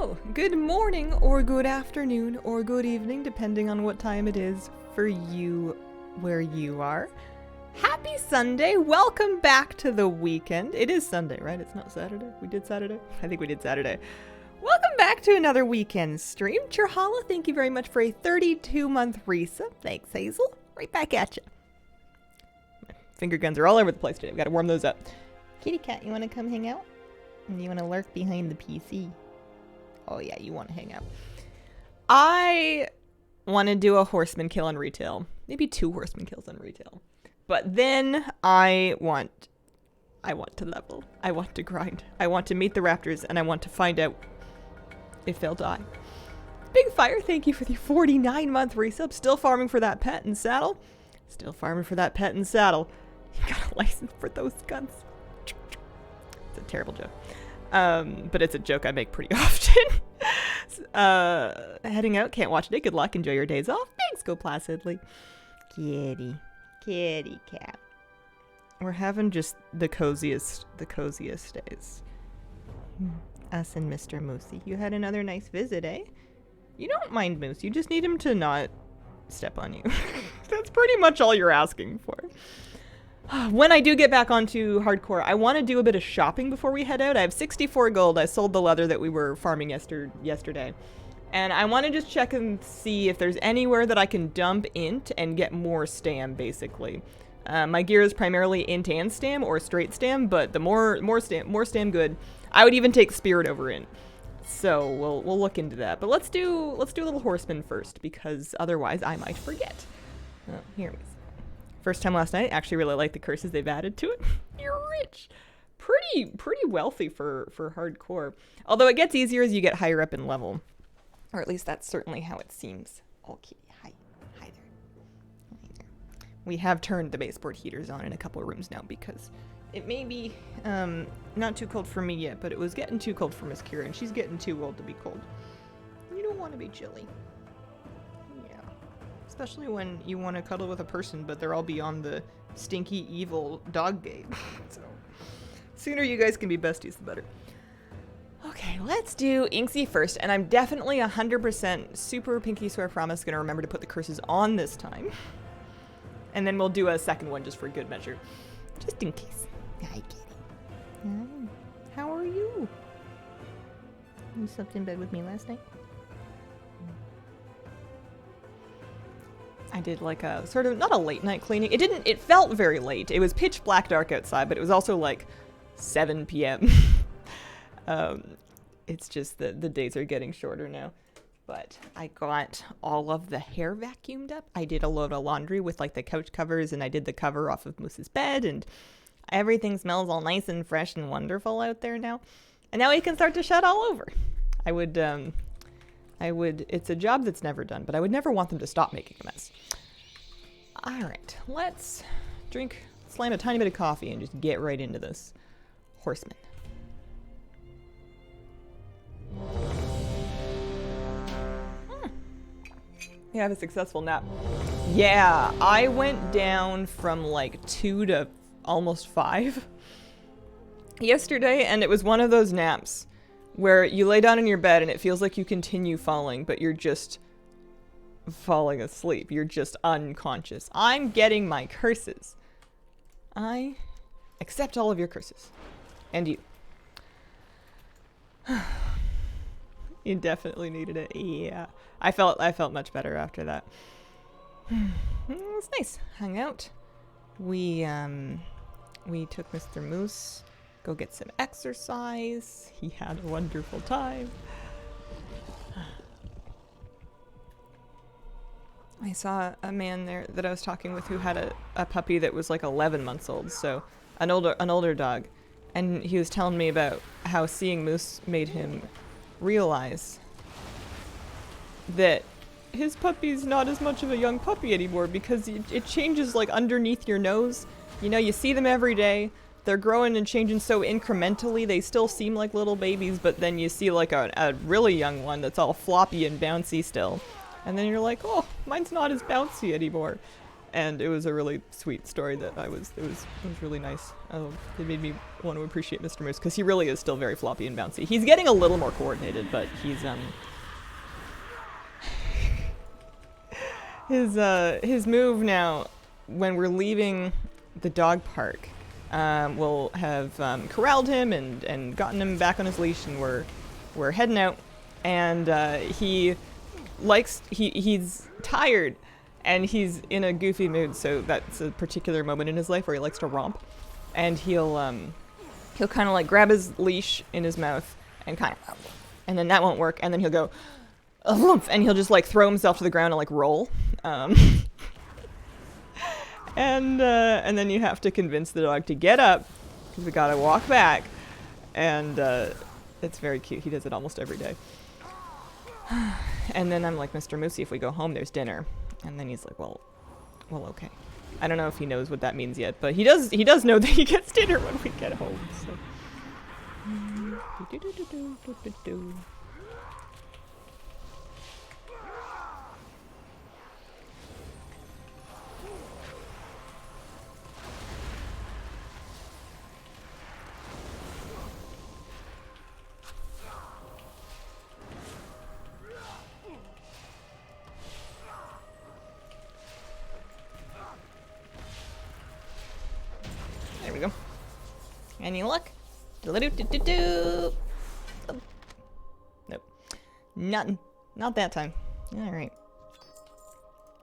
Hello, good morning or good afternoon or good evening, depending on what time it is for you where you are. Happy Sunday, welcome back to the weekend. It is Sunday, right? It's not Saturday. We did Saturday? I think we did Saturday. Welcome back to another weekend stream. Chirhala, thank you very much for a 32-month resub. Thanks, Hazel. Right back at you. My finger guns are all over the place today. We've got to warm those up. Kitty cat, you want to come hang out? And you want to lurk behind the PC? Oh yeah, you want to hang out. I want to do a horseman kill on retail. Maybe 2 horseman kills on retail. But then I want to level. I want to grind. I want to meet the raptors and I want to find out if they'll die. Big Fire, thank you for the 49-month resub. Still farming for that pet and saddle. Still farming for that pet and saddle. You got a license for those guns. It's a terrible joke. But it's a joke I make pretty often. Heading out, can't watch it. Good luck, enjoy your days off. Thanks, go placidly. Kitty cat. We're having just the coziest days. Us and Mr. Moosey. You had another nice visit, eh? You don't mind Moose, you just need him to not step on you. That's pretty much all you're asking for. When I do get back onto hardcore, I want to do a bit of shopping before we head out. I have 64 gold. I sold the leather that we were farming yesterday. And I want to just check and see if there's anywhere that I can dump int and get more stam, basically. My gear is primarily int and stam, or straight stam, but the more stam good. I would even take spirit over int. So we'll look into that. But let's do a little horseman first, because otherwise I might forget. Oh, here we go. First time last night, actually really like the curses they've added to it. You're rich. Pretty wealthy for hardcore. Although it gets easier as you get higher up in level. Or at least that's certainly how it seems. Oh, kitty, hi there. We have turned the baseboard heaters on in a couple of rooms now because it may be not too cold for me yet, but it was getting too cold for Miss Kira, and she's getting too old to be cold. You don't want to be chilly. Especially when you want to cuddle with a person, but they're all beyond the stinky, evil dog gate. So, sooner you guys can be besties, the better. Okay, let's do Inksy first, and I'm definitely 100% super pinky swear promise gonna remember to put the curses on this time. And then we'll do a second one just for good measure. Just in case. Hi, kitty. How are you? You slept in bed with me last night? I did like a sort of, not a late night cleaning. It felt very late. It was pitch black dark outside, but it was also like 7 p.m. It's just that the days are getting shorter now. But I got all of the hair vacuumed up. I did a load of laundry with like the couch covers, and I did the cover off of Moose's bed, and everything smells all nice and fresh and wonderful out there now. And now we can start to shed all over. It's a job that's never done, but I would never want them to stop making a mess. All right, let's slam a tiny bit of coffee and just get right into this. Horseman. You have a successful nap. Yeah, I went down from like 2 to almost 5 yesterday, and it was one of those naps where you lay down in your bed and it feels like you continue falling, but you're just falling asleep. You're just unconscious. I'm getting my curses. I accept all of your curses. And you. You definitely needed it. Yeah. I felt much better after that. It was nice. Hung out. We took Mr. Moose go get some exercise. He had a wonderful time. I saw a man there that I was talking with who had a puppy that was like 11 months old, so an older dog. And he was telling me about how seeing Moose made him realize that his puppy's not as much of a young puppy anymore because it changes like underneath your nose. You know, you see them every day. They're growing and changing so incrementally, they still seem like little babies, but then you see like a really young one that's all floppy and bouncy still. And then you're like, oh, mine's not as bouncy anymore. And it was a really sweet story that it was really nice. It made me want to appreciate Mr. Moose because he really is still very floppy and bouncy. He's getting a little more coordinated, but he's his move now when we're leaving the dog park, we'll have corralled him and gotten him back on his leash, and we're heading out, and he's tired. And he's in a goofy mood, so that's a particular moment in his life where he likes to romp. And he'll kind of like grab his leash in his mouth and and then that won't work. And then he'll go, and he'll just like throw himself to the ground and like roll. And then you have to convince the dog to get up because we gotta walk back. And it's very cute. He does it almost every day. And then I'm like, Mr. Moosey, if we go home, there's dinner. And then he's like, well, okay. I don't know if he knows what that means yet, but he does know that he gets dinner when we get home. So. There we go. Any luck? Oh. Nope. Nothing. Not that time. Alright.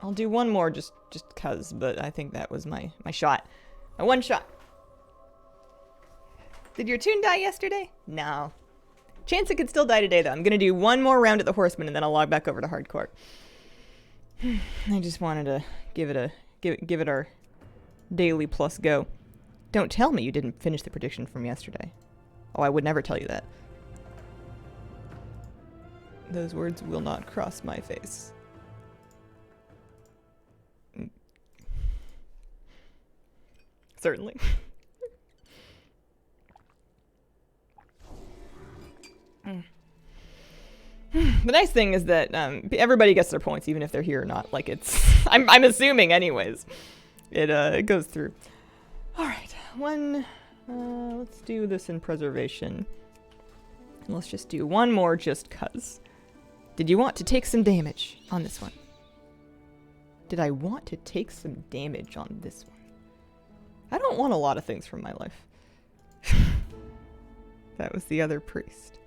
I'll do one more just cuz, but I think that was my shot. My one shot. Did your tune die yesterday? No. Chance it could still die today, though. I'm gonna do one more round at the Horseman, and then I'll log back over to Hardcore. I just wanted to give it our daily plus go. Don't tell me you didn't finish the prediction from yesterday. Oh, I would never tell you that. Those words will not cross my face. Certainly. The nice thing is that everybody gets their points, even if they're here or not. Like it's, I'm assuming, anyways. It goes through. All right, let's do this in preservation. Let's just do one more, just cuz. Did you want to take some damage on this one? Did I want to take some damage on this one? I don't want a lot of things from my life. That was the other priest.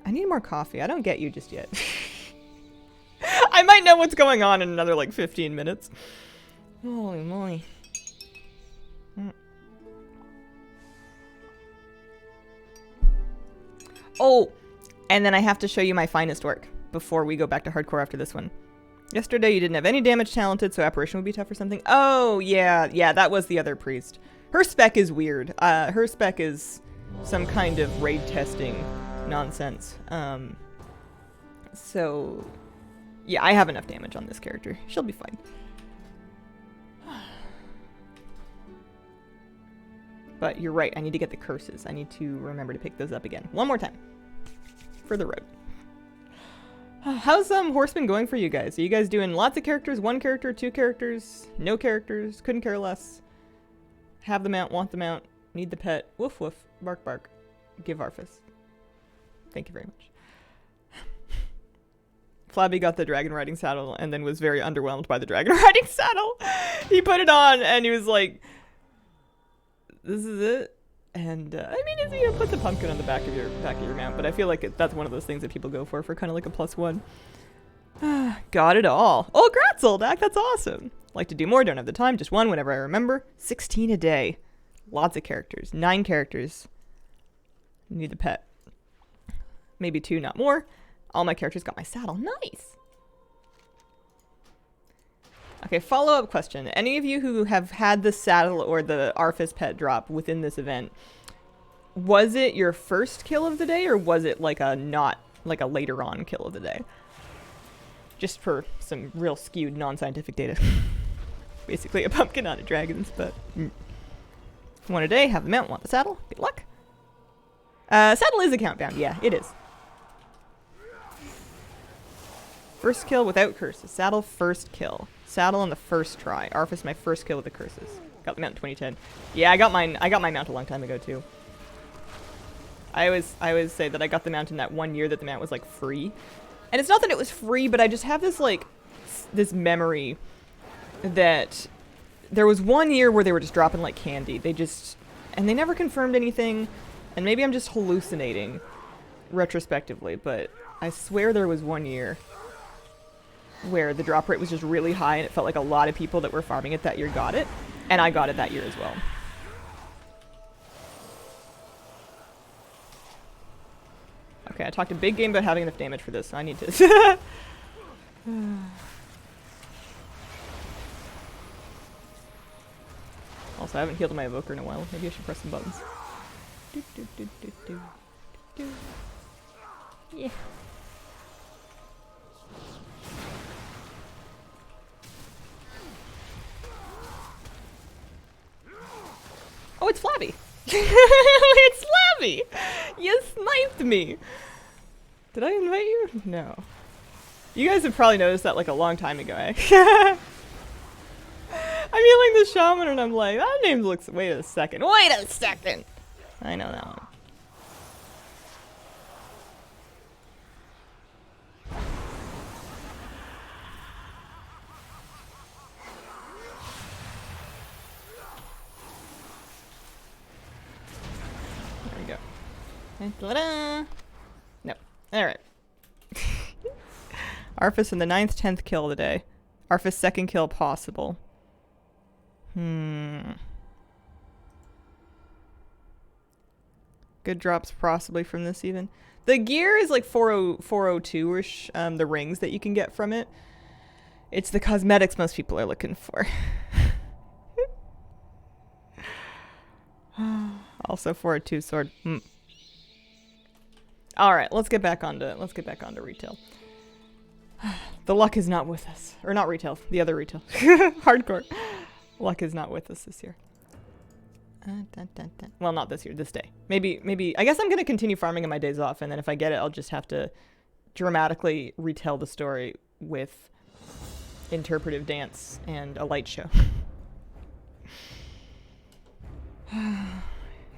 I need more coffee. I don't get you just yet. I might know what's going on in another like 15 minutes. Holy moly. Oh, and then I have to show you my finest work before we go back to Hardcore after this one. Yesterday you didn't have any damage talented, so apparition would be tough or something. Oh, yeah, that was the other priest. Her spec is weird. Her spec is some kind of raid testing nonsense. So, yeah, I have enough damage on this character. She'll be fine. But you're right, I need to get the curses. I need to remember to pick those up again. One more time. For the road. How's Horseman going for you guys? Are you guys doing lots of characters, one character, two characters, no characters, couldn't care less? Have the mount, want the mount, need the pet, woof woof, bark bark, give Arfus. Thank you very much. Flabby got the dragon riding saddle and then was very underwhelmed by the dragon riding saddle. He put it on and he was like, this is it? And I mean, it's, you know, put the pumpkin on the back of your mount, but I feel like that's one of those things that people go for kind of like a +1. Got it all. Oh, Gratzeldak, that's awesome. Like to do more, don't have the time, just one whenever I remember. 16 a day. Lots of characters. 9 characters. Need the pet. Maybe 2, not more. All my characters got my saddle. Nice. Okay, follow-up question. Any of you who have had the saddle or the Arfus pet drop within this event, was it your first kill of the day or was it like a later on kill of the day? Just for some real skewed non-scientific data. Basically a pumpkin on a dragon's, but one a day, have the mount, want the saddle. Good luck. Saddle is a countdown. Yeah, it is. First kill without curses. Saddle first kill. Saddle on the first try. Arfus my first kill with the curses. Got the mount in 2010. Yeah, I got my mount a long time ago too. I always say that I got the mount in that 1 year that the mount was like free. And it's not that it was free, but I just have this like this memory that there was 1 year where they were just dropping like candy. And they never confirmed anything. And maybe I'm just hallucinating retrospectively, but I swear there was 1 year where the drop rate was just really high and it felt like a lot of people that were farming it that year got it. And I got it that year as well. Okay, I talked a big game about having enough damage for this, so I need to... Also, I haven't healed my evoker in a while. Maybe I should press some buttons. Yeah. Oh, it's Flabby! It's Flabby! You sniped me! Did I invite you? No. You guys have probably noticed that like a long time ago, eh? I'm healing the shaman and I'm like, that name looks... Wait a second. Wait a second! I know that one. Ta-da! No. Alright. Arfus in the 9th, 10th kill of the day. Arfus second kill possible. Good drops possibly from this even. The gear is like 402-ish, the rings that you can get from it. It's the cosmetics most people are looking for. Also 402 sword. Alright, let's get back onto retail. The luck is not with us. Or not retail, the other retail. Hardcore. Luck is not with us this year. Well, not this year, this day. Maybe, I guess I'm going to continue farming on my days off, and then if I get it, I'll just have to dramatically retell the story with interpretive dance and a light show.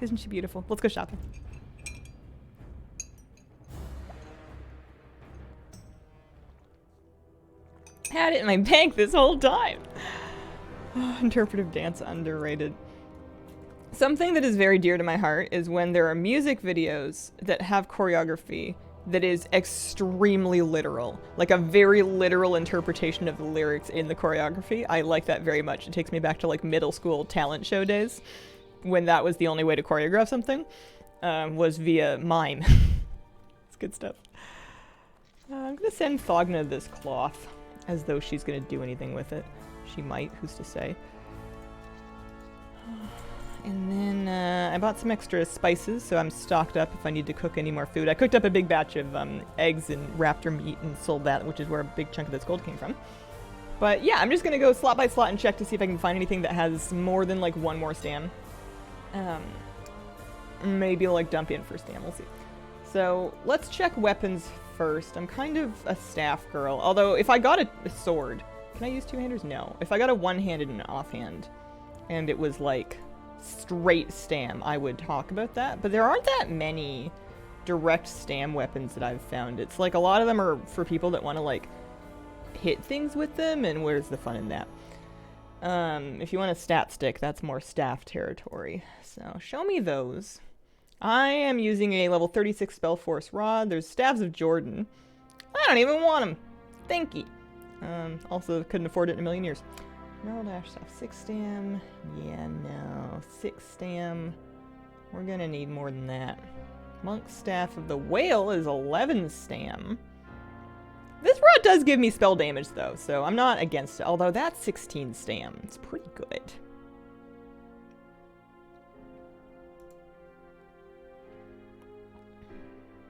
Isn't she beautiful? Let's go shopping. Had it in my bank this whole time. Interpretive dance underrated. Something that is very dear to my heart is when there are music videos that have choreography that is extremely literal. Like a very literal interpretation of the lyrics in the choreography. I like that very much. It takes me back to like middle school talent show days when that was the only way to choreograph something, was via mime. It's good stuff. I'm gonna send Thogna this cloth. As though she's gonna do anything with it. She might, who's to say. And then I bought some extra spices, so I'm stocked up if I need to cook any more food. I cooked up a big batch of eggs and raptor meat and sold that, which is where a big chunk of this gold came from. But yeah, I'm just gonna go slot by slot and check to see if I can find anything that has more than like one more stam. Maybe like dump in for stam, we'll see. So let's check weapons first. I'm kind of a staff girl. Although, if I got a sword... Can I use two-handers? No. If I got a one-handed and an offhand, and it was, like, straight stam, I would talk about that. But there aren't that many direct stam weapons that I've found. It's like a lot of them are for people that want to, like, hit things with them, and where's the fun in that? If you want a stat stick, that's more staff territory. So, show me those. I am using a level 36 Spell Force Rod. There's Staves of Jordan. I don't even want them. Thank you. Also, couldn't afford it in a million years. Merle Dash Staff, 6 stam. Yeah, no. 6 stam. We're gonna need more than that. Monk Staff of the Whale is 11 stam. This rod does give me spell damage, though, so I'm not against it. Although that's 16 stam. It's pretty good.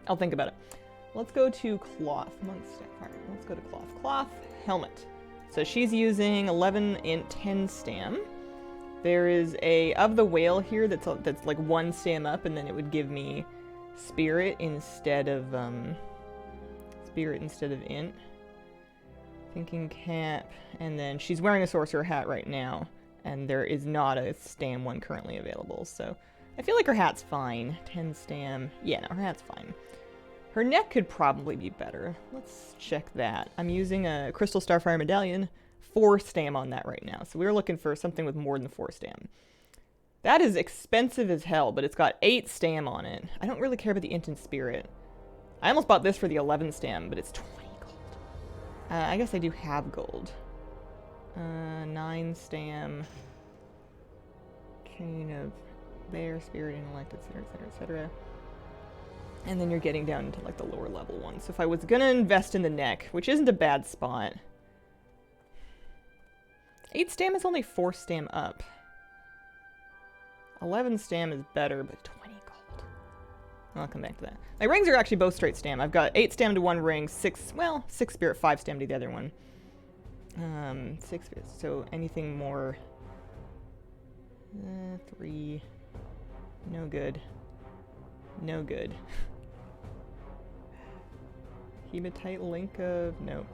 I'll think about it. Let's go to cloth. Monk staff. All right, let's go to cloth. Cloth helmet. So she's using 11 int 10 stam. There is a of the whale here that's like 1 stam up, and then it would give me spirit instead of int. Thinking cap, and then she's wearing a sorcerer hat right now, and there is not a stam one currently available, so I feel like her hat's fine. 10 stam. Yeah, no, her hat's fine. Her neck could probably be better. Let's check that. I'm using a Crystal Starfire Medallion, 4 stam on that right now, so we were looking for something with more than 4 stam. That is expensive as hell, but it's got 8 stam on it. I don't really care about the Int and Spirit. I almost bought this for the 11 stam, but it's 20 gold. I guess I do have gold. 9 stam. Chain of Bear, Spirit, Intellect, etc., etc., etc. And then you're getting down into like the lower level ones. So if I was gonna invest in the neck, which isn't a bad spot. 8 stam is only 4 stam up. 11 stam is better, but 20 gold. I'll come back to that. My rings are actually both straight stam. I've got 8 stam to one ring, 6 spirit, 5 stam to the other one. 6 spirit, so anything more. 3. No good. No good. Hematite link of... no.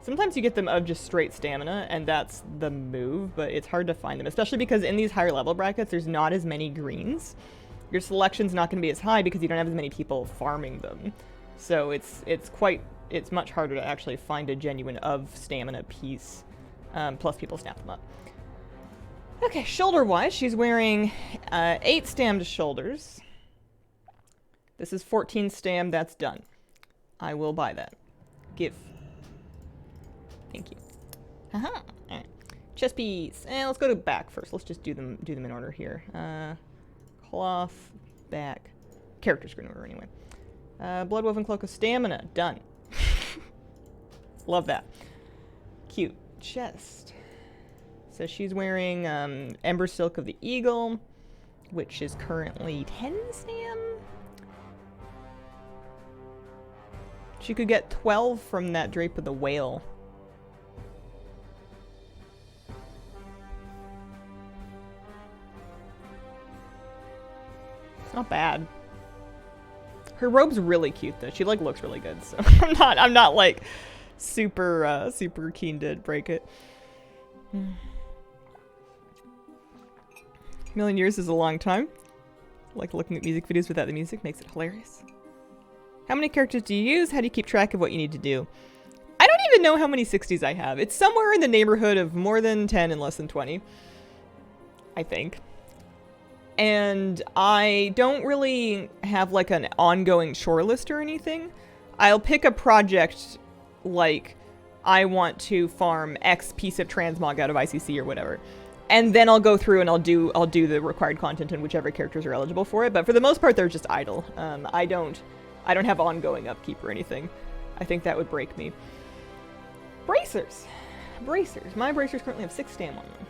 Sometimes you get them of just straight stamina, and that's the move, but it's hard to find them, especially because in these higher level brackets, there's not as many greens. Your selection's not going to be as high because you don't have as many people farming them. So it's much harder to actually find a genuine of stamina piece, plus people snap them up. Okay, shoulder-wise, she's wearing 8 stam to shoulders. This is 14 stam, that's done. I will buy that. Give. Thank you. Haha. Alright. Chest piece. Let's go to back first. Let's just do them in order here. Cloth, back. Character screen order anyway. Bloodwoven Cloak of Stamina. Done. Love that. Cute. Chest. So she's wearing Ember Silk of the Eagle, which is currently 10 stam. She could get 12 from that Drape of the Whale. It's not bad. Her robe's really cute though. She like looks really good, so I'm not like super keen to break it. A million years is a long time. I like looking at music videos without the music, makes it hilarious. How many characters do you use? How do you keep track of what you need to do? I don't even know how many 60s I have. It's somewhere in the neighborhood of more than 10 and less than 20. I think. And I don't really have like an ongoing chore list or anything. I'll pick a project like I want to farm X piece of transmog out of ICC or whatever. And then I'll go through and I'll do the required content and whichever characters are eligible for it. But for the most part, they're just idle. I don't have ongoing upkeep or anything. I think that would break me. Bracers. Bracers. My bracers currently have 6 stam on them.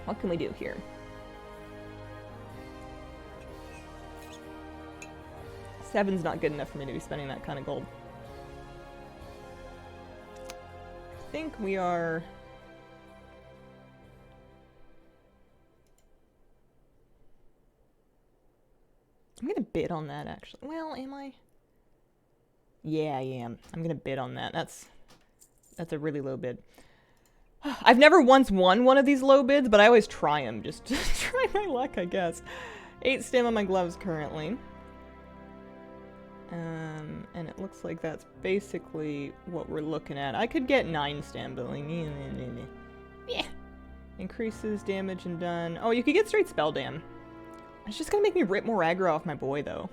What can we do here? Seven's not good enough for me to be spending that kind of gold. I think we are... I'm gonna bid on that, actually. Well, am I? Yeah, I am. I'm gonna bid on that. That's a really low bid. I've never once won one of these low bids, but I always try them, just to try my luck, I guess. 8 stam on my gloves currently. And it looks like that's basically what we're looking at. I could get 9 stam, but like, yeah. Increases damage and done. Oh, you could get straight spell dam. It's just gonna make me rip more aggro off my boy, though.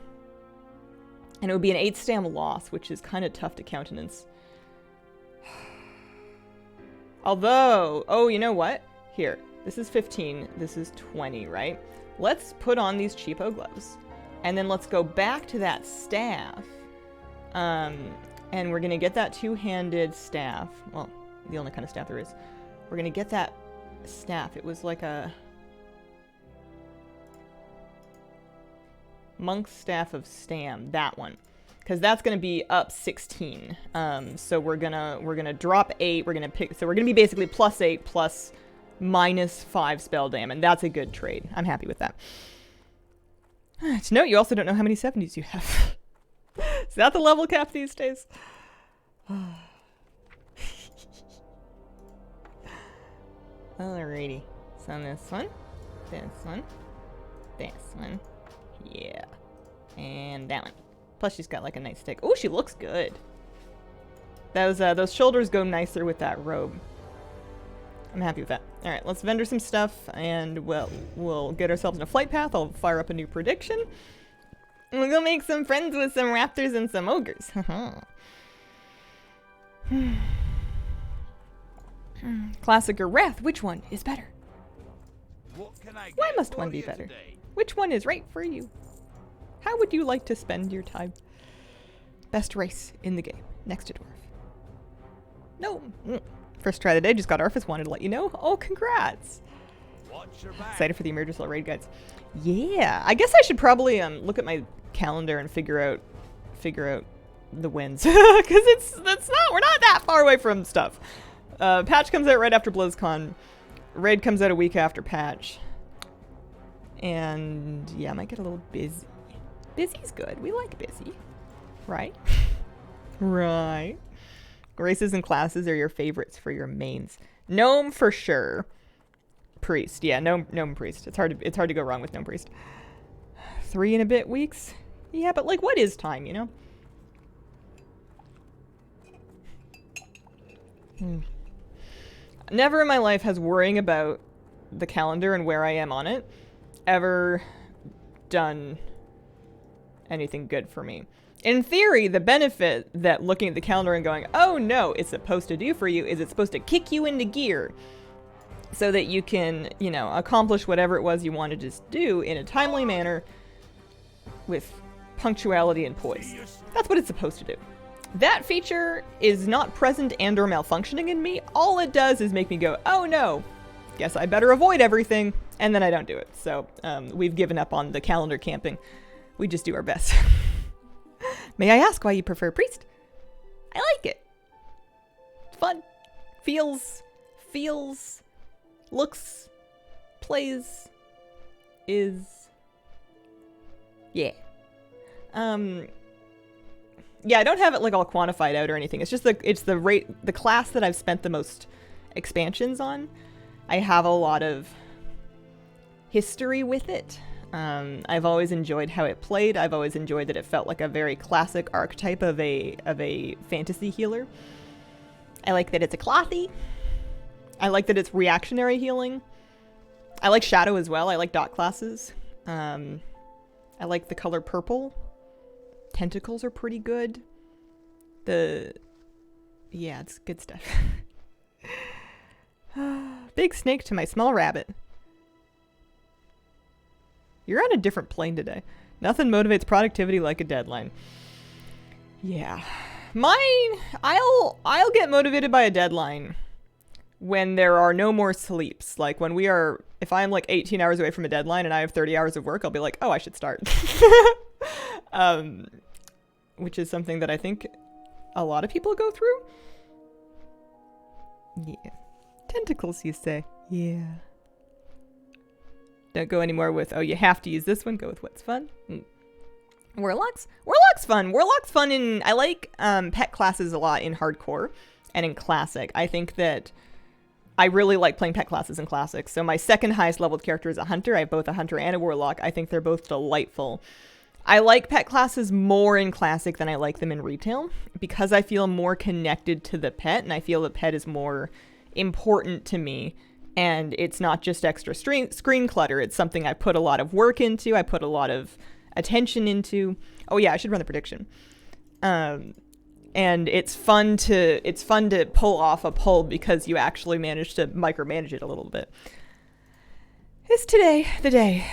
And it would be an 8 stam loss, which is kind of tough to countenance. Although, oh, you know what? Here, this is 15, this is 20, right? Let's put on these cheapo gloves. And then let's go back to that staff. And we're gonna get that two-handed staff. Well, the only kind of staff there is. We're gonna get that staff. It was like a... Monk's Staff of Stam, that one. Because that's gonna be up 16. So we're gonna drop 8, we're gonna pick, so we're gonna be basically plus 8 plus minus 5 spell dam, and that's a good trade. I'm happy with that. To note, you also don't know how many 70s you have. Is that the level cap these days? Alrighty. So this one, this one, this one, yeah, and that one. Plus she's got like a nice stick. Oh, she looks good. Those shoulders go nicer with that robe. I'm happy with that. All right, let's vendor some stuff, and we'll get ourselves in a flight path. I'll fire up a new prediction. And we'll go make some friends with some raptors and some ogres. Classic or Wrath, which one is better? Why must one be better? Which one is right for you? How would you like to spend your time? Best race in the game, next to Dwarf. No. First try of the day, just got Arthas, wanted to let you know. Oh, congrats. Excited for the Emergency Raid Guides. Yeah, I guess I should probably look at my calendar and figure out the wins. Because we're not that far away from stuff. Patch comes out right after BlizzCon. Raid comes out a week after Patch. And yeah, I might get a little busy. Busy's good. We like busy. Right? Right. Races and classes are your favorites for your mains. Gnome for sure. Priest. Yeah, gnome priest. It's hard to go wrong with gnome priest. 3 and a bit weeks? Yeah, but like what is time, you know? Never in my life has worrying about the calendar and where I am on it ever done anything good for me. In theory, the benefit that looking at the calendar and going, oh no, it's supposed to do for you is it's supposed to kick you into gear so that you can, you know, accomplish whatever it was you wanted to do in a timely manner with punctuality and poise. That's what it's supposed to do. That feature is not present and or malfunctioning in me. All it does is make me go, oh no, guess I better avoid everything, and then I don't do it. So we've given up on the calendar camping. We just do our best. May I ask why you prefer priest? I like it. It's fun. Feels, looks, plays, is, yeah. Yeah, I don't have it like all quantified out or anything. It's just the class that I've spent the most expansions on. I have a lot of history with it. I've always enjoyed how it played. I've always enjoyed that it felt like a very classic archetype of a fantasy healer. I like that it's a clothy. I like that it's reactionary healing. I like shadow as well. I like dot classes. I like the color purple. Tentacles are pretty good. Yeah, it's good stuff. Big snake to my small rabbit. You're on a different plane today. Nothing motivates productivity like a deadline. Yeah. I'll get motivated by a deadline when there are no more sleeps. Like if I'm like 18 hours away from a deadline and I have 30 hours of work, I'll be like, oh, I should start. Which is something that I think a lot of people go through. Yeah. Tentacles, you say? Yeah. Don't go anymore with, oh, you have to use this one. Go with what's fun. Warlocks? Warlock's fun. Warlock's fun in... I like pet classes a lot in hardcore and in classic. I think that I really like playing pet classes in classic. So my second highest leveled character is a hunter. I have both a hunter and a warlock. I think they're both delightful. I like pet classes more in classic than I like them in retail because I feel more connected to the pet and I feel the pet is more important to me. And it's not just extra screen clutter. It's something I put a lot of work into. I put a lot of attention into. Oh yeah, I should run the prediction. And it's fun to pull off a pull because you actually manage to micromanage it a little bit. Is today the day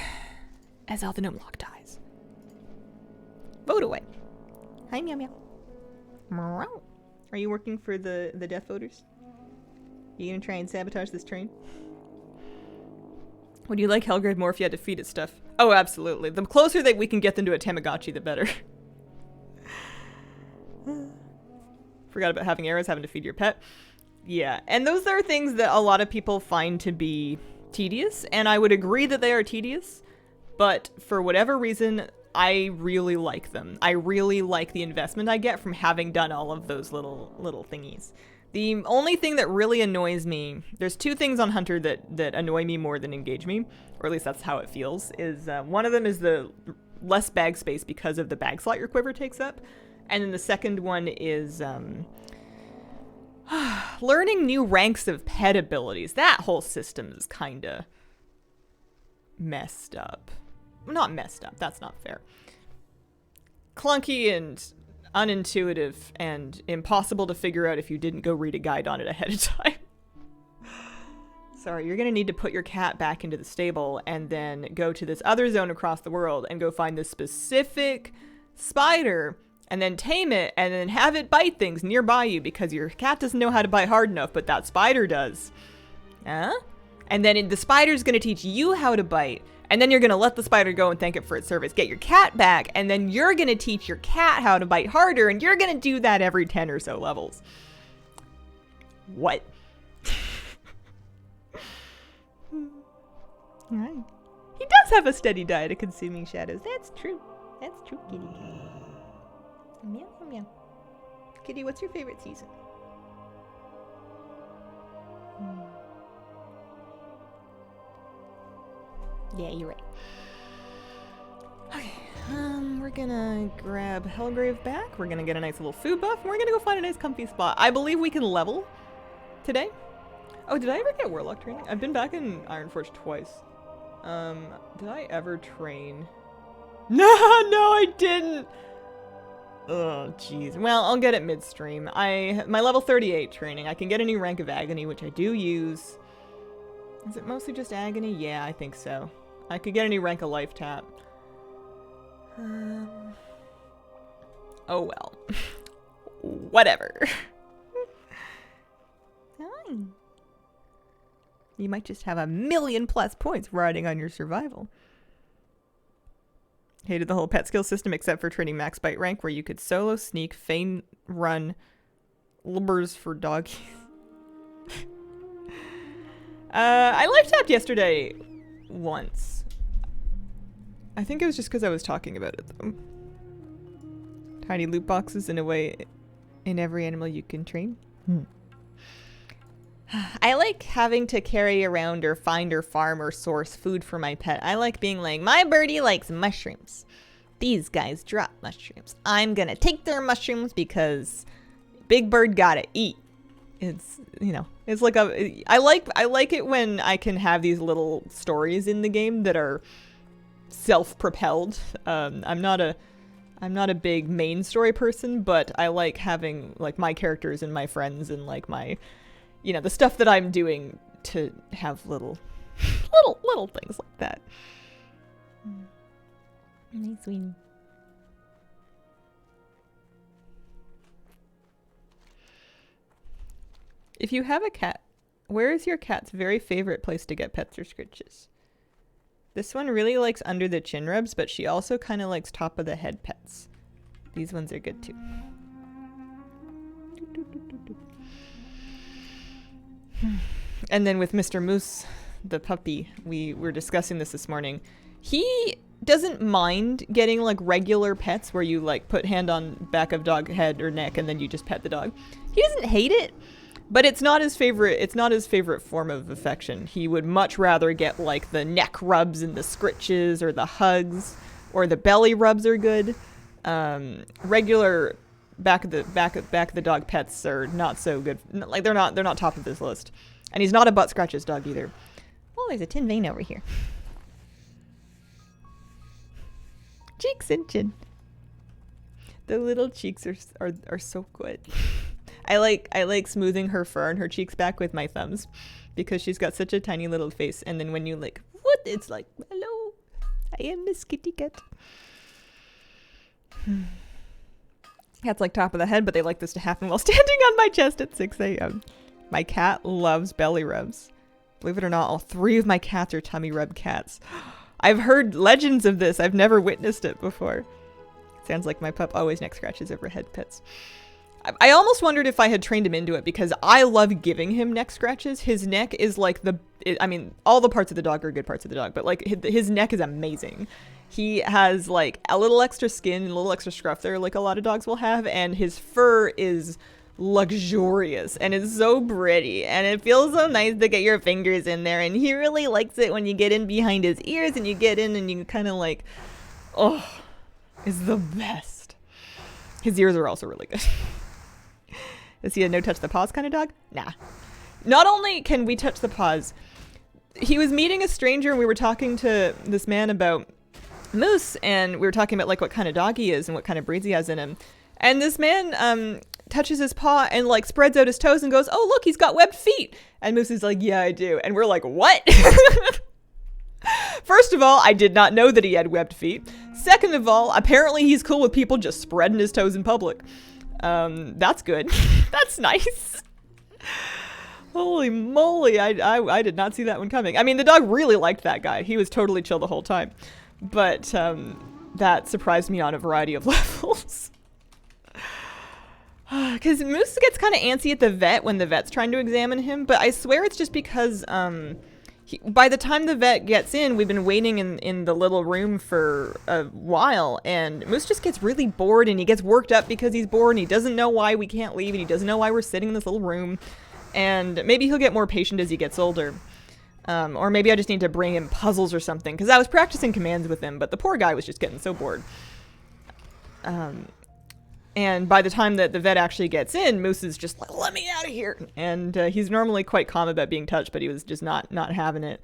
as all the gnome lock dies? Vote away. Hi, meow meow. Meow. Are you working for the death voters? You gonna try and sabotage this train? Would you like Helgrade more if you had to feed it stuff? Oh, absolutely. The closer that we can get them to a Tamagotchi, the better. Forgot about having arrows, having to feed your pet. Yeah, and those are things that a lot of people find to be tedious, and I would agree that they are tedious, but for whatever reason, I really like them. I really like the investment I get from having done all of those little thingies. The only thing that really annoys me, there's two things on Hunter that annoy me more than engage me, or at least that's how it feels, is one of them is the less bag space because of the bag slot your quiver takes up, and then the second one is learning new ranks of pet abilities. That whole system is kind of messed up. Not messed up, that's not fair. Clunky and unintuitive and impossible to figure out if you didn't go read a guide on it ahead of time. Sorry, you're going to need to put your cat back into the stable and then go to this other zone across the world and go find this specific spider and then tame it and then have it bite things nearby you because your cat doesn't know how to bite hard enough, but that spider does. Huh? And then the spider's going to teach you how to bite. And then you're going to let the spider go and thank it for its service. Get your cat back, and then you're going to teach your cat how to bite harder, and you're going to do that every 10 or so levels. What? Right. He does have a steady diet of consuming shadows. That's true. That's true, kitty. Meow, meow. Kitty, what's your favorite season? Yeah, you're right. Okay, we're gonna grab Hellgrave back. We're gonna get a nice little food buff. And we're gonna go find a nice comfy spot. I believe we can level today. Oh, did I ever get Warlock training? I've been back in Ironforge twice. Did I ever train? No, I didn't. Oh, jeez. Well, I'll get it midstream. My level 38 training. I can get a new rank of Agony, which I do use. Is it mostly just Agony? Yeah, I think so. I could get a new rank of Life Tap. Oh well. Whatever. Fine. You might just have 1,000,000+ points riding on your survival. Hated the whole pet skill system except for training max bite rank where you could solo, sneak, feign, run, lubbers for doggies. I life tapped yesterday once. I think it was just because I was talking about it though. Tiny loot boxes in a way in every animal you can train. I like having to carry around or find or farm or source food for my pet. I like being like, my birdie likes mushrooms. These guys drop mushrooms. I'm gonna take their mushrooms because Big Bird gotta eat. It's, you know, it's like I like it when I can have these little stories in the game that are self-propelled. I'm not a big main story person, but I like having like my characters and my friends and like my, you know, the stuff that I'm doing to have little things like that. Nice, sweetie. If you have a cat, where is your cat's very favorite place to get pets or scritches? This one really likes under the chin rubs, but she also kind of likes top of the head pets. These ones are good too. And then with Mr. Moose, the puppy, we were discussing this morning. He doesn't mind getting like regular pets where you like put hand on back of dog head or neck and then you just pet the dog. He doesn't hate it. But it's not his favorite form of affection. He would much rather get like the neck rubs and the scritches or the hugs, or the belly rubs are good. Regular back of the dog pets are not so good. Like they're not top of this list. And he's not a butt scratches dog either. Oh, there's a tin vein over here. Cheeks and chin. The little cheeks are so good. I like smoothing her fur and her cheeks back with my thumbs because she's got such a tiny little face. And then when you like, what? It's like, hello, I am Miss Kitty Cat. Cats like top of the head, but they like this to happen while standing on my chest at 6 a.m. My cat loves belly rubs. Believe it or not, all 3 of my cats are tummy rub cats. I've heard legends of this. I've never witnessed it before. Sounds like my pup always neck scratches over head pets. I almost wondered if I had trained him into it because I love giving him neck scratches. His neck is like I mean, all the parts of the dog are good parts of the dog, but like his neck is amazing. He has like a little extra skin and a little extra scruff there like a lot of dogs will have, and his fur is luxurious and it's so pretty and it feels so nice to get your fingers in there, and he really likes it when you get in behind his ears and you get in and you kind of like, oh, it's the best. His ears are also really good. Is he a no touch the paws kind of dog? Nah. Not only can we touch the paws, he was meeting a stranger and we were talking to this man about Moose, and we were talking about like what kind of dog he is and what kind of breeds he has in him. And this man touches his paw and like spreads out his toes and goes, "Oh, look, he's got webbed feet." And Moose is like, "Yeah, I do." And we're like, "What?" First of all, I did not know that he had webbed feet. Second of all, apparently he's cool with people just spreading his toes in public. That's good. That's nice. Holy moly, I did not see that one coming. I mean, the dog really liked that guy. He was totally chill the whole time. But that surprised me on a variety of levels. Because Moose gets kind of antsy at the vet when the vet's trying to examine him, but I swear it's just because by the time the vet gets in, we've been waiting in the little room for a while, and Moose just gets really bored, and he gets worked up because he's bored, and he doesn't know why we can't leave, and he doesn't know why we're sitting in this little room. And maybe he'll get more patient as he gets older. Or maybe I just need to bring him puzzles or something, because I was practicing commands with him, but the poor guy was just getting so bored. And by the time that the vet actually gets in, Moose is just like, "Let me out of here." And he's normally quite calm about being touched, but he was just not having it.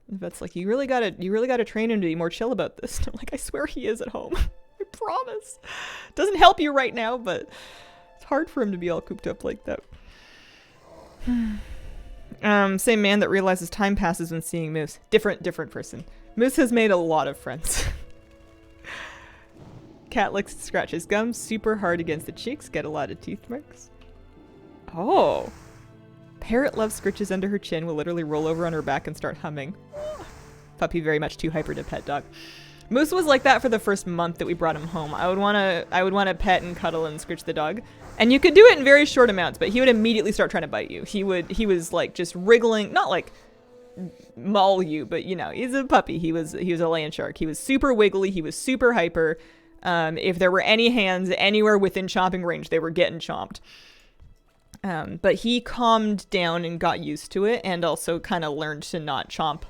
The vet's like, you really gotta train him to be more chill about this. And I'm like, I swear he is at home. I promise. Doesn't help you right now, but it's hard for him to be all cooped up like that. Same man that realizes time passes when seeing Moose. Different person. Moose has made a lot of friends. Cat licks to scratch his gums super hard against the cheeks, get a lot of teeth marks. Oh. Parrot loves scritches under her chin, will literally roll over on her back and start humming. Puppy very much too hyper to pet dog. Moose was like that for the first month that we brought him home. I would want to pet and cuddle and scritch the dog. And you could do it in very short amounts, but he would immediately start trying to bite you. He was like just wriggling, not like maul you, but you know, he's a puppy. He was a land shark. He was super wiggly. He was super hyper. If there were any hands anywhere within chomping range, they were getting chomped. But he calmed down and got used to it, and also kind of learned to not chomp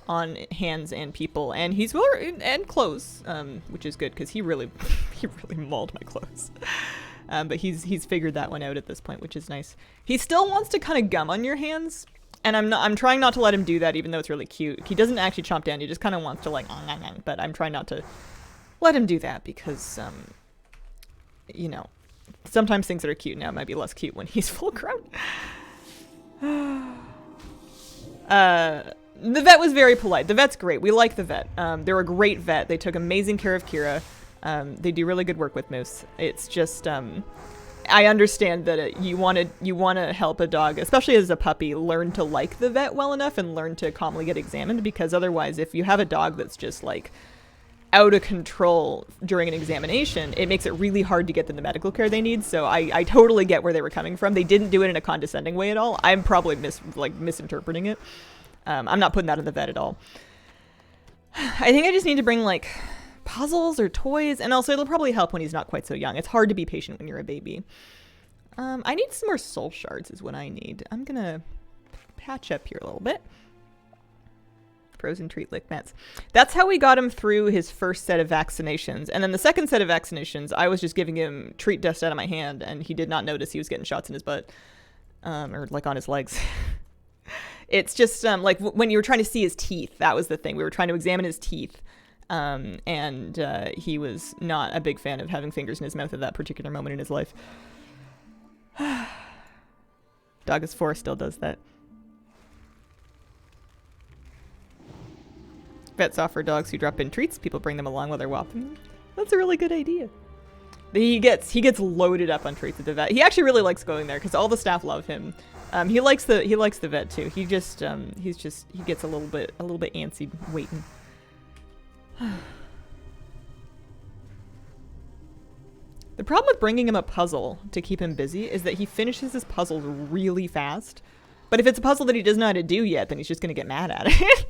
on hands and people. And he's and clothes, which is good because he really mauled my clothes. But he's figured that one out at this point, which is nice. He still wants to kind of gum on your hands, and I'm trying not to let him do that, even though it's really cute. He doesn't actually chomp down. He just kind of wants to like, but I'm trying not to let him do that because, you know, sometimes things that are cute now might be less cute when he's full grown. The vet was very polite. The vet's great. We like the vet. They're a great vet. They took amazing care of Kira. They do really good work with Moose. It's just, I understand that you want to help a dog, especially as a puppy, learn to like the vet well enough and learn to calmly get examined, because otherwise, if you have a dog that's just like out of control during an examination, it makes it really hard to get them the medical care they need. So I totally get where they were coming from. They didn't do it in a condescending way at all. I'm probably misinterpreting it. I'm not putting that on the vet at all. I think I just need to bring like puzzles or toys, and also it'll probably help when he's not quite so young. It's hard to be patient when you're a baby. I need some more soul shards is what I need. I'm gonna patch up here a little bit. Frozen treat lick mats. That's how we got him through his first set of vaccinations. And then the second set of vaccinations, I was just giving him treat dust out of my hand, and he did not notice he was getting shots in his butt. Or like on his legs. It's just like when you were trying to see his teeth, that was the thing. We were trying to examine his teeth. And he was not a big fan of having fingers in his mouth at that particular moment in his life. Dog is 4 still does that. Vets offer dogs who drop in treats. People bring them along while they're walking them. That's a really good idea. He gets loaded up on treats at the vet. He actually really likes going there because all the staff love him. He likes the vet too. He gets a little bit antsy waiting. The problem with bringing him a puzzle to keep him busy is that he finishes his puzzles really fast. But if it's a puzzle that he doesn't know how to do yet, then he's just going to get mad at it.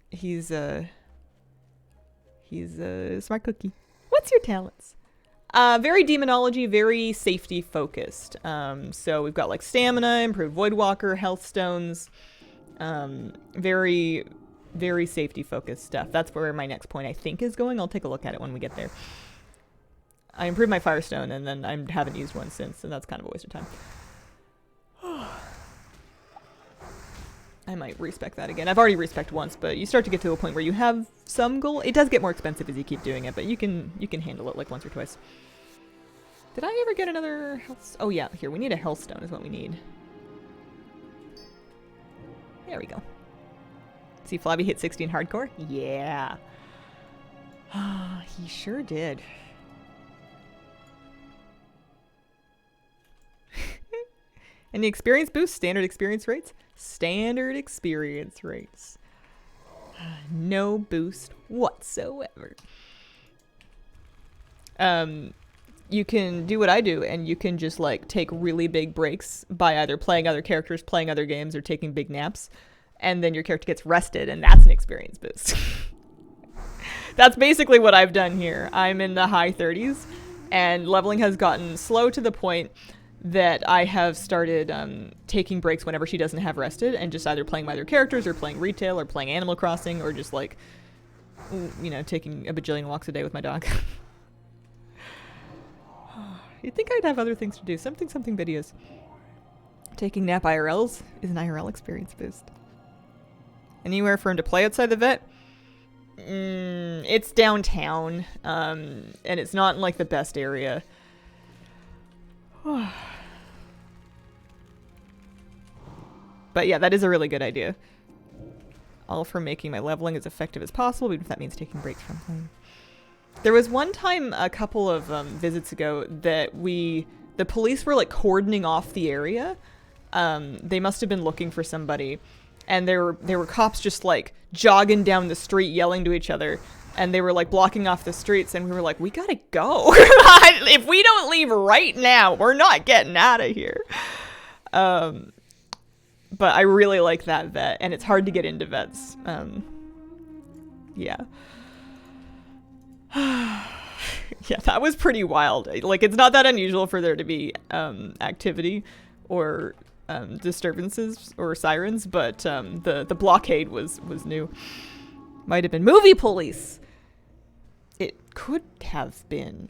He's a smart cookie. What's your talents? Very demonology, very safety focused. So we've got like stamina, improved voidwalker, health stones. Very, very safety focused stuff. That's where my next point I think is going. I'll take a look at it when we get there. I improved my firestone and then I haven't used one since, and that's kind of a waste of time. I might respec that again. I've already respec'd once, but you start to get to a point where you have some goal. It does get more expensive as you keep doing it, but you can handle it like once or twice. Did I ever get another health? Oh yeah, here, we need a health stone is what we need. There we go. See Flabby hit 60 in hardcore? Yeah. He sure did. And the experience boost, standard experience rates? Standard experience rates. No boost whatsoever. You can do what I do, and you can just like take really big breaks by either playing other characters, playing other games, or taking big naps, and then your character gets rested, and that's an experience boost. That's basically what I've done here. I'm in the high 30s, and leveling has gotten slow to the point that I have started taking breaks whenever she doesn't have rested, and just either playing my other characters, or playing retail, or playing Animal Crossing, or just like, you know, taking a bajillion walks a day with my dog. You'd think I'd have other things to do. Something videos. Taking nap IRLs is an IRL experience boost. Anywhere for him to play outside the vet? It's downtown, and it's not in like the best area. But yeah, that is a really good idea. All for making my leveling as effective as possible, even if that means taking breaks from playing. There was one time a couple of visits ago that the police were like cordoning off the area. They must have been looking for somebody, and there were cops just like jogging down the street yelling to each other, and they were like blocking off the streets, and we were like, we gotta go. If we don't leave right now, we're not getting out of here. But I really like that vet, and it's hard to get into vets. Yeah. Yeah, that was pretty wild. Like, it's not that unusual for there to be activity or disturbances or sirens, but the blockade was new. Might have been movie police. It could have been.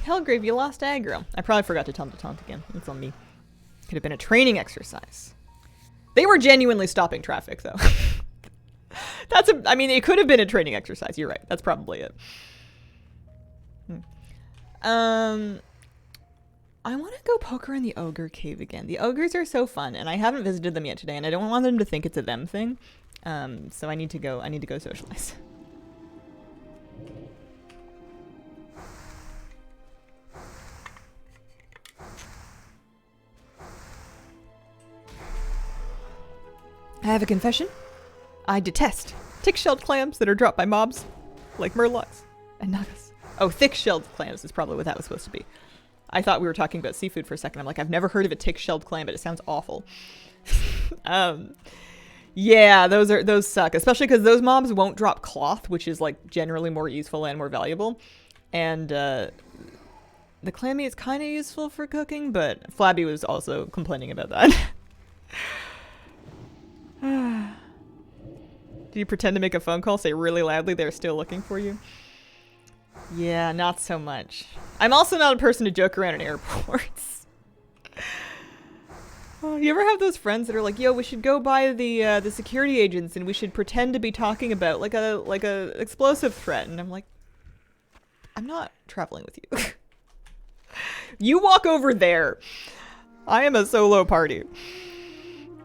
Hellgrave, you lost aggro. I probably forgot to tell him to taunt again. It's on me. Could have been a training exercise. They were genuinely stopping traffic, though. I mean, it could have been a training exercise. You're right. That's probably it. I want to go poke around the ogre cave again. The ogres are so fun, and I haven't visited them yet today, and I don't want them to think it's a them thing. So I need to go socialize. I have a confession. I detest thick-shelled clams that are dropped by mobs, like murlocs and nagas. Oh, thick-shelled clams is probably what that was supposed to be. I thought we were talking about seafood for a second. I'm like, I've never heard of a thick-shelled clam, but it sounds awful. Yeah, those suck, especially because those mobs won't drop cloth, which is like generally more useful and more valuable. And the clammy is kind of useful for cooking, but Flabby was also complaining about that. Do you pretend to make a phone call, say really loudly they're still looking for you? Yeah, not so much. I'm also not a person to joke around in airports. Oh, you ever have those friends that are like, yo, we should go by the security agents and we should pretend to be talking about like a explosive threat? And I'm like, I'm not traveling with you. You walk over there. I am a solo party.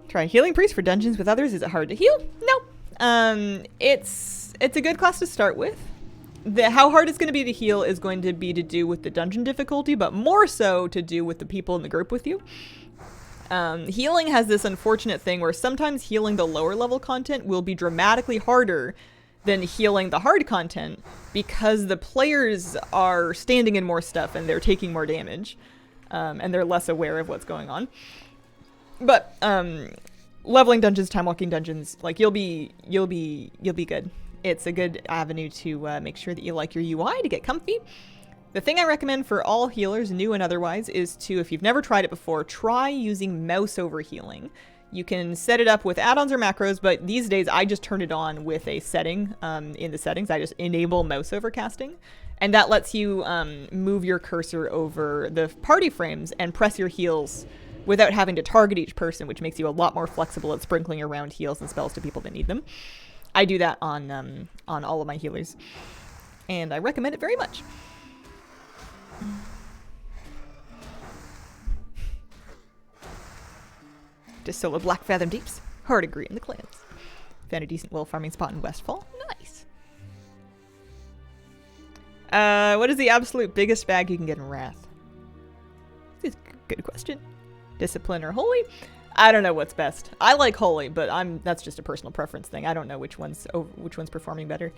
Try healing priest for dungeons with others. Is it hard to heal? No. It's a good class to start with. How hard it's going to be to heal is going to be to do with the dungeon difficulty, but more so to do with the people in the group with you. Healing has this unfortunate thing where sometimes healing the lower level content will be dramatically harder than healing the hard content because the players are standing in more stuff and they're taking more damage, and they're less aware of what's going on. But leveling dungeons, time walking dungeons, like you'll be good. It's a good avenue to make sure that you like your UI to get comfy. The thing I recommend for all healers, new and otherwise, is to, if you've never tried it before, try using mouse over healing. You can set it up with add-ons or macros, but these days I just turn it on with a setting in the settings. I just enable mouse over casting, and that lets you move your cursor over the party frames and press your heals without having to target each person, which makes you a lot more flexible at sprinkling around heals and spells to people that need them. I do that on all of my healers, and I recommend it very much. Just solo Black Fathom Deeps. Hard to agree in the clans. Found a decent wolf farming spot in Westfall. Nice. What is the absolute biggest bag you can get in Wrath? This is a good question. Discipline or Holy? I don't know what's best. I like Holy, but that's just a personal preference thing. I don't know which one's performing better.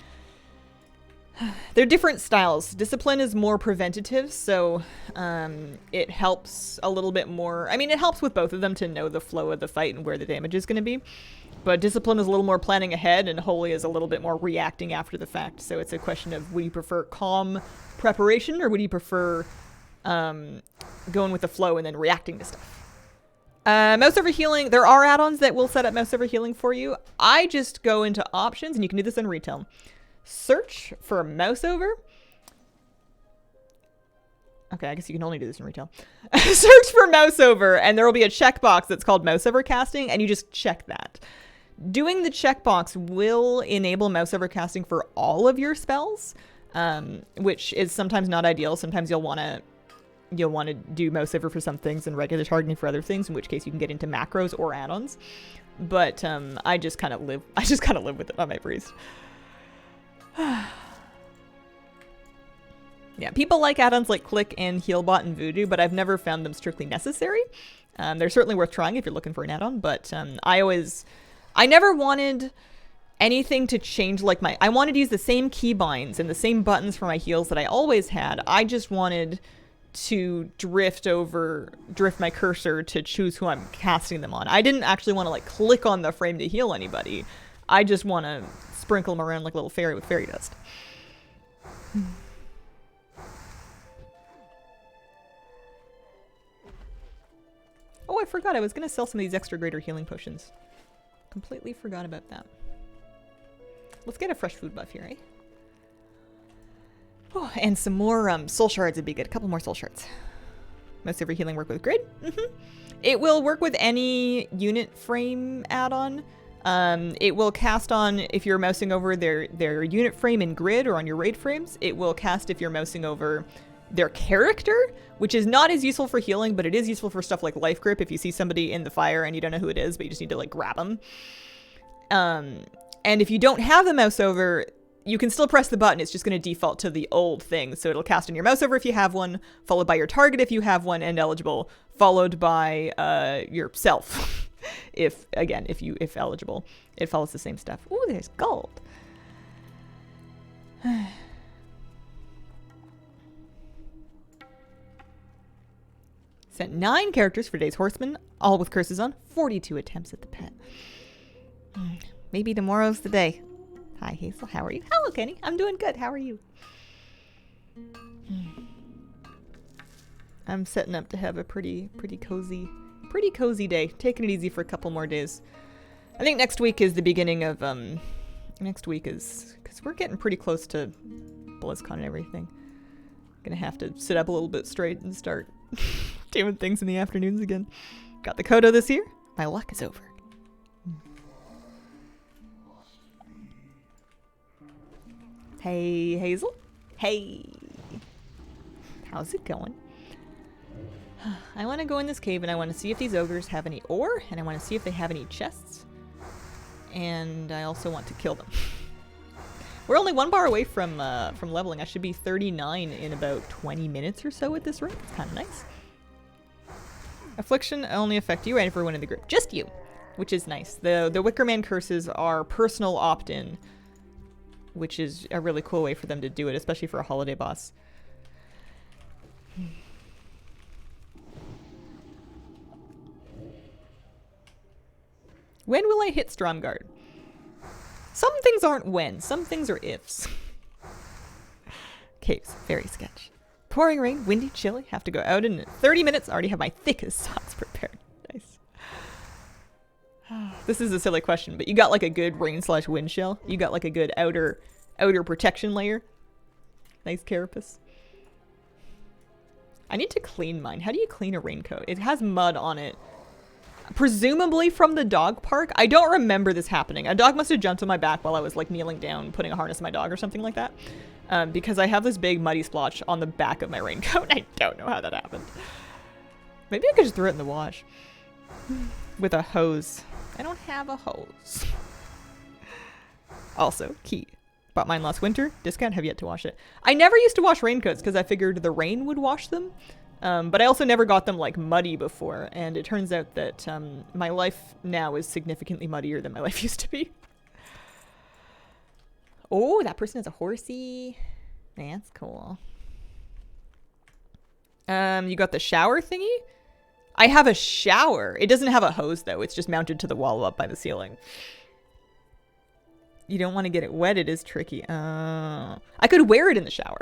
They're different styles. Discipline is more preventative, so it helps a little bit more. I mean, it helps with both of them to know the flow of the fight and where the damage is going to be. But Discipline is a little more planning ahead, and Holy is a little bit more reacting after the fact. So it's a question of, would you prefer calm preparation, or would you prefer going with the flow and then reacting to stuff? Mouse over healing. There are add-ons that will set up mouse over healing for you. I just go into options, and you can do this in retail. Search for mouse over. Okay, I guess you can only do this in retail. Search for mouse over, and there will be a checkbox that's called mouse over casting, and you just check that. Doing the checkbox will enable mouse over casting for all of your spells, which is sometimes not ideal. Sometimes you'll want to do mouse over for some things and regular targeting for other things, in which case you can get into macros or add-ons. But I just kind of live with it on my priest. Yeah, people like add-ons like Click and Healbot and Voodoo, but I've never found them strictly necessary. They're certainly worth trying if you're looking for an add-on, but I never wanted anything to change. Like I wanted to use the same keybinds and the same buttons for my heals that I always had. I just wanted to drift my cursor to choose who I'm casting them on. I didn't actually want to like click on the frame to heal anybody. I just want to sprinkle them around like a little fairy with fairy dust. Oh, I forgot. I was going to sell some of these extra greater healing potions. Completely forgot about that. Let's get a fresh food buff here, eh? Oh, and some more soul shards would be good. A couple more soul shards. Most every healing work with grid. It will work with any unit frame add-on. It will cast on if you're mousing over their unit frame in grid or on your raid frames. It will cast if you're mousing over their character, which is not as useful for healing, but it is useful for stuff like life grip. If you see somebody in the fire and you don't know who it is, but you just need to like grab them. And if you don't have the mouse over, you can still press the button. It's just going to default to the old thing. So it'll cast on your mouse over if you have one, followed by your target if you have one and eligible, followed by yourself. if eligible. It follows the same stuff. Ooh, there's gold. Sent 9 characters for Day's Horseman, all with curses on. 42 attempts at the pet. Maybe tomorrow's the day. Hi, Hazel. How are you? Hello, Kenny. I'm doing good. How are you? I'm setting up to have a pretty cozy day. Taking it easy for a couple more days. I think next week is the beginning of, because we're getting pretty close to BlizzCon and everything. Gonna have to sit up a little bit straight and start doing things in the afternoons again. Got the Kodo this year. My luck is over. Hey, Hazel. Hey. How's it going? I want to go in this cave and I want to see if these ogres have any ore, and I want to see if they have any chests. And I also want to kill them. We're only 1 bar away from leveling. I should be 39 in about 20 minutes or so at this rate. It's kind of nice. Affliction only affect you and everyone in the group. Just you, which is nice. The Wickerman curses are personal opt-in which is a really cool way for them to do it, especially for a holiday boss. When will I hit Stromgarde? Some things aren't when, some things are ifs. Caves, very sketch. Pouring rain, windy, chilly, have to go out in 30 minutes, already have my thickest sauce prepared. Nice. This is a silly question, but you got like a good rain/wind shell? You got like a good outer protection layer? Nice carapace. I need to clean mine. How do you clean a raincoat? It has mud on it. Presumably from the dog park. I don't remember this happening. A dog must have jumped on my back while I was like kneeling down, putting a harness on my dog or something like that. Because I have this big muddy splotch on the back of my raincoat. I don't know how that happened. Maybe I could just throw it in the wash. With a hose. I don't have a hose. Also, key. Bought mine last winter. Discount, have yet to wash it. I never used to wash raincoats because I figured the rain would wash them. But I also never got them like muddy before, and it turns out that my life now is significantly muddier than my life used to be. Oh, that person has a horsey. That's cool. You got the shower thingy? I have a shower. It doesn't have a hose though. It's just mounted to the wall up by the ceiling. You don't want to get it wet. It is tricky. I could wear it in the shower.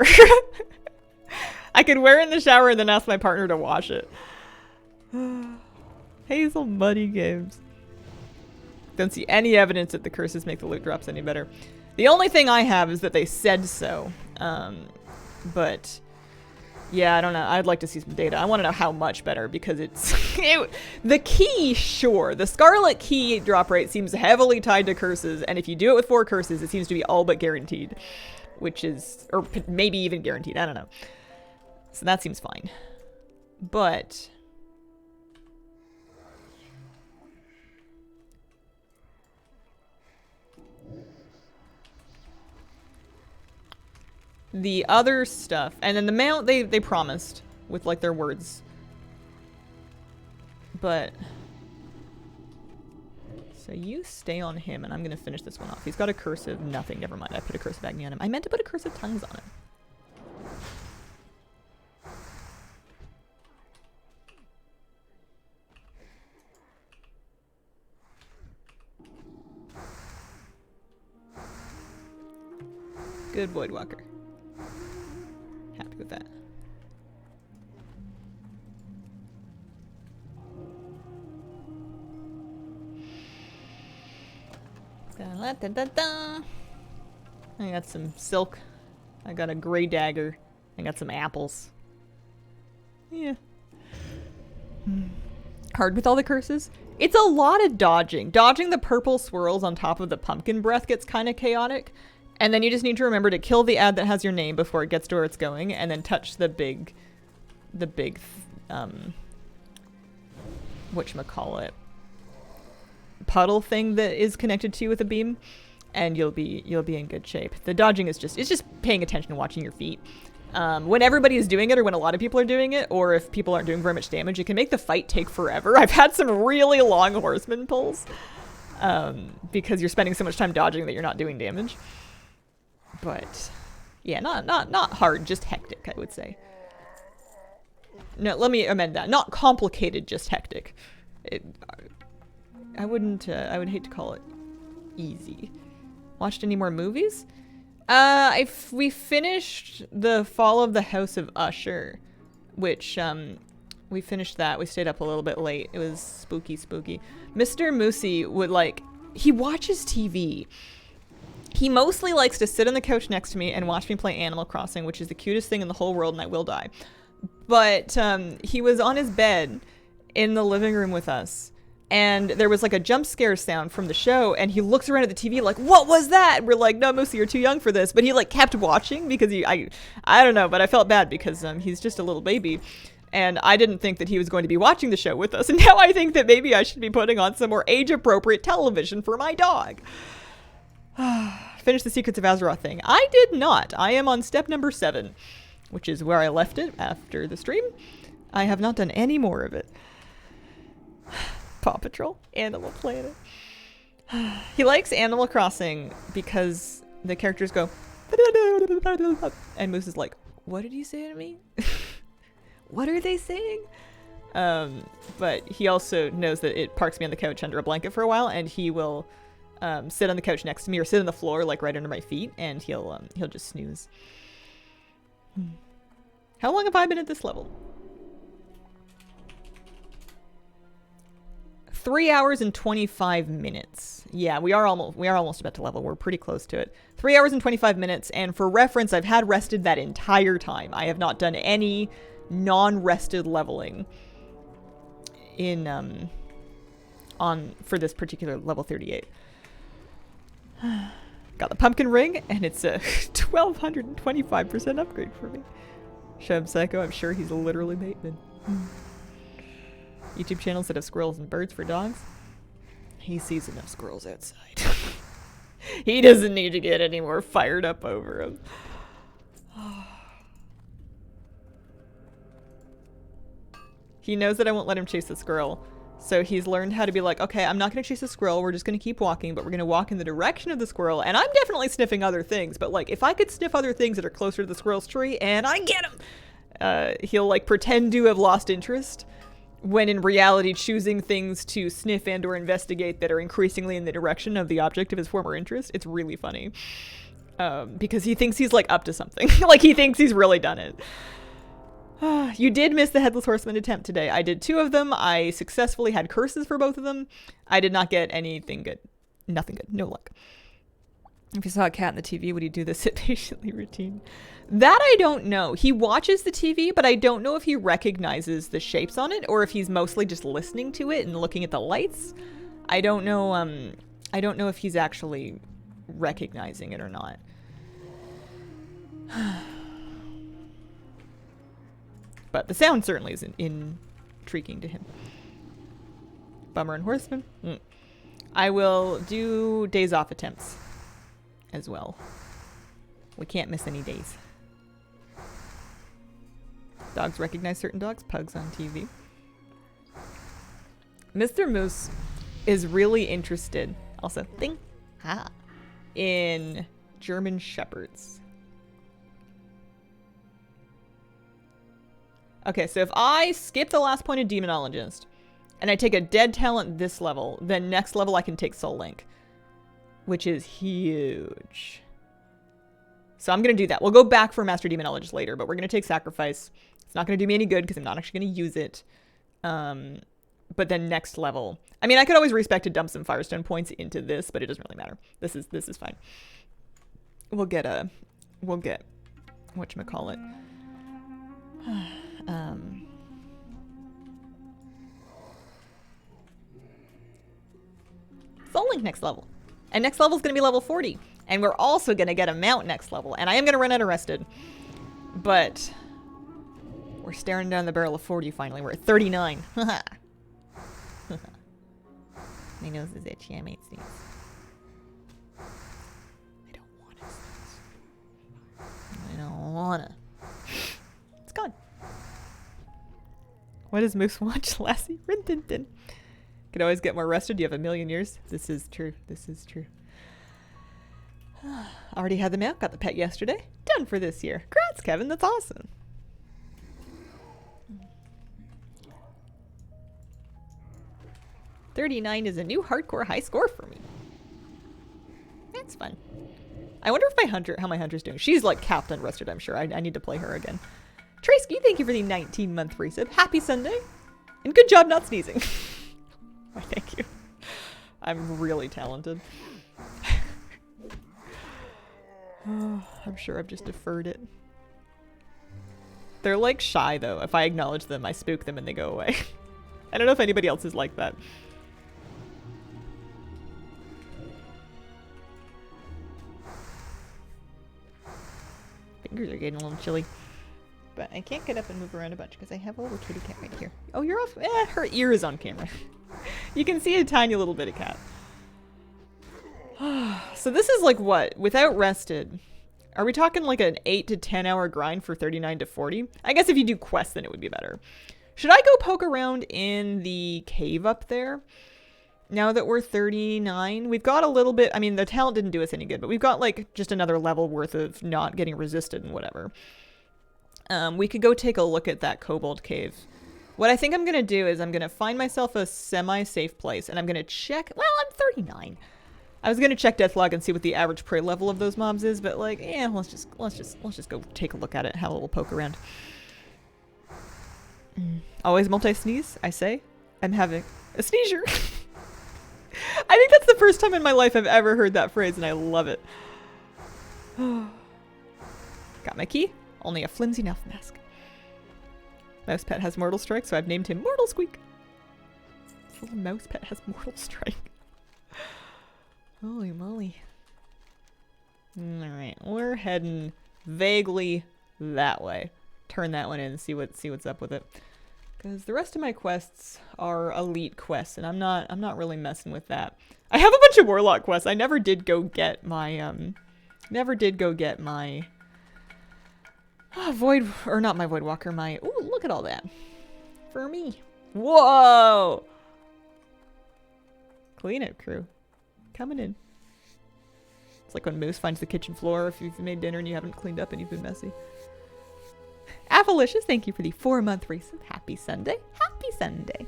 I could wear it in the shower and then ask my partner to wash it. Hazel muddy games. Don't see any evidence that the curses make the loot drops any better. The only thing I have is that they said so. But yeah, I don't know. I'd like to see some data. I want to know how much better because it's the key, sure. The Scarlet Key drop rate seems heavily tied to curses, and if you do it with 4 curses, it seems to be all but guaranteed, which is, or maybe even guaranteed. I don't know. So that seems fine. But the other stuff, and then the mount they promised with like their words. But so you stay on him, and I'm gonna finish this one off. He's got a cursive nothing. Never mind. I put a cursive agony on him. I meant to put a cursive tongues on him. Good Voidwalker. Happy with that. Da, da, da, da. I got some silk. I got a gray dagger. I got some apples. Yeah. Hard with all the curses. It's a lot of dodging. Dodging the purple swirls on top of the pumpkin breath gets kind of chaotic. And then you just need to remember to kill the ad that has your name before it gets to where it's going, and then touch the big, whatchamacallit, puddle thing that is connected to you with a beam, and you'll be in good shape. The dodging is it's just paying attention and watching your feet. When everybody is doing it, or when a lot of people are doing it, or if people aren't doing very much damage, it can make the fight take forever. I've had some really long horseman pulls, because you're spending so much time dodging that you're not doing damage. But yeah, not hard, just hectic, I would say. No, let me amend that. Not complicated, just hectic. I would hate to call it easy. Watched any more movies? We finished The Fall of the House of Usher, which we finished that. We stayed up a little bit late. It was spooky. Mr. Moosey he watches TV. He mostly likes to sit on the couch next to me and watch me play Animal Crossing, which is the cutest thing in the whole world, and I will die. But he was on his bed in the living room with us, and there was like a jump scare sound from the show, and he looks around at the TV like, what was that? We're like, no, Moosey, you're too young for this. But he like kept watching because I don't know, but I felt bad because he's just a little baby. And I didn't think that he was going to be watching the show with us. And now I think that maybe I should be putting on some more age-appropriate television for my dog. Finish the Secrets of Azeroth thing. I did not. I am on step number 7, which is where I left it after the stream. I have not done any more of it. Paw Patrol, Animal Planet. He likes Animal Crossing because the characters go, and Moose is like, what did he say to me? What are they saying? But he also knows that it parks me on the couch under a blanket for a while, and he will sit on the couch next to me or sit on the floor, like right under my feet, and he'll just snooze. How long have I been at this level? 3 hours and 25 minutes. Yeah, we are almost about to level. We're pretty close to it. 3 hours and 25 minutes, and for reference, I've had rested that entire time. I have not done any non-rested leveling in for this particular level 38. Got the pumpkin ring, and it's a 1225% upgrade for me. Shub Psycho, I'm sure he's literally Bateman. YouTube channels that have squirrels and birds for dogs. He sees enough squirrels outside. He doesn't need to get any more fired up over them. He knows that I won't let him chase the squirrel. So he's learned how to be like, okay, I'm not going to chase the squirrel. We're just going to keep walking, but we're going to walk in the direction of the squirrel. And I'm definitely sniffing other things. But like, if I could sniff other things that are closer to the squirrel's tree and I get him, he'll like pretend to have lost interest, when in reality choosing things to sniff and or investigate that are increasingly in the direction of the object of his former interest. It's really funny. Because he thinks he's like up to something. Like he thinks he's really done it. You did miss the Headless Horseman attempt today. I did 2 of them. I successfully had curses for both of them. I did not get anything good. Nothing good. No luck. If you saw a cat in the TV, would he do the sit patiently routine? That I don't know. He watches the TV, but I don't know if he recognizes the shapes on it or if he's mostly just listening to it and looking at the lights. I don't know. I don't know if he's actually recognizing it or not. But the sound certainly is intriguing to him. Bummer and Horseman. I will do days off attempts as well. We can't miss any days. Dogs recognize certain dogs. Pugs on TV. Mr. Moose is really interested, also, ding, ha, in German Shepherds. Okay, so if I skip the last point of Demonologist, and I take a dead talent this level, then next level I can take Soul Link, which is huge. So I'm going to do that. We'll go back for Master Demonologist later, but we're going to take Sacrifice. It's not going to do me any good because I'm not actually going to use it. But then next level. I mean, I could always respec to dump some Firestone points into this, but it doesn't really matter. This is fine. We'll get whatchamacallit. Soul Link next level. And next level is going to be level 40. And we're also going to get a mount next level. And I am going to run out of rested. But we're staring down the barrel of 40 finally. We're at 39. My nose is itchy. I might sneeze. I don't want to sneeze. I don't want to. It's gone. What does Moose watch, Lassie? Rintintin. Could always get more rested. You have a million years. This is true. This is true. Already had them out. Got the pet yesterday. Done for this year. Congrats, Kevin. That's awesome. $39 is a new hardcore high score for me. That's fun. I wonder if how my hunter's doing. She's like capped and rested, I'm sure. I need to play her again. Tracy, thank you for the 19-month resub. Happy Sunday. And good job not sneezing. Why, thank you. I'm really talented. Oh, I'm sure I've just deferred it. They're like shy though. If I acknowledge them, I spook them and they go away. I don't know if anybody else is like that. Fingers are getting a little chilly. But I can't get up and move around a bunch because I have a little kitty cat right here. Oh, you're off. Her ear is on camera. You can see a tiny little bit of cat. So this is like what? Without rested. Are we talking like an 8 to 10 hour grind for 39 to 40? I guess if you do quests, then it would be better. Should I go poke around in the cave up there? now that we're 39, we've got a little bit, I mean, the talent didn't do us any good, but we've got like just another level worth of not getting resisted and whatever. We could go take a look at that kobold cave. What I think I'm going to do is I'm going to find myself a semi-safe place, and I'm going to check, well, I'm 39. I was going to check Deathlog and see what the average prey level of those mobs is, but like, yeah, let's just go take a look at it, have a little poke around. Always multi-sneeze, I say. I'm having a sneezer. I think that's the first time in my life I've ever heard that phrase, and I love it. Got my key. Only a flimsy enough mask. Mouse Pet has Mortal Strike, so I've named him Mortal Squeak. This little mouse pet has Mortal Strike. Holy moly. Alright, we're heading vaguely that way. Turn that one in and see what's up with it. Because the rest of my quests are elite quests, and I'm not really messing with that. I have a bunch of warlock quests. I never did go get my void, or not my void walker, my, ooh, look at all that. For me. Whoa! Cleanup crew. Coming in. It's like when Moose finds the kitchen floor if you've made dinner and you haven't cleaned up and you've been messy. Avalicious, thank you for the 4-month resub. Happy Sunday. Happy Sunday.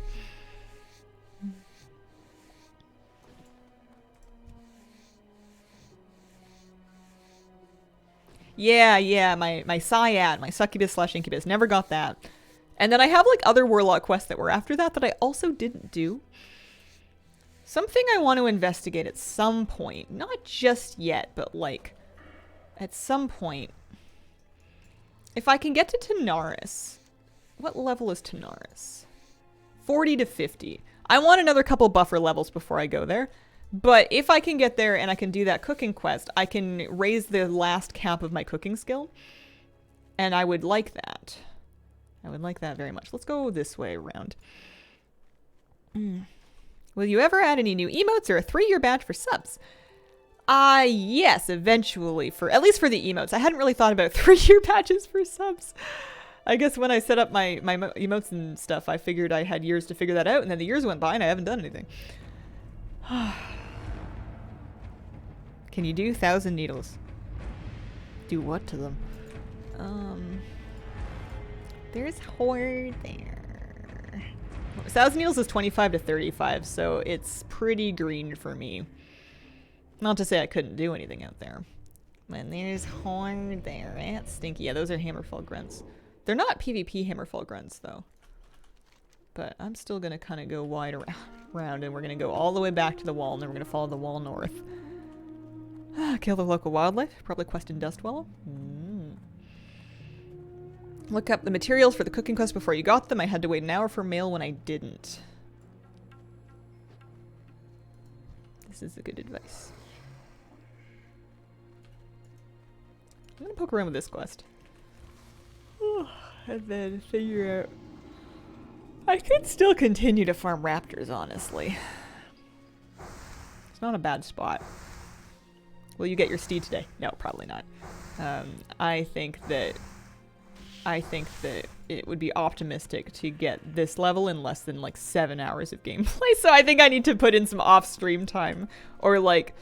Yeah, my Syad, my succubus / incubus, never got that. And then I have like other warlock quests that were after that I also didn't do. Something I want to investigate at some point, not just yet, but like at some point. If I can get to Tanaris, what level is Tanaris? 40 to 50. I want another couple buffer levels before I go there. But if I can get there and I can do that cooking quest, I can raise the last cap of my cooking skill. And I would like that. I would like that very much. Let's go this way around. Will you ever add any new emotes or a 3-year badge for subs? Yes, eventually. At least for the emotes. I hadn't really thought about 3-year badges for subs. I guess when I set up my emotes and stuff, I figured I had years to figure that out, and then the years went by and I haven't done anything. Can you do 1,000 needles? Do what to them? There's Horde there. 1,000 needles is 25 to 35, so it's pretty green for me. Not to say I couldn't do anything out there. And there's Horde there. That's stinky. Yeah, those are Hammerfall grunts. They're not PvP Hammerfall grunts, though. But I'm still going to kind of go wide around, and we're going to go all the way back to the wall, and then we're going to follow the wall north. Kill the local wildlife. Probably quest in Dustwallow. Look up the materials for the cooking quest before you got them. I had to wait an hour for mail when I didn't. This is a good advice. I'm going to poke around with this quest. And then figure out... I could still continue to farm raptors, honestly. It's not a bad spot. Will you get your steed today? No, probably not. I think that it would be optimistic to get this level in less than like 7 hours of gameplay. So I think I need to put in some off-stream time or like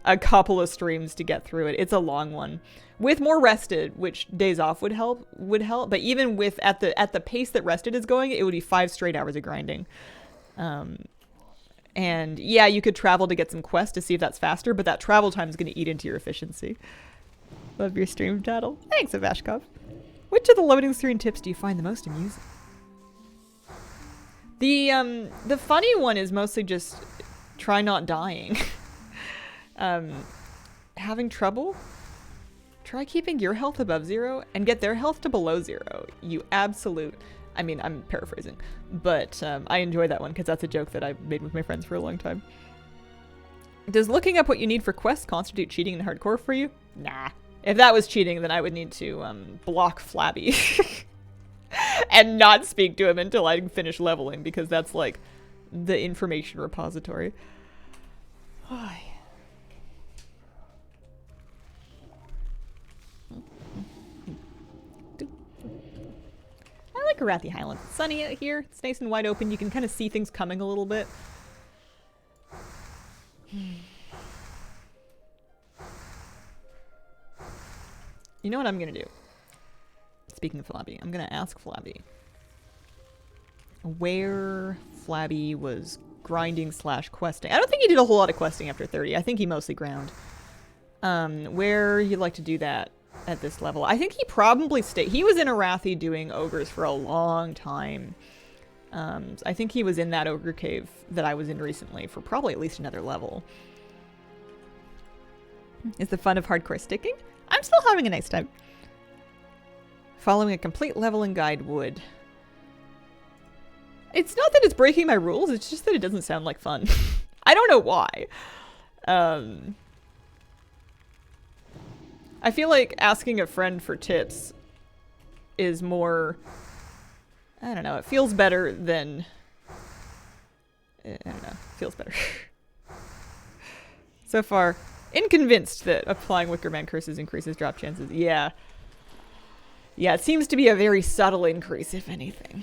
a couple of streams to get through it. It's a long one. With more rested, which days off would help. But even with at the pace that rested is going, it would be 5 straight hours of grinding. And yeah, you could travel to get some quests to see if that's faster, but that travel time is going to eat into your efficiency. Love your stream title. Thanks, Avashkov. Which of the loading screen tips do you find the most amusing? The funny one is mostly just try not dying. Having trouble? Try keeping your health above 0 and get their health to below 0. You absolute... I mean, I'm paraphrasing, but I enjoy that one because that's a joke that I've made with my friends for a long time. Does looking up what you need for quests constitute cheating in hardcore for you? Nah. If that was cheating, then I would need to block Flabby and not speak to him until I finish leveling, because that's like the information repository. I like Arathi Highlands. It's sunny out here. It's nice and wide open. You can kind of see things coming a little bit. You know what I'm gonna do? Speaking of Flabby, I'm gonna ask Flabby where Flabby was grinding / questing. I don't think he did a whole lot of questing after 30. I think he mostly ground. Where you'd like to do that at this level. I think he probably stayed. He was in Arathi doing ogres for a long time. I think he was in that ogre cave that I was in recently for probably at least another level. Is the fun of hardcore sticking? I'm still having a nice time. Following a complete leveling guide would. It's not that it's breaking my rules, it's just that it doesn't sound like fun. I don't know why. I feel like asking a friend for tips is more, I don't know, it feels better than, I don't know, feels better. So far, inconvinced that applying Wickerman curses increases drop chances. Yeah. Yeah, it seems to be a very subtle increase, if anything.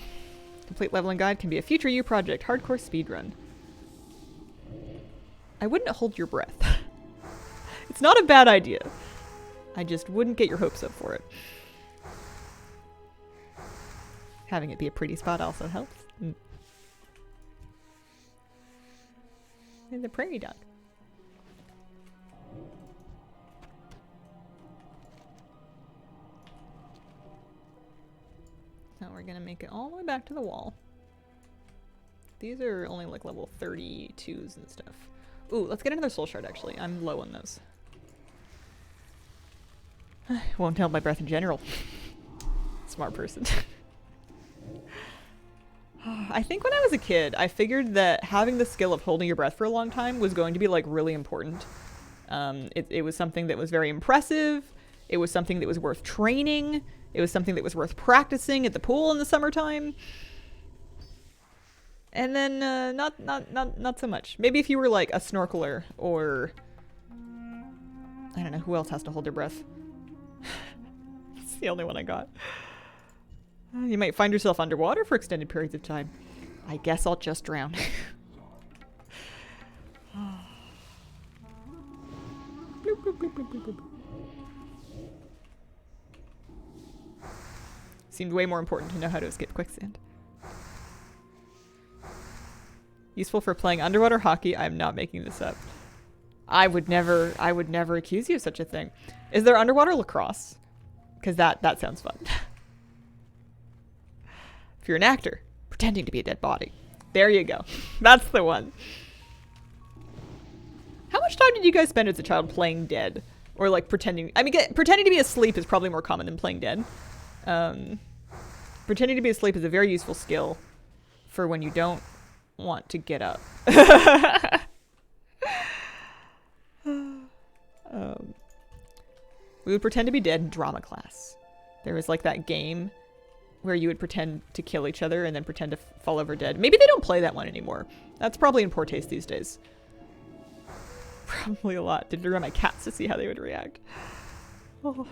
Complete leveling guide can be a future you project. Hardcore speedrun. I wouldn't hold your breath. It's not a bad idea. I just wouldn't get your hopes up for it. Having it be a pretty spot also helps. And the prairie dog. Now we're gonna make it all the way back to the wall. These are only like level 32s and stuff. Ooh, let's get another soul shard actually. I'm low on those. Won't hold my breath in general. Smart person. I think when I was a kid, I figured that having the skill of holding your breath for a long time was going to be like really important. It was something that was very impressive. It was something that was worth training. It was something that was worth practicing at the pool in the summertime. And then not so much. Maybe if you were like a snorkeler or I don't know who else has to hold their breath. It's the only one I got. You might find yourself underwater for extended periods of time. I guess I'll just drown. Bloop, bloop, bloop, bloop, bloop, bloop. Seemed way more important to know how to escape quicksand. Useful for playing underwater hockey. I'm not making this up. I would never accuse you of such a thing. Is there underwater lacrosse? Because that sounds fun. If you're an actor, pretending to be a dead body. There you go. That's the one. How much time did you guys spend as a child playing dead? Or like pretending, I mean, pretending to be asleep is probably more common than playing dead. Pretending to be asleep is a very useful skill for when you don't want to get up. We would pretend to be dead in drama class. There was like that game where you would pretend to kill each other and then pretend to fall over dead. Maybe they don't play that one anymore. That's probably in poor taste these days. Probably a lot. Did it around my cats to see how they would react. Oh.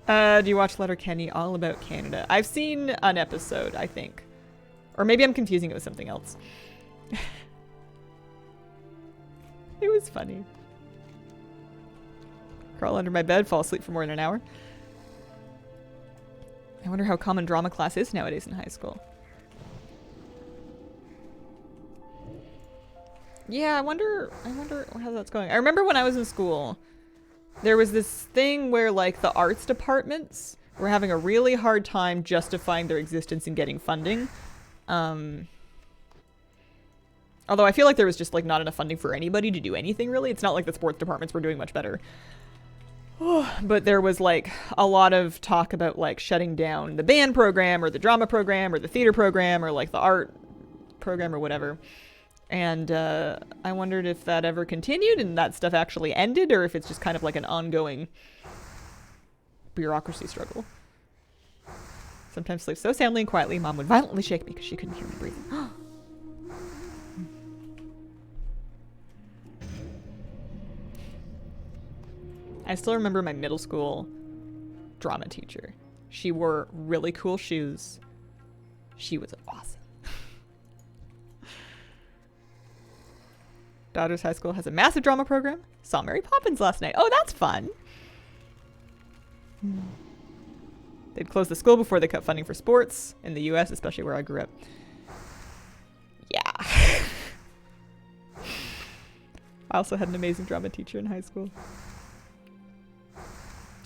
Do you watch Letterkenny All About Canada? I've seen an episode, I think. Or maybe I'm confusing it with something else. It was funny. Crawl under my bed, fall asleep for more than an hour. I wonder how common drama class is nowadays in high school. Yeah, I wonder how that's going. I remember when I was in school, there was this thing where like the arts departments were having a really hard time justifying their existence and getting funding. Although I feel like there was just like not enough funding for anybody to do anything really. It's not like the sports departments were doing much better. But there was like a lot of talk about like shutting down the band program or the drama program or the theater program or like the art program or whatever. And I wondered if that ever continued and that stuff actually ended or if it's just kind of like an ongoing bureaucracy struggle. Sometimes sleep so soundly and quietly, Mom would violently shake me because she couldn't hear me breathing. I still remember my middle school drama teacher. She wore really cool shoes. She was awesome. Daughter's high school has a massive drama program. Saw Mary Poppins last night. Oh, that's fun. They'd close the school before they cut funding for sports in the US, especially where I grew up. Yeah. I also had an amazing drama teacher in high school.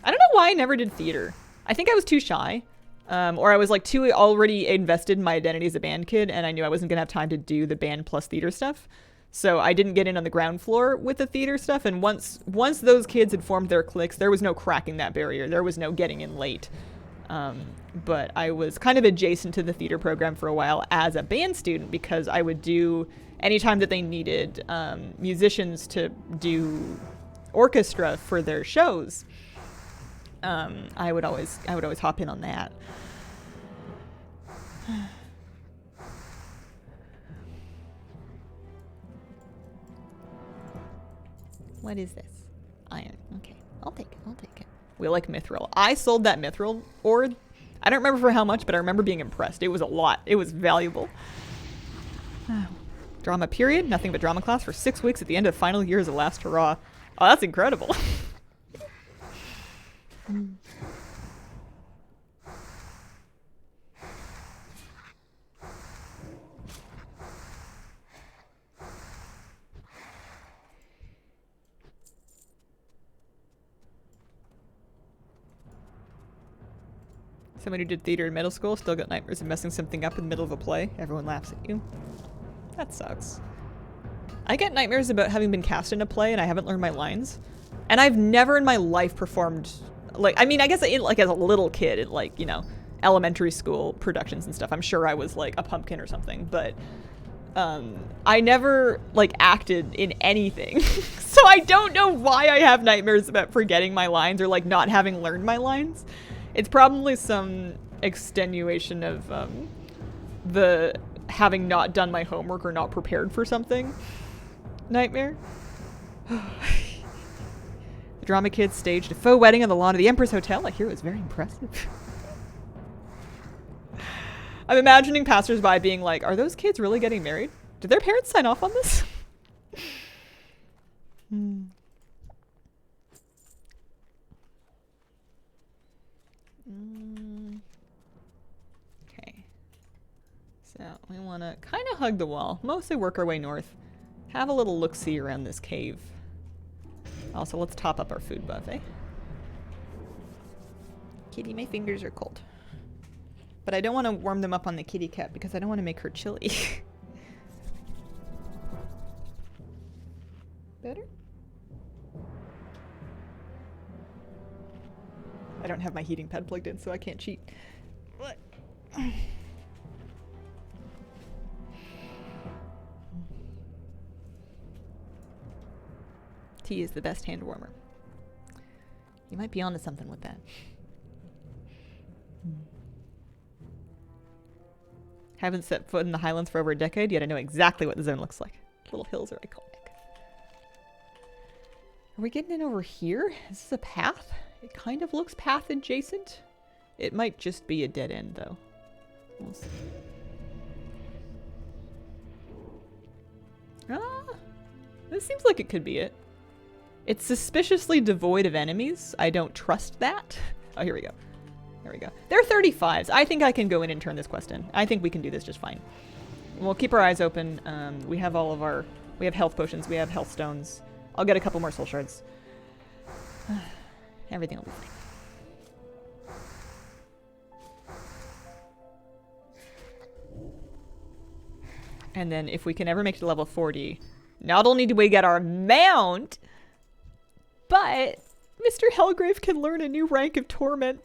I don't know why I never did theater. I think I was too shy. Or I was like too already invested in my identity as a band kid, and I knew I wasn't gonna have time to do the band plus theater stuff. So I didn't get in on the ground floor with the theater stuff, and once those kids had formed their cliques, there was no cracking that barrier. There was no getting in late. But I was kind of adjacent to the theater program for a while as a band student because I would do, anytime that they needed musicians to do orchestra for their shows, I would always hop in on that. What is this? Iron. Okay, I'll take it. We like mithril. I sold that mithril ore. I don't remember for how much, but I remember being impressed. It was a lot. It was valuable. Drama period. Nothing but drama class for 6 weeks at the end of the final year as a last hurrah. Oh, that's incredible. Someone who did theater in middle school still got nightmares of messing something up in the middle of a play. Everyone laughs at you. That sucks. I get nightmares about having been cast in a play and I haven't learned my lines. And I've never in my life performed, like, I mean, I guess like as a little kid at like, you know, elementary school productions and stuff. I'm sure I was like a pumpkin or something, but I never like acted in anything. So I don't know why I have nightmares about forgetting my lines or like not having learned my lines. It's probably some extenuation of the having not done my homework or not prepared for something nightmare. The drama kids staged a faux wedding on the lawn of the Empress Hotel. I hear it was very impressive. I'm imagining passersby being like, are those kids really getting married? Did their parents sign off on this? Okay. So we want to kind of hug the wall. Mostly work our way north. Have a little look-see around this cave. Also, let's top up our food buffet. Kitty, my fingers are cold. But I don't want to warm them up on the kitty cat because I don't want to make her chilly. Better? I don't have my heating pad plugged in, so I can't cheat. What? Tea is the best hand warmer. You might be onto something with that. Haven't set foot in the Highlands for over a decade, yet I know exactly what the zone looks like. Little hills are iconic. Are we getting in over here? Is this a path? It kind of looks path adjacent. It might just be a dead end, though. We'll see. Ah, this seems like it could be it. It's suspiciously devoid of enemies. I don't trust that. Oh, here we go. There we go. They're 35s. I think I can go in and turn this quest in. I think we can do this just fine. We'll keep our eyes open. We have all of our... We have health potions. We have health stones. I'll get a couple more soul shards. Everything will be fine. And then if we can ever make it to level 40, not only do we get our mount, but Mr. Helgrave can learn a new rank of torment.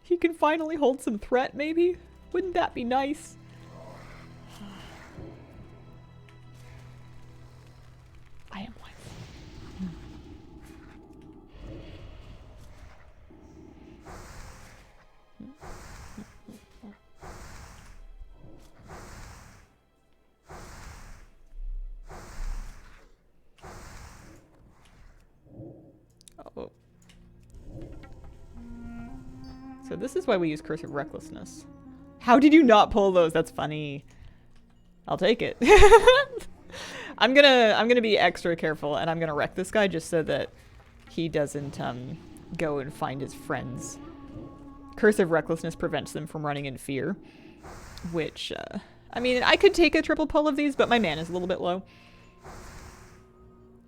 He can finally hold some threat, maybe? Wouldn't that be nice? I am one. Oh. So this is why we use Curse of Recklessness. How did you not pull those? That's funny. I'll take it. I'm gonna be extra careful, and I'm gonna wreck this guy just so that he doesn't go and find his friends. Curse of Recklessness prevents them from running in fear, which, I mean, I could take a triple pull of these, but my mana is a little bit low.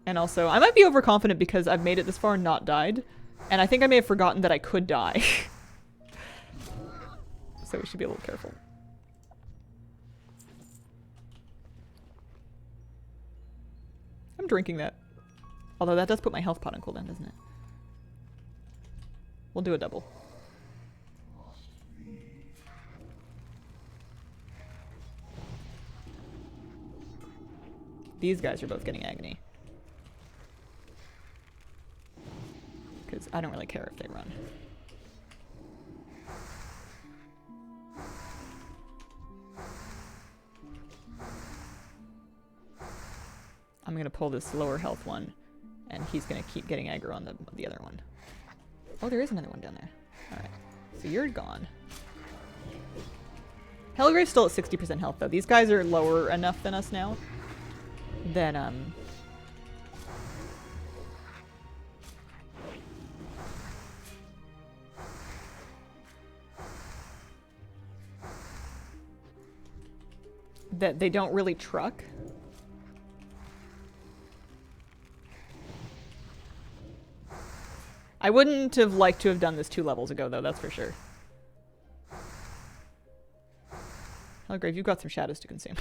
And also, I might be overconfident because I've made it this far and not died, and I think I may have forgotten that I could die. So we should be a little careful. I'm drinking that. Although that does put my health pot on cooldown, doesn't it? We'll do a double. These guys are both getting agony. Because I don't really care if they run. I'm going to pull this lower health one, and he's going to keep getting aggro on the other one. Oh, there is another one down there. Alright, so you're gone. Hellgrave's still at 60% health, though. These guys are lower enough than us now that, that they don't really truck. I wouldn't have liked to have done this 2 levels ago, though, that's for sure. Hellgrave, you've got some shadows to consume.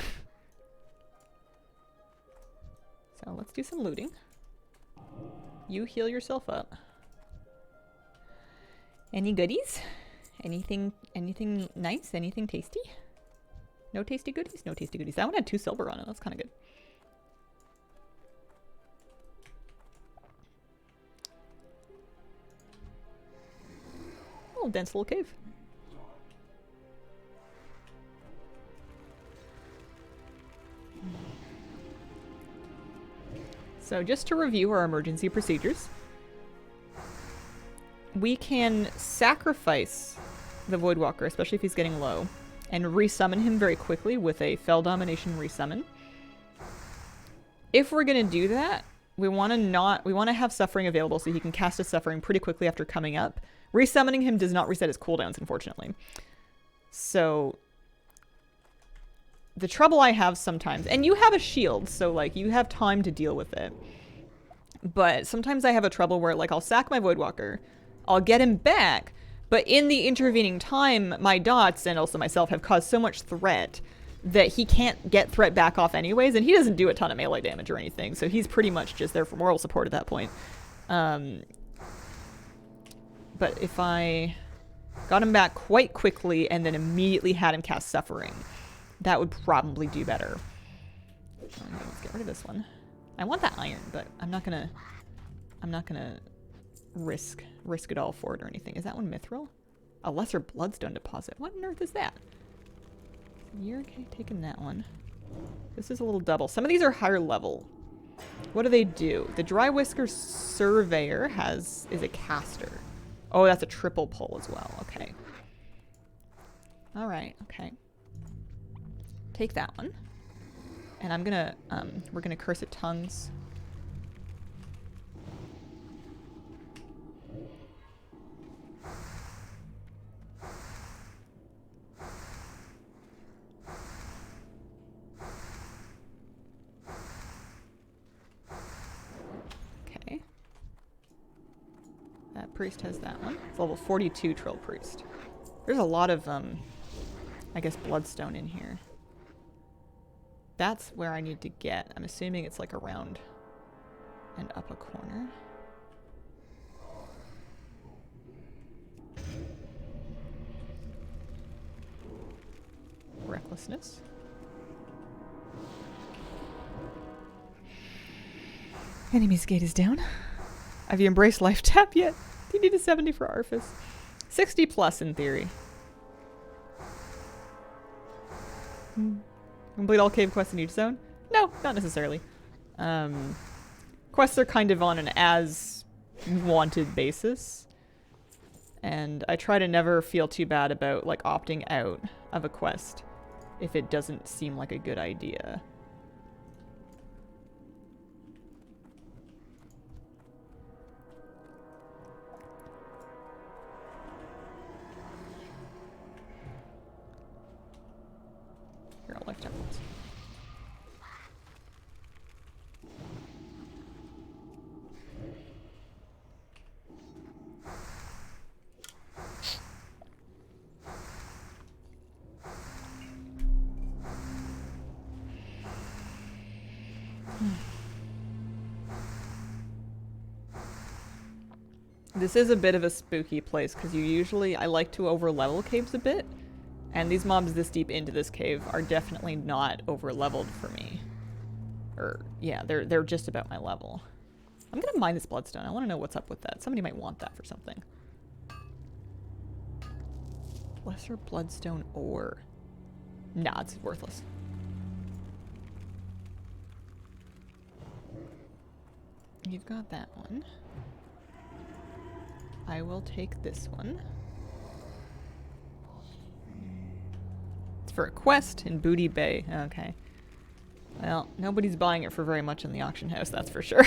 So let's do some looting. You heal yourself up. Any goodies? Anything nice? Anything tasty? No tasty goodies? No tasty goodies. That one had 2 silver on it. That's kind of good. Oh, dense little cave. So just to review our emergency procedures, we can sacrifice the Voidwalker, especially if he's getting low, and resummon him very quickly with a Fell Domination resummon. If we're gonna do that, we want to have Suffering available so he can cast a Suffering pretty quickly after coming up. Resummoning him does not reset his cooldowns, unfortunately. So the trouble I have sometimes, and you have a shield, so like you have time to deal with it. But sometimes I have a trouble where like I'll sack my Voidwalker, I'll get him back, but in the intervening time, my dots and also myself have caused so much threat that he can't get threat back off anyways, and he doesn't do a ton of melee damage or anything, so he's pretty much just there for moral support at that point. But if I got him back quite quickly and then immediately had him cast Suffering, that would probably do better. Okay, let's get rid of this one. I want that iron, but I'm not gonna risk it all for it or anything. Is that one mithril? A lesser bloodstone deposit. What on earth is that? You're okay taking that one. This is a little double. Some of these are higher level. What do they do? The Dry Whisker Surveyor is a caster. Oh, that's a triple pull as well. Okay. All right. Okay. Take that one. And I'm gonna, we're gonna Curse at Tongues. Okay. That priest has that one. It's level 42 Troll Priest. There's a lot of, I guess, bloodstone in here. That's where I need to get. I'm assuming it's like around and up a corner. Recklessness. Enemy's gate is down. Have you embraced life tap yet? Do you need a 70 for Arphis? 60 plus in theory. Complete all cave quests in each zone? No, not necessarily. Quests are kind of on an as-wanted basis. And I try to never feel too bad about, like, opting out of a quest if it doesn't seem like a good idea. lifetime points. This is a bit of a spooky place because I like to over-level caves a bit, and these mobs this deep into this cave are definitely not over-leveled for me. Or, yeah, they're just about my level. I'm gonna mine this bloodstone. I want to know what's up with that. Somebody might want that for something. Lesser bloodstone ore. Nah, it's worthless. You've got that one. I will take this one. It's for a quest in Booty Bay. Okay. Well, nobody's buying it for very much in the auction house, that's for sure.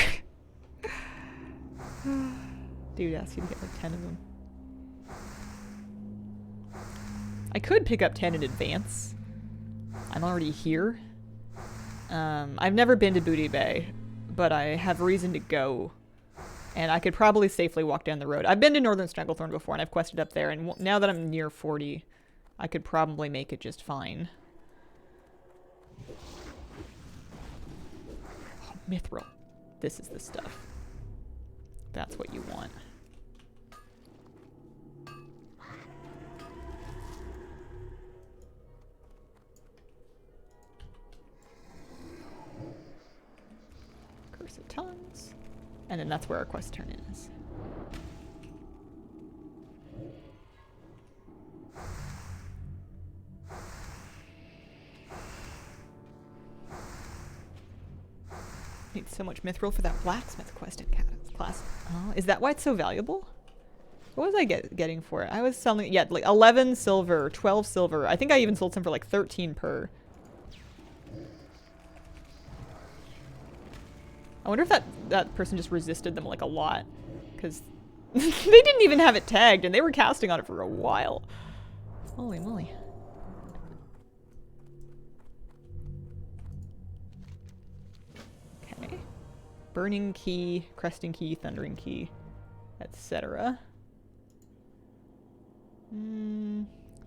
Dude asked you to get like 10 of them. I could pick up 10 in advance. I'm already here. I've never been to Booty Bay, but I have reason to go. And I could probably safely walk down the road. I've been to Northern Stranglethorn before, and I've quested up there. And now that I'm near 40, I could probably make it just fine. Oh, Mithril. This is the stuff. That's what you want. Curse of Tongues. And then that's where our quest turn in is. Need so much mithril for that blacksmith quest in class. Oh, is that why it's so valuable? What was I getting for it? I was selling, yeah, like 11 silver, 12 silver. I think I even sold some for like 13 per. I wonder if that person just resisted them like a lot, because they didn't even have it tagged and they were casting on it for a while. Holy moly. Okay. Burning key, cresting key, thundering key, etc.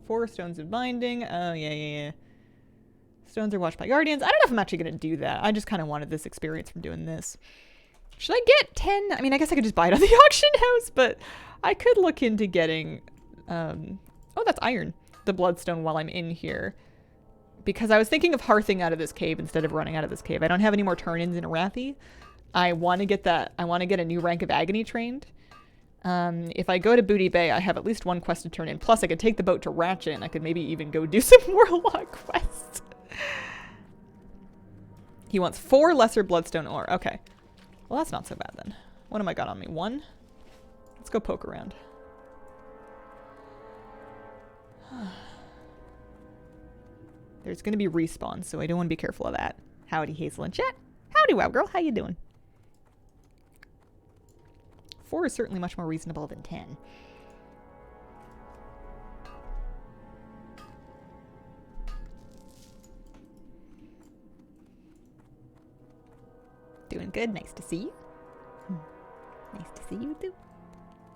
4 stones of binding. Oh, yeah. Stones are watched by guardians. I don't know if I'm actually going to do that. I just kind of wanted this experience from doing this. Should I get 10? I mean, I guess I could just buy it on the auction house, but I could look into getting... oh, that's iron. The bloodstone while I'm in here. Because I was thinking of hearthing out of this cave instead of running out of this cave. I don't have any more turn-ins in Arathi. I want to get that. I want to get a new rank of agony trained. If I go to Booty Bay, I have at least one quest to turn in. Plus, I could take the boat to Ratchet, and I could maybe even go do some warlock quests. He wants 4 lesser bloodstone ore. Okay. Well, that's not so bad then. What am I got on me? 1? Let's go poke around. There's going to be respawns, so I do want to be careful of that. Howdy, Hazel and chat. Howdy, wow girl. How you doing? 4 is certainly much more reasonable than 10. Doing good. Nice to see you. Nice to see you too.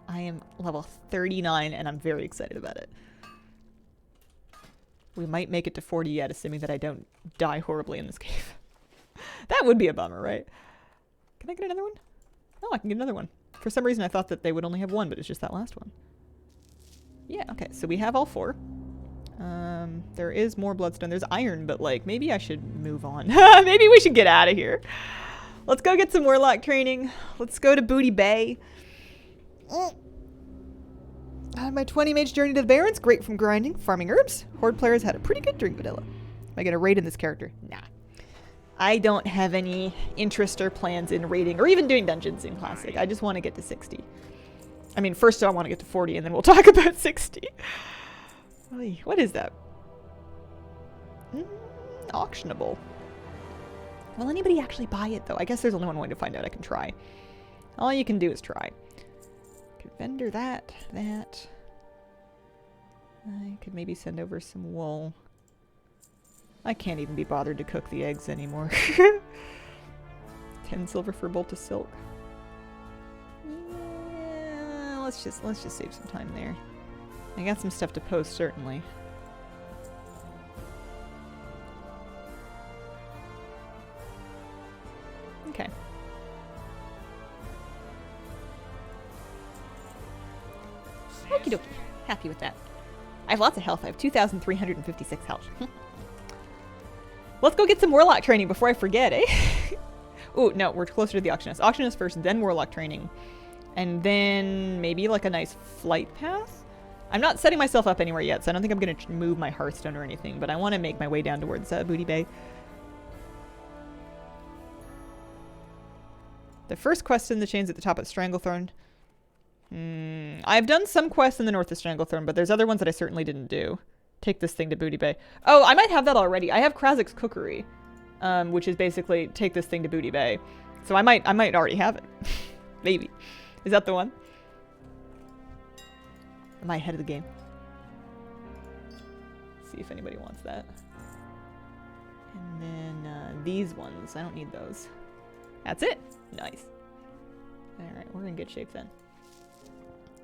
I am level 39 and I'm very excited about it. We might make it to 40 yet, assuming that I don't die horribly in this cave. That would be a bummer, right? Can I get another one? Oh, I can get another one. For some reason I thought that they would only have 1, but it's just that last one. Yeah, okay, so we have all 4. There is more bloodstone. There's iron, but like, maybe I should move on. Maybe we should get out of here. Let's go get some warlock training. Let's go to Booty Bay. My 20 mage journey to the Barrens. Great from grinding, farming herbs. Horde players had a pretty good drink, Vanilla. Am I going to raid in this character? Nah. I don't have any interest or plans in raiding or even doing dungeons in Classic. I just want to get to 60. I mean, first I want to get to 40 and then we'll talk about 60. Oy, what is that? Auctionable. Will anybody actually buy it, though? I guess there's only one way to find out. I can try. All you can do is try. Could vendor that. I could maybe send over some wool. I can't even be bothered to cook the eggs anymore. 10 silver for a bolt of silk. Yeah, let's just save some time there. I got some stuff to post, certainly. Okay. Okie dokie. Happy with that. I have lots of health. I have 2,356 health. Let's go get some warlock training before I forget, eh? Oh, no, we're closer to the auctionist. Auctionist first, then warlock training. And then maybe like a nice flight path? I'm not setting myself up anywhere yet, so I don't think I'm going to move my Hearthstone or anything, but I want to make my way down towards Booty Bay. The first quest in the chains at the top of Stranglethorn. I've done some quests in the north of Stranglethorn, but there's other ones that I certainly didn't do. Take this thing to Booty Bay. Oh, I might have that already. I have Krazik's Cookery, which is basically take this thing to Booty Bay. So I might already have it. Maybe. Is that the one? Am I ahead of the game? See if anybody wants that. And then these ones. I don't need those. That's it. Nice. Alright, we're in good shape then.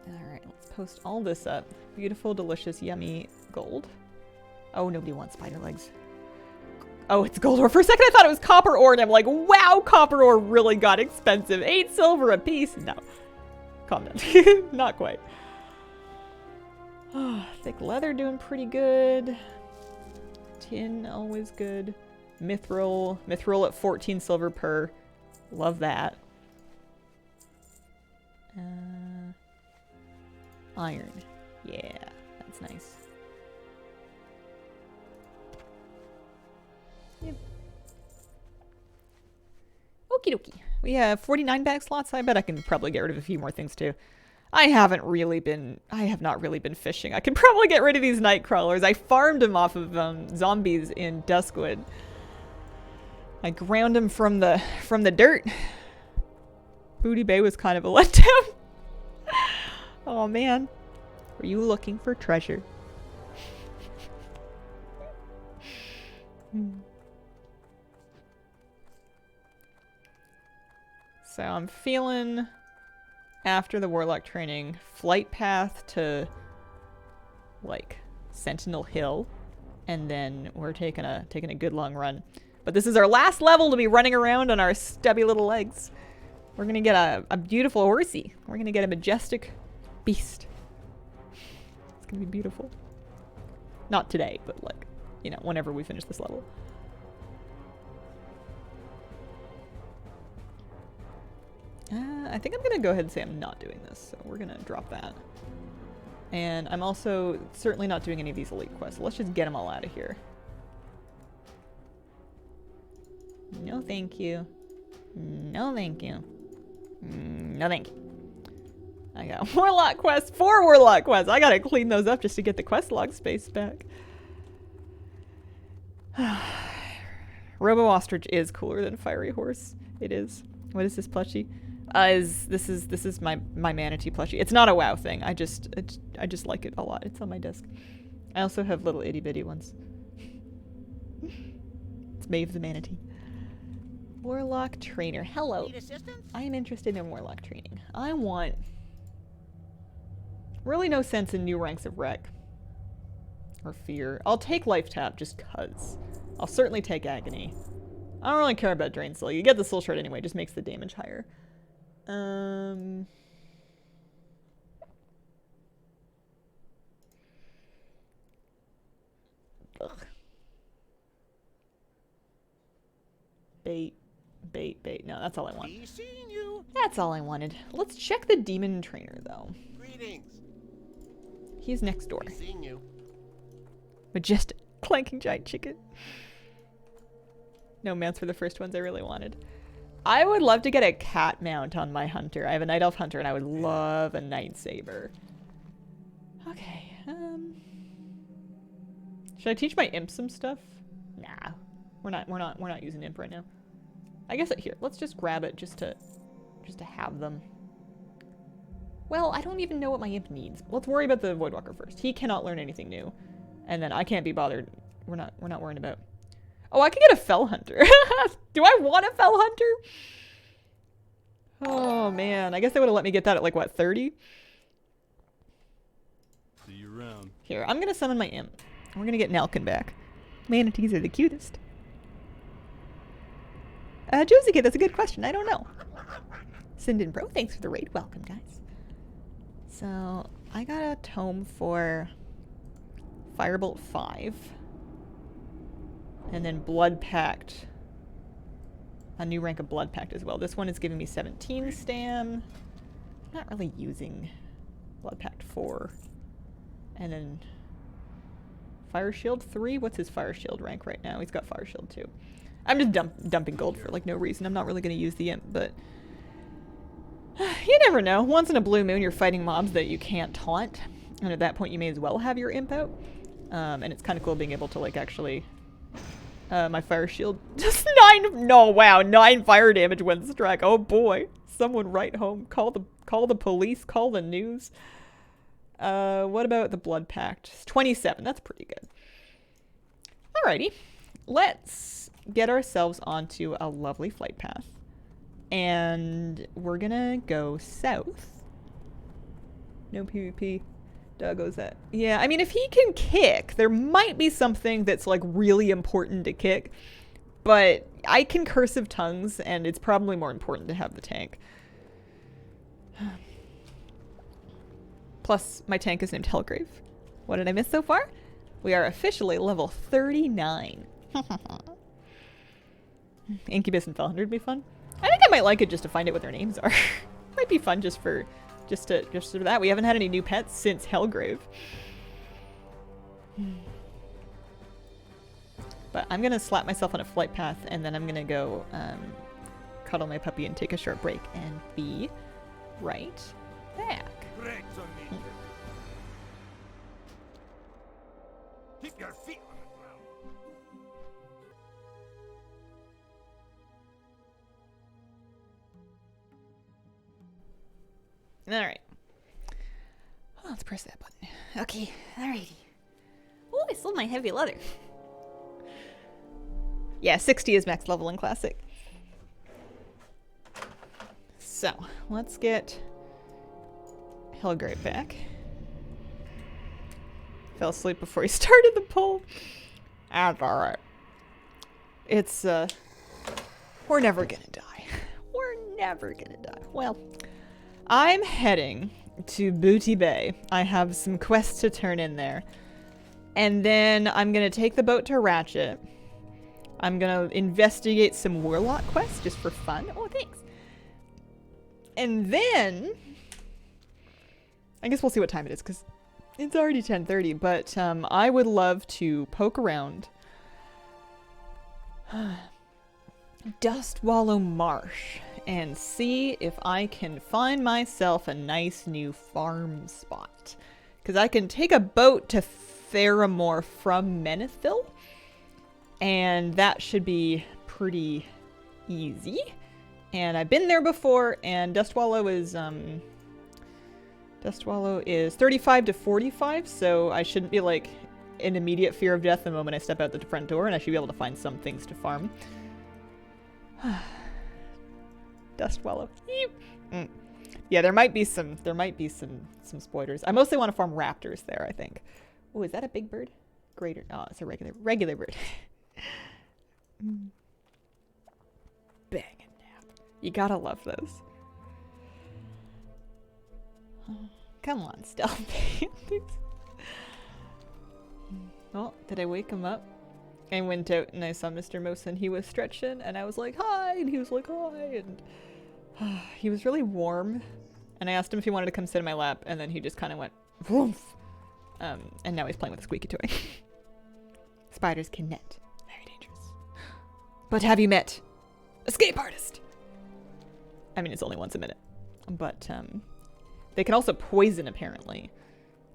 Alright, let's post all this up. Beautiful, delicious, yummy gold. Oh, nobody wants spider legs. Oh, it's gold ore. For a second I thought it was copper ore, and I'm like, wow, copper ore really got expensive. 8 silver a piece. No. Calm down. Not quite. Oh, thick leather doing pretty good. Tin, always good. Mithril. Mithril at 14 silver per. Love that. Iron. Yeah, that's nice. Yep. Okie dokie. We have 49 bag slots. I bet I can probably get rid of a few more things too. I have not really been fishing. I can probably get rid of these night crawlers. I farmed them off of zombies in Duskwood. I ground them from the dirt. Booty Bay was kind of a letdown. Oh man. Were you looking for treasure? So I'm feeling, after the warlock training, flight path to like Sentinel Hill, and then we're taking a good long run. But this is our last level to be running around on our stubby little legs. We're gonna get a beautiful horsey. We're gonna get a majestic beast. It's gonna be beautiful. Not today, but like, you know, whenever we finish this level. I think I'm gonna go ahead and say I'm not doing this, so we're gonna drop that. And I'm also certainly not doing any of these elite quests. Let's just get them all out of here. No thank you. No thank you. No thank you. I got warlock quests, 4 warlock quests. I gotta clean those up just to get the quest log space back. Robo Ostrich is cooler than Fiery Horse. It is. What is this plushie? This is my manatee plushie. It's not a WoW thing. I just like it a lot. It's on my desk. I also have little itty bitty ones. It's Maeve the manatee. Warlock trainer. Hello. Need assistance? I am interested in warlock training. I want really no sense in new ranks of wreck or fear. I'll take life tap just cuz. I'll certainly take agony. I don't really care about drain soul. You get the soul shard anyway. It just makes the damage higher. Ugh. Bait. No, that's all I want. That's all I wanted. Let's check the demon trainer, though. Greetings. He's next door. Seeing you. Majestic. Clanking giant chicken. No mounts for the first ones I really wanted. I would love to get a cat mount on my hunter. I have a night elf hunter, and I would love a night saber. Okay. Should I teach my imp some stuff? Nah. We're not using imp right now. I guess here, let's just grab it just to have them. Well, I don't even know what my imp needs. Let's worry about the Voidwalker first. He cannot learn anything new. And then I can't be bothered. We're not worrying about Oh, I can get a fell hunter. Do I want a fell hunter? Oh man, I guess they would have let me get that at like what, 30? See you around. Here, I'm gonna summon my imp. We're gonna get Nelkin back. Manatees are the cutest. Josie Kid, that's a good question. I don't know. Sindin Bro, thanks for the raid. Welcome, guys. So, I got a tome for Firebolt 5. And then Blood Pact. A new rank of Blood Pact as well. This one is giving me 17 stam. Not really using Blood Pact 4. And then Fire Shield 3? What's his Fire Shield rank right now? He's got Fire Shield 2. I'm just dumping gold for like no reason. I'm not really going to use the imp, but you never know. Once in a blue moon, you're fighting mobs that you can't taunt. And at that point, you may as well have your imp out. And it's kind of cool being able to like actually... my Fire Shield... Just 9... No, wow. 9 fire damage when struck. Oh boy. Someone write home. Call the police. Call the news. What about the Blood Pact? 27. That's pretty good. Alrighty. Let's get ourselves onto a lovely flight path. And we're gonna go south. No PvP. Doggo's that. Yeah, I mean, if he can kick, there might be something that's like really important to kick. But I can Cursive Tongues, and it's probably more important to have the tank. Plus, my tank is named Hellgrave. What did I miss so far? We are officially level 39. Incubus and Fellhunter would be fun. I think I might like it just to find out what their names are. Might be fun just for that. We haven't had any new pets since Hellgrave. But I'm gonna slap myself on a flight path, and then I'm gonna go cuddle my puppy and take a short break and be right back. Keep your feet on the ground. Alright. Oh, let's press that button. Okay, alrighty. Oh, I sold my heavy leather. Yeah, 60 is max level in Classic. So, let's get Hellgrave back. Fell asleep before he started the poll. That's alright. It's, we're never gonna die. We're never gonna die. Well, I'm heading to Booty Bay. I have some quests to turn in there. And then I'm gonna take the boat to Ratchet. I'm gonna investigate some warlock quests just for fun. Oh, thanks. And then... I guess we'll see what time it is, because it's already 10:30, but I would love to poke around Dust Wallow Marsh and see if I can find myself a nice new farm spot. Because I can take a boat to Theramore from Menethil, and that should be pretty easy. And I've been there before, and Dust Wallow is 35 to 45, so I shouldn't be like in immediate fear of death the moment I step out the front door, and I should be able to find some things to farm. Dust Wallow. Yeah, there might be some spoilers. I mostly want to farm raptors there, I think. Oh, is that a big bird? Greater. Oh, it's a regular bird. Bang and nap. You gotta love those. Come on, Stealth. Oh, did I wake him up? I went out and I saw Mr. Mouse and he was stretching, and I was like, hi, and he was like, hi, and he was really warm, and I asked him if he wanted to come sit in my lap, and then he just kind of went, woof. And now he's playing with a squeaky toy. Spiders can net. Very dangerous. But have you met Escape Artist? I mean, it's only once a minute. But, they can also poison, apparently.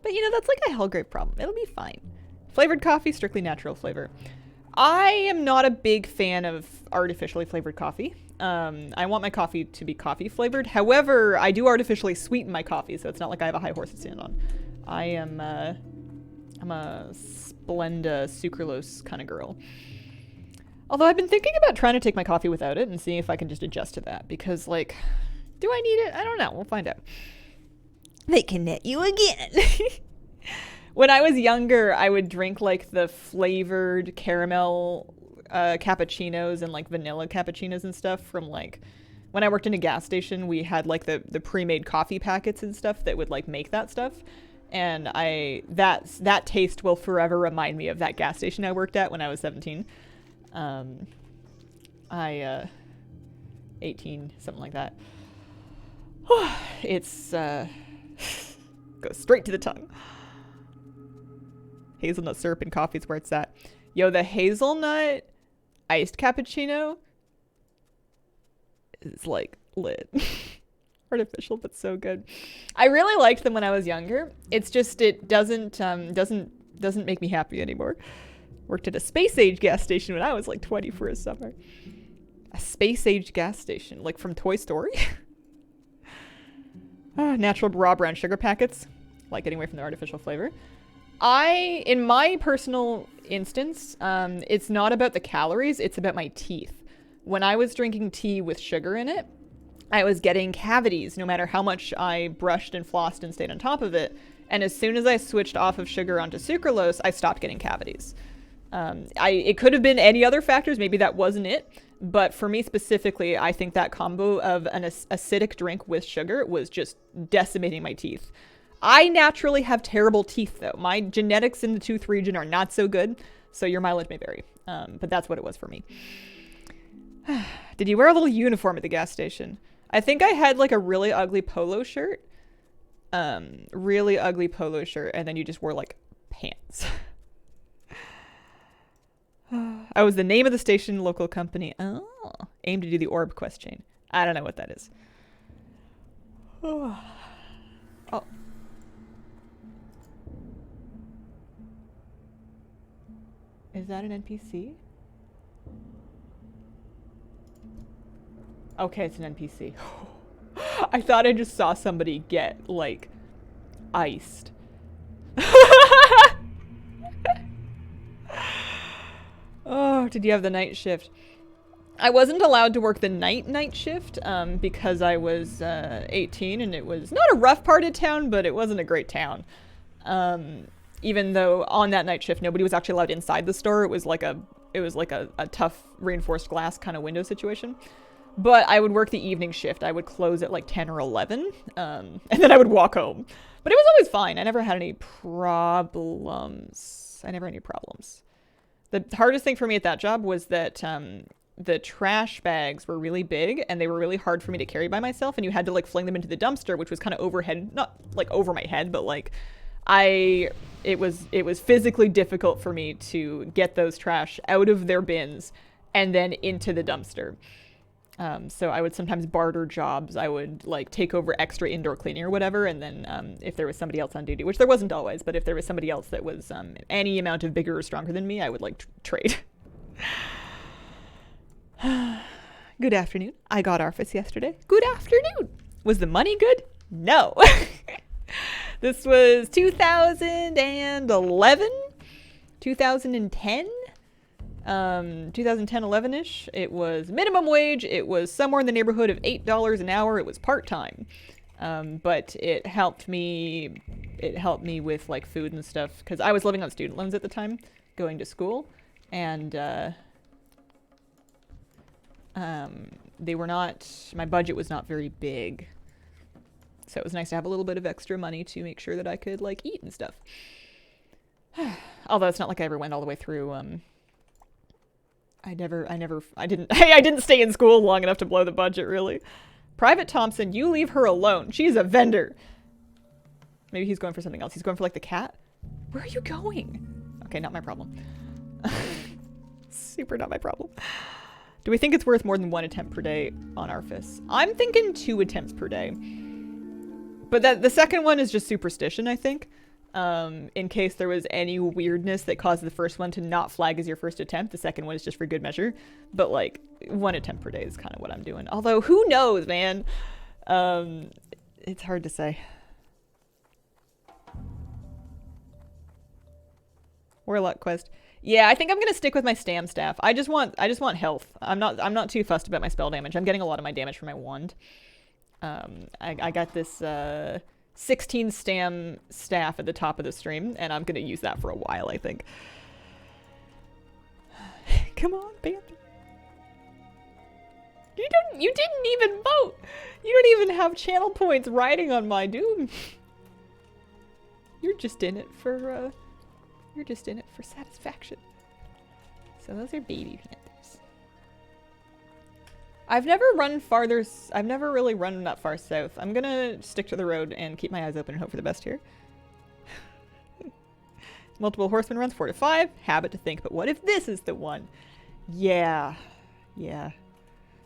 But, you know, that's like a Hellgrave problem. It'll be fine. Flavored coffee, strictly natural flavor. I am not a big fan of artificially flavored coffee. I want my coffee to be coffee flavored. However, I do artificially sweeten my coffee, so it's not like I have a high horse to stand on. I'm a Splenda sucralose kind of girl. Although I've been thinking about trying to take my coffee without it and seeing if I can just adjust to that. Because, like, do I need it? I don't know. We'll find out. They can net you again. When I was younger, I would drink, like, the flavored caramel cappuccinos and, like, vanilla cappuccinos and stuff from, like... When I worked in a gas station, we had, like, the pre-made coffee packets and stuff that would, like, make that stuff. And that taste will forever remind me of that gas station I worked at when I was 17. 18, something like that. It's, goes straight to the tongue. Hazelnut syrup and coffee is where it's at. Yo, the hazelnut iced cappuccino is, like, lit. Artificial, but so good. I really liked them when I was younger. It's just, it doesn't make me happy anymore. Worked at a space age gas station when I was like 20 for a summer. A space age gas station, like from Toy Story. Natural raw brown sugar packets, like getting away from the artificial flavor. In my personal instance, it's not about the calories, it's about my teeth. When I was drinking tea with sugar in it, I was getting cavities no matter how much I brushed and flossed and stayed on top of it. And as soon as I switched off of sugar onto sucralose, I stopped getting cavities. It could have been any other factors. Maybe that wasn't it. But for me specifically, I think that combo of an acidic drink with sugar was just decimating my teeth. I naturally have terrible teeth, though. My genetics in the tooth region are not so good, so your mileage may vary. But that's what it was for me. Did you wear a little uniform at the gas station? I think I had like a really ugly polo shirt. Really ugly polo shirt, and then you just wore like pants. I was the name of the station, local company. Oh, aim to do the orb quest chain. I don't know what that is. Oh. Is that an NPC? Okay, it's an NPC. I thought I just saw somebody get, like, iced. Oh, did you have the night shift? I wasn't allowed to work the night shift because I was 18 and it was not a rough part of town, but it wasn't a great town. Even though on that night shift, nobody was actually allowed inside the store. It was like a tough reinforced glass kind of window situation. But I would work the evening shift. I would close at like 10 or 11, and then I would walk home. But it was always fine. I never had any problems. The hardest thing for me at that job was that the trash bags were really big, and they were really hard for me to carry by myself, and you had to like fling them into the dumpster, which was kind of overhead, not like over my head, but like it was physically difficult for me to get those trash out of their bins and then into the dumpster. So I would sometimes barter jobs. I would like take over extra indoor cleaning or whatever. And then if there was somebody else on duty, which there wasn't always, but if there was somebody else that was any amount of bigger or stronger than me, I would like trade. Good afternoon. I got Arfus yesterday. Good afternoon. Was the money good? No. This was 2011, 2010. 2010-11ish. It was minimum wage. It was somewhere in the neighborhood of $8 an hour. It was part-time. But it helped me with like food and stuff because I was living on student loans at the time going to school, and my budget was not very big, so it was nice to have a little bit of extra money to make sure that I could like eat and stuff. Although it's not like I ever went all the way through. I didn't stay in school long enough to blow the budget, really. Private Thompson, you leave her alone. She's a vendor. Maybe he's going for something else. He's going for, like, the cat? Where are you going? Okay, not my problem. Super not my problem. Do we think it's worth more than 1 attempt per day on Arfus? I'm thinking 2 attempts per day. But the second one is just superstition, I think. In case there was any weirdness that caused the first one to not flag as your first attempt, the second one is just for good measure. But like 1 attempt per day is kind of what I'm doing. Although who knows, man? It's hard to say. Warlock quest. Yeah, I think I'm gonna stick with my stam staff. I just want health. I'm not too fussed about my spell damage. I'm getting a lot of my damage from my wand. I got this 16 stam staff at the top of the stream, and I'm gonna use that for a while, I think. Come on, Bambi. You didn't even vote. You don't even have channel points riding on my doom. You're just in it for satisfaction. So those are baby panthers. I've never really run that far south. I'm gonna stick to the road and keep my eyes open and hope for the best here. Multiple horseman runs, 4 to 5. Habit to think, but what if this is the one? Yeah. Yeah.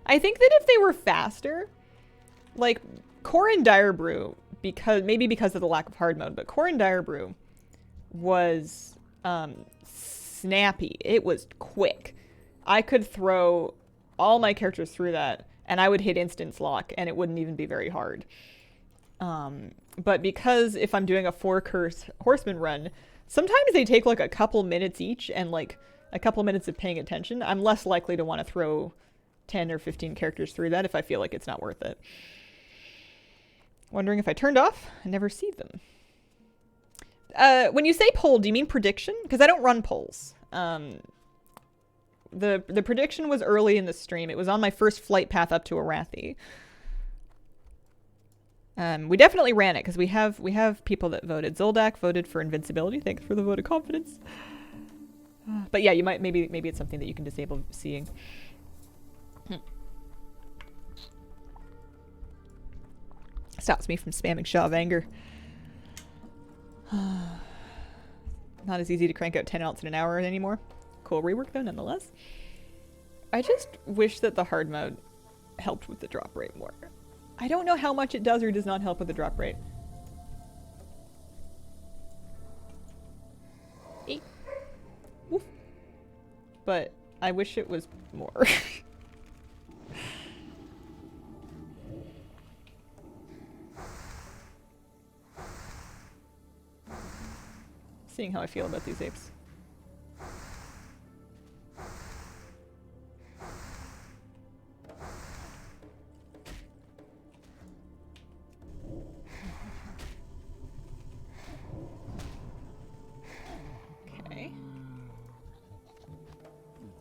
I think that if they were faster, like Corin Direbrew, maybe because of the lack of hard mode, but Corin Direbrew was snappy. It was quick. I could throw all my characters through that, and I would hit instance lock, and it wouldn't even be very hard. But because if I'm doing a 4-curse horseman run, sometimes they take like a couple minutes each, and like a couple minutes of paying attention, I'm less likely to want to throw 10 or 15 characters through that if I feel like it's not worth it. Wondering if I turned off? I never see them. When you say poll, do you mean prediction? Because I don't run polls. The prediction was early in the stream. It was on my first flight path up to Arathi. We definitely ran it because we have people that voted. Zoldak voted for invincibility. Thanks for the vote of confidence. But yeah, you might maybe it's something that you can disable seeing. Stops me from spamming Shaw of Anger. Not as easy to crank out 10 ounce in an hour anymore. Cool rework though, nonetheless. I just wish that the hard mode helped with the drop rate more. I don't know how much it does or does not help with the drop rate. Eek. Woof. But I wish it was more. Seeing how I feel about these apes. Okay.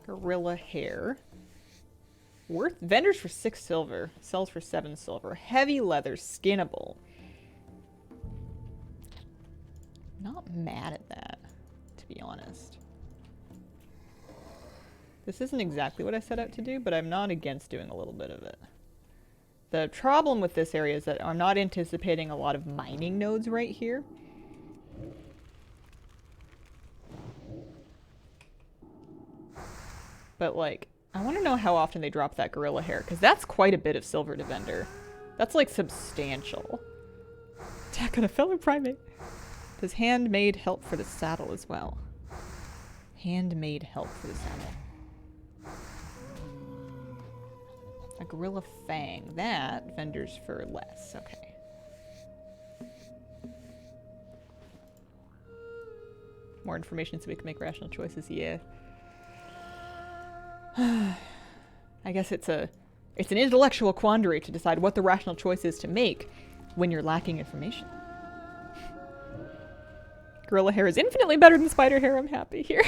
Gorilla hair. Vendors for 6 silver. Sells for 7 silver. Heavy leather. Skinnable. Not mad at that, to be honest. This isn't exactly what I set out to do, but I'm not against doing a little bit of it. The problem with this area is that I'm not anticipating a lot of mining nodes right here. But like, I want to know how often they drop that gorilla hair, because that's quite a bit of silver to vendor. That's like substantial. Attack on a fellow primate. Does handmade help for the saddle as well? Handmade help for the saddle. A gorilla fang. That vendors for less. Okay. More information so we can make rational choices. Yeah. I guess it's an intellectual quandary to decide what the rational choice is to make when you're lacking information. Gorilla hair is infinitely better than spider hair. I'm happy here.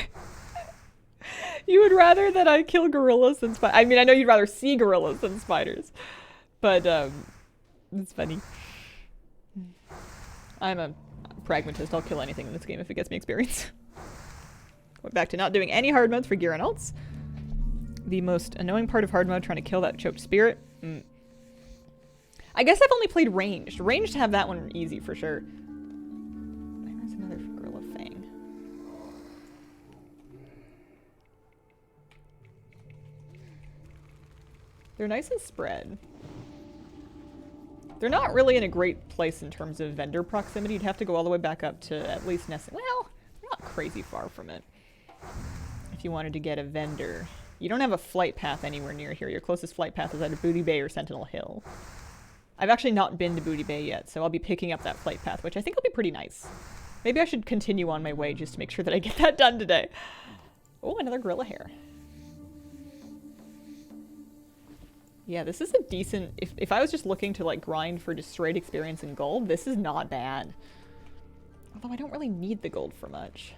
You would rather that I kill gorillas than spiders. I mean, I know you'd rather see gorillas than spiders. But, it's funny. I'm a pragmatist. I'll kill anything in this game if it gets me experience. Went back to not doing any hard modes for gear and alts. The most annoying part of hard mode, trying to kill that choked spirit. I guess I've only played ranged. Ranged have that one easy for sure. There's another gorilla fang. They're nice and spread. They're not really in a great place in terms of vendor proximity. You'd have to go all the way back up to at least Ness. Well, they're not crazy far from it. If you wanted to get a vendor. You don't have a flight path anywhere near here. Your closest flight path is either Booty Bay or Sentinel Hill. I've actually not been to Booty Bay yet, so I'll be picking up that flight path, which I think will be pretty nice. Maybe I should continue on my way just to make sure that I get that done today. Oh, another gorilla hair. Yeah, this is a decent... If I was just looking to, like, grind for just straight experience and gold, this is not bad. Although I don't really need the gold for much.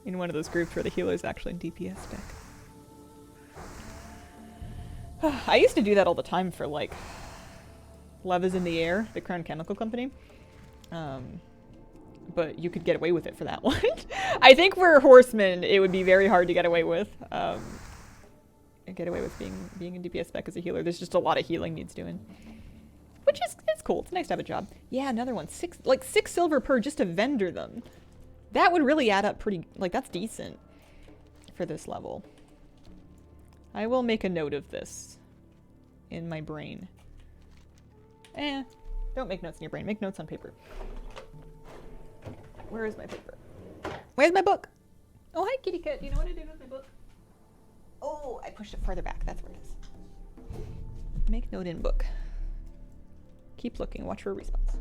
In one of those groups where the healer is actually in DPS spec. I used to do that all the time for, like, Love is in the Air, the Crown Chemical Company. But you could get away with it for that one. I think for Horsemen, it would be very hard to get away with. Get away with being in DPS spec as a healer. There's just a lot of healing needs doing. Which is, it's cool. It's nice to have a job. Yeah, another one. 6 silver per just to vendor them. That would really add up pretty, like, that's decent for this level. I will make a note of this in my brain. Don't make notes in your brain. Make notes on paper. Where is my paper? Where's my book? Oh, hi, kitty cat. Do you know what I did with my book? Oh, I pushed it farther back. That's where it is. Make note in book. Keep looking. Watch for a response.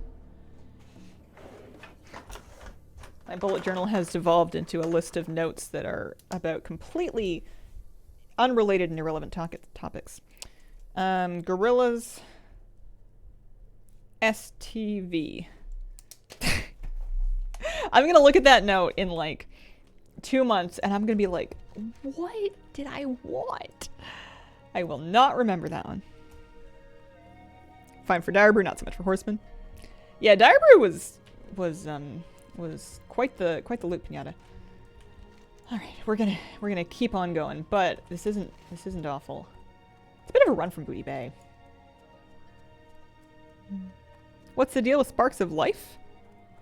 My bullet journal has devolved into a list of notes that are about completely unrelated and irrelevant topics. Gorillas. STV. I'm going to look at that note in like 2 months and I'm going to be like, what did I want? I will not remember that one. Fine for Direbrew, not so much for Horseman. Yeah, Direbrew was quite the loot pinata. All right, we're gonna keep on going, but this isn't awful. It's a bit of a run from Booty Bay. What's the deal with Sparks of Life?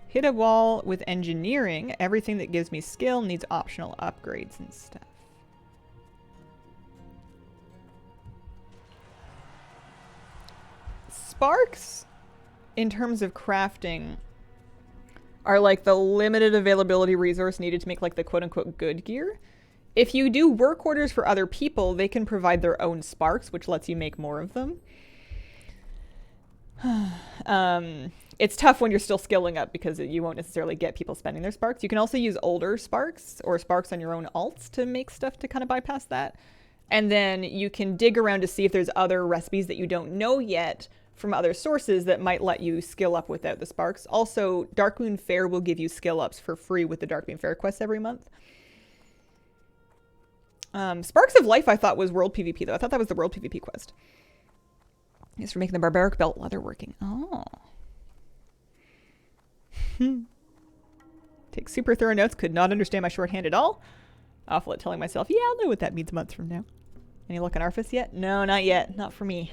Hit a wall with engineering. Everything that gives me skill needs optional upgrades and stuff. Sparks, in terms of crafting, are like the limited availability resource needed to make like the quote-unquote good gear. If you do work orders for other people, they can provide their own sparks, which lets you make more of them. It's tough when you're still skilling up because you won't necessarily get people spending their sparks. You can also use older sparks or sparks on your own alts to make stuff to kind of bypass that. And then you can dig around to see if there's other recipes that you don't know yet from other sources that might let you skill up without the sparks. Also, Darkmoon Fair will give you skill ups for free with the Darkmoon Fair quests every month. Sparks of Life I thought was World PvP though. I thought that was the World PvP quest. It's for making the barbaric belt leatherworking. Oh. Take super thorough notes. Could not understand my shorthand at all. Awful at telling myself, yeah, I'll know what that means months from now. Any luck on Arthas yet? No, not yet. Not for me.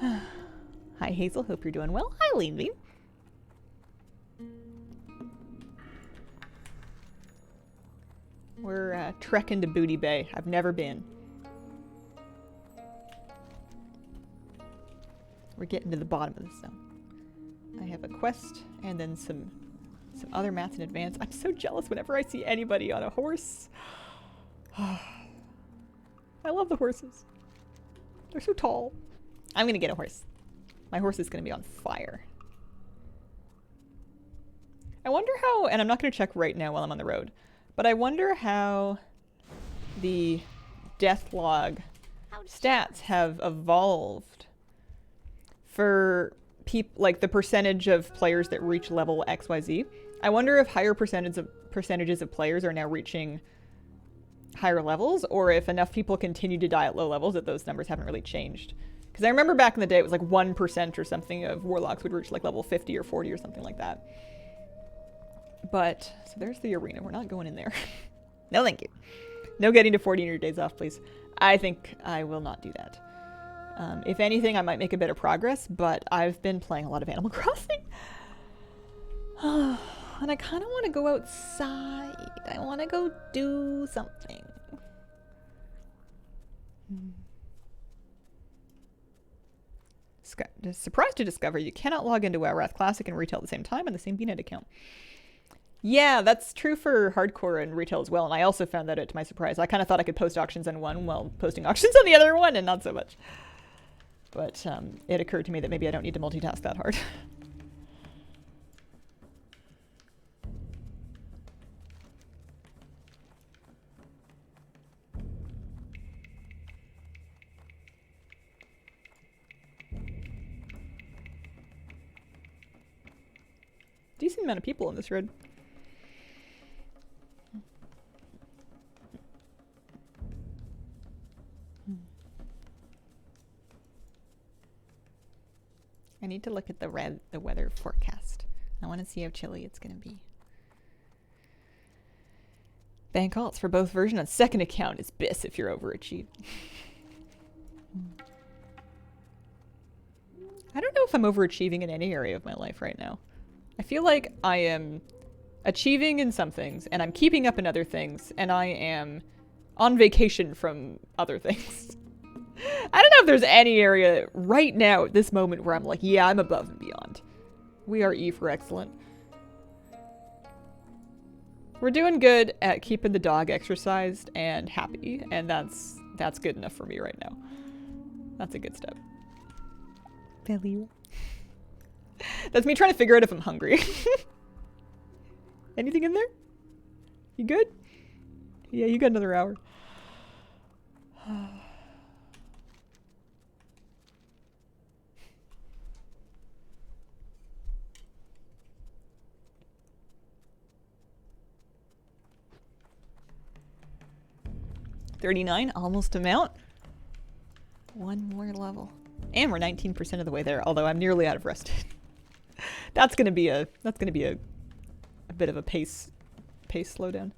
Hi, Hazel. Hope you're doing well. Hi, Leanby. We're trekking to Booty Bay. I've never been. We're getting to the bottom of this zone. I have a quest and then some other mats in advance. I'm so jealous whenever I see anybody on a horse. I love the horses. They're so tall. I'm gonna get a horse. My horse is gonna be on fire. I wonder how, and I'm not gonna check right now while I'm on the road, but I wonder how the death log stats have evolved for like the percentage of players that reach level XYZ. I wonder if higher percentages of players are now reaching higher levels, or if enough people continue to die at low levels that those numbers haven't really changed. Because I remember back in the day it was like 1% or something of warlocks would reach like level 50 or 40 or something like that. But, so there's the arena. We're not going in there. No thank you. No getting to 40 in your days off, please. I think I will not do that. If anything, I might make a bit of progress, but I've been playing a lot of Animal Crossing. And I kind of want to go outside. I want to go do something. Surprised to discover you cannot log into WoW Wrath Classic and retail at the same time on the same BNet account. Yeah, that's true for hardcore and retail as well, and I also found that out to my surprise. I kind of thought I could post auctions on one while posting auctions on the other one, and not so much. But it occurred to me that maybe I don't need to multitask that hard. Decent amount of people on this road. I need to look at the weather forecast. I want to see how chilly it's going to be. Bank alts for both version on second account is BIS if you're overachieved. I don't know if I'm overachieving in any area of my life right now. I feel like I am achieving in some things, and I'm keeping up in other things, and I am on vacation from other things. I don't know if there's any area right now at this moment where I'm like, yeah, I'm above and beyond. We are E for excellent. We're doing good at keeping the dog exercised and happy, and that's good enough for me right now. That's a good step. Belly. That's me trying to figure out if I'm hungry. Anything in there? You good? Yeah, you got another hour. $39, almost a mount. One more level. And we're 19% of the way there, although I'm nearly out of rested. That's gonna be a bit of a pace slowdown.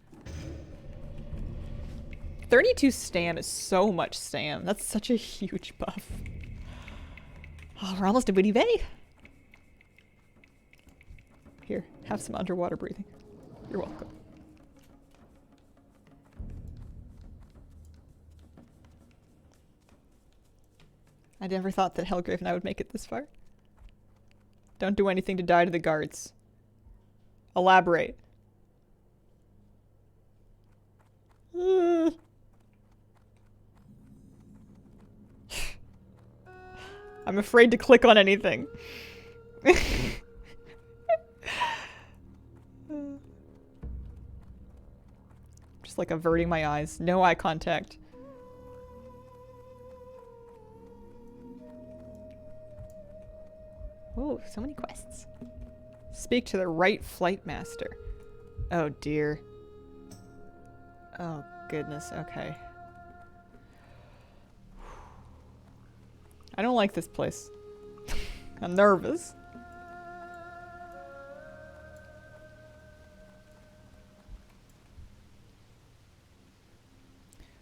32 stam is so much stam. That's such a huge buff. Oh, we're almost a Witty Bay. Here, have some underwater breathing. You're welcome. I never thought that Hellgrave and I would make it this far. Don't do anything to die to the guards. Elaborate. I'm afraid to click on anything. Just like averting my eyes. No eye contact. Oh, so many quests. Speak to the right flight master. Oh dear. Oh goodness, okay. I don't like this place. I'm nervous.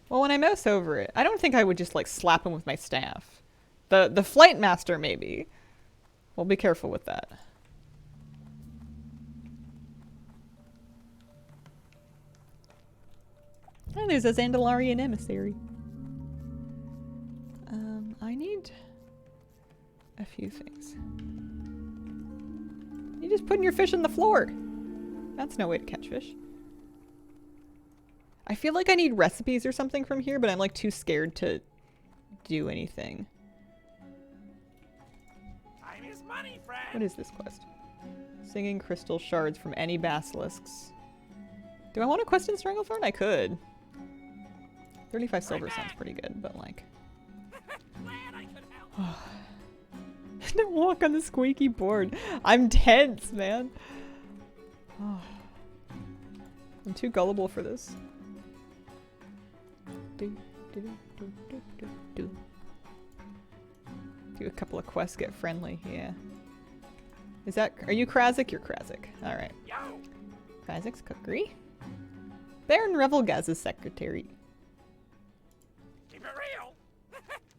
Well, when I mouse over it, I don't think I would just like slap him with my staff. The flight master maybe. We'll be careful with that. Oh, there's a Zandalarian emissary. I need a few things. You're just putting your fish on the floor. That's no way to catch fish. I feel like I need recipes or something from here, but I'm like too scared to do anything. Time is money, friend. What is this quest? Singing crystal shards from any basilisks. Do I want a quest in Stranglethorn? I could. 35 silver sounds pretty good, but like... Glad I could help. Don't walk on the squeaky board. I'm tense, man. Oh. I'm too gullible for this. Do a couple of quests, get friendly, yeah. Is that... Are you Krazik? You're Krazik. Alright. Krazik's cookery. Baron Revelgaz's secretary. Keep it real.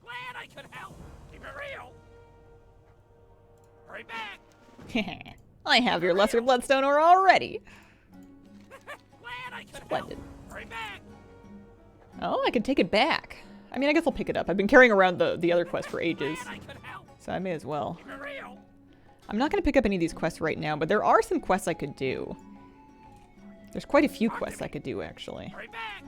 Glad I could help. Keep it real. Hurry back. I have your lesser bloodstone ore already. Glad I could Splendid. help. Hurry back. Oh, I can take it back. I mean, I guess I'll pick it up. I've been carrying around the other quest for ages, Glad I could help. so I may as well. Keep it real. I'm not going to pick up any of these quests right now, but there are some quests I could do. There's quite a few quests I could do, actually. Hurry back!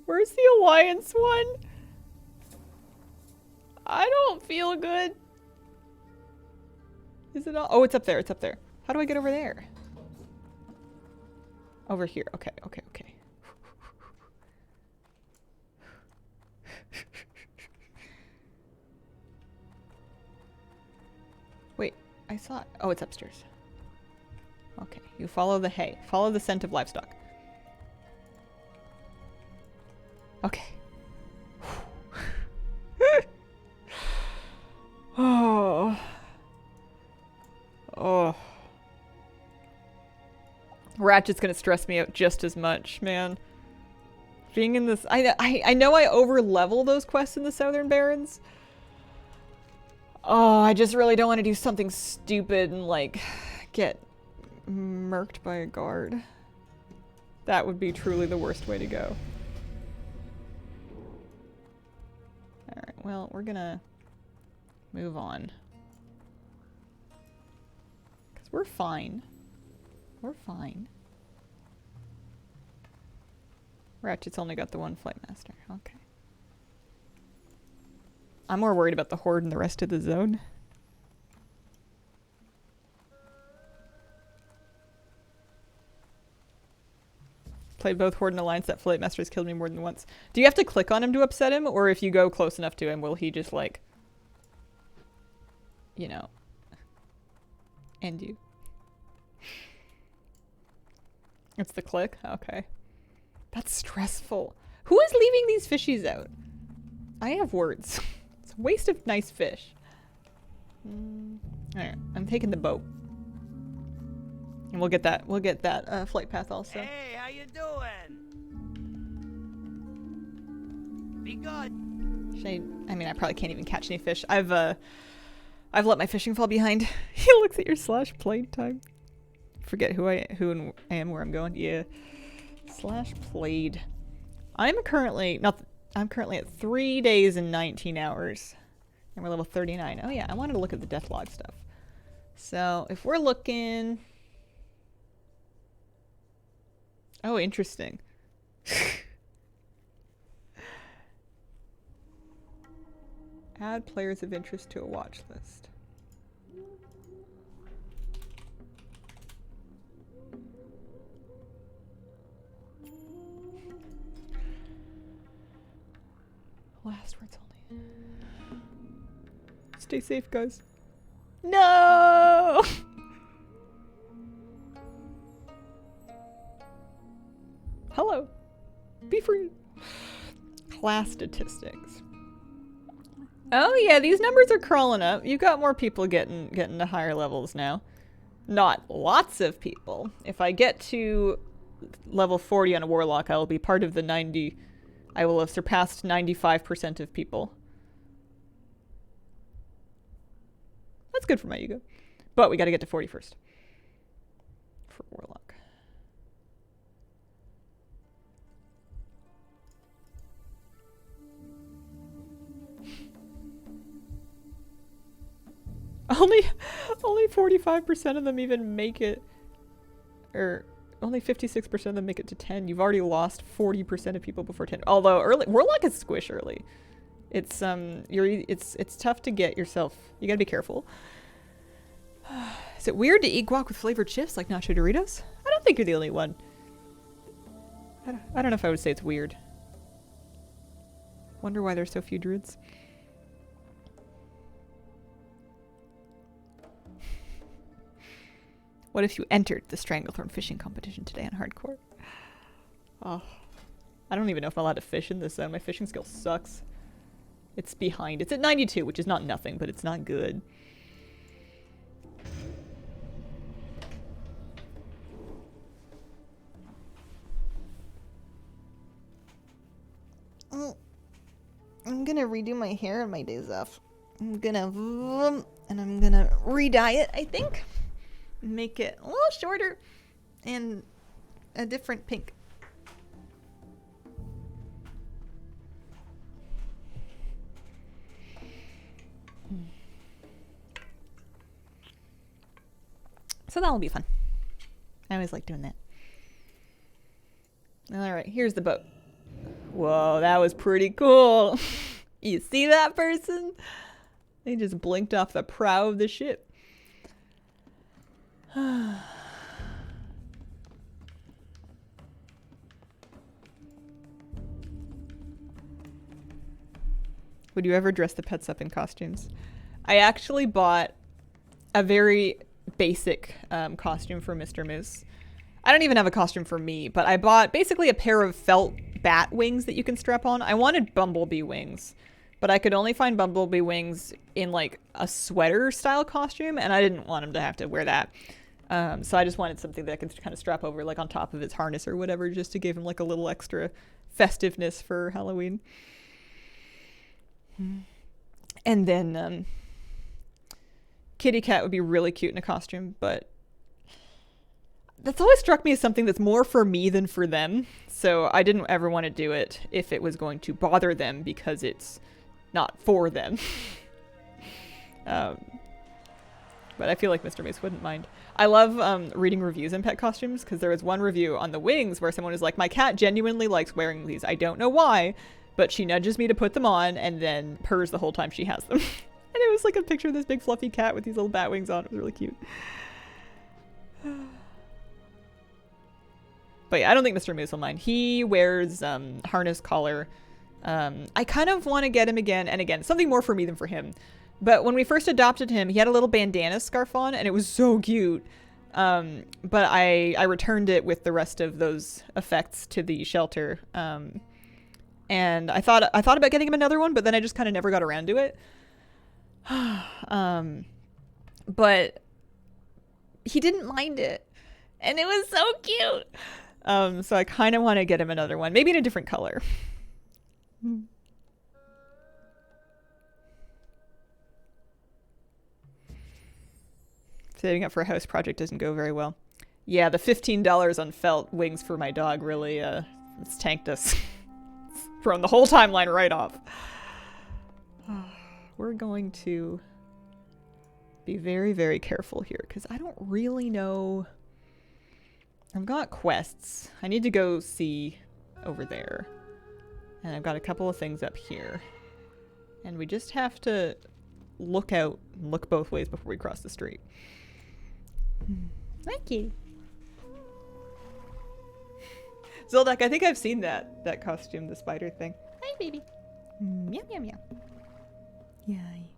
Where's the Alliance one? I don't feel good. Is it all? Oh, it's up there. It's up there. How do I get over there? Over here. Okay, okay, okay. Wait, I saw it. Oh, it's upstairs. Okay, you follow the hay. Follow the scent of livestock. Okay. Oh. Oh. Ratchet's gonna stress me out just as much, man. Being in this... I know I over-level those quests in the Southern Barrens. Oh, I just really don't want to do something stupid and, like, get murked by a guard. That would be truly the worst way to go. Alright, well, we're gonna move on. Because we're fine. We're fine. Ratchet's only got the one flight master. Okay. I'm more worried about the Horde and the rest of the zone. Played both Horde and Alliance. That flight master has killed me more than once. Do you have to click on him to upset him? Or if you go close enough to him, will he just like... you know... end you? It's the click? Okay. That's stressful. Who is leaving these fishies out? I have words. It's a waste of nice fish. Alright, I'm taking the boat. And we'll get that flight path also. Hey, how you doing? Be good. I mean, I probably can't even catch any fish. I've let my fishing fall behind. He looks at your slash played time. Forget who I am, where I'm going. Yeah. Slash played. I'm currently at 3 days and 19 hours. And we're level 39. Oh yeah, I wanted to look at the death log stuff. So if we're looking... oh, interesting. Add players of interest to a watch list. Last words only. Stay safe, guys. No! Hello. Be free. Class statistics. Oh yeah, these numbers are crawling up. You got more people getting to higher levels now. Not lots of people. If I get to level 40 on a warlock, I will be part of the 90. I will have surpassed 95% of people. That's good for my ego. But we gotta get to 40 first. For warlock. Only 45% of them even make it. Or only 56% of them make it to 10. You've already lost 40% of people before 10. Although early warlock is squish early. It's it's tough to get yourself. You gotta be careful. Is it weird to eat guac with flavored chips like nacho Doritos? I don't think you're the only one. I don't know if I would say it's weird. Wonder why there's so few druids. What if you entered the Stranglethorn fishing competition today on hardcore? Oh, I don't even know if I'm allowed to fish in this zone. My fishing skill sucks. It's behind. It's at 92, which is not nothing, but it's not good. I'm gonna redo my hair on my days off. I'm gonna re-dye it, I think. Make it a little shorter and a different pink. So that'll be fun. I always like doing that. All right, here's the boat. Whoa, that was pretty cool. You see that person? They just blinked off the prow of the ship. Would you ever dress the pets up in costumes? I actually bought a very basic costume for Mr. Moose. I don't even have a costume for me, but I bought basically a pair of felt bat wings that you can strap on. I wanted bumblebee wings, but I could only find bumblebee wings in like a sweater style costume, and I didn't want him to have to wear that. So I just wanted something that I could kind of strap over like on top of his harness or whatever, just to give him like a little extra festiveness for Halloween. And then kitty cat would be really cute in a costume, but that's always struck me as something that's more for me than for them. So I didn't ever want to do it if it was going to bother them, because it's not for them. But I feel like Mr. Moose wouldn't mind. I love reading reviews in pet costumes, because there was one review on the wings where someone was like, my cat genuinely likes wearing these. I don't know why, but she nudges me to put them on and then purrs the whole time she has them. And it was like a picture of this big fluffy cat with these little bat wings on. It was really cute. But yeah, I don't think Mr. Moose will mind. He wears harness collar. I kind of want to get him again and again. Something more for me than for him. But when we first adopted him, he had a little bandana scarf on, and it was so cute. But I returned it with the rest of those effects to the shelter. And I thought about getting him another one, but then I just kind of never got around to it. But he didn't mind it, and it was so cute. So I kind of want to get him another one, maybe in a different color. Saving up for a house project doesn't go very well. Yeah, the $15 on felt wings for my dog really it's tanked us. It's thrown the whole timeline right off. We're going to be very, very careful here, because I don't really know. I've got quests. I need to go see over there. And I've got a couple of things up here. And we just have to look out and look both ways before we cross the street. Thank you. Zoldak, I think I've seen that costume, the spider thing. Hi, baby. Meow, meow, meow. Yay.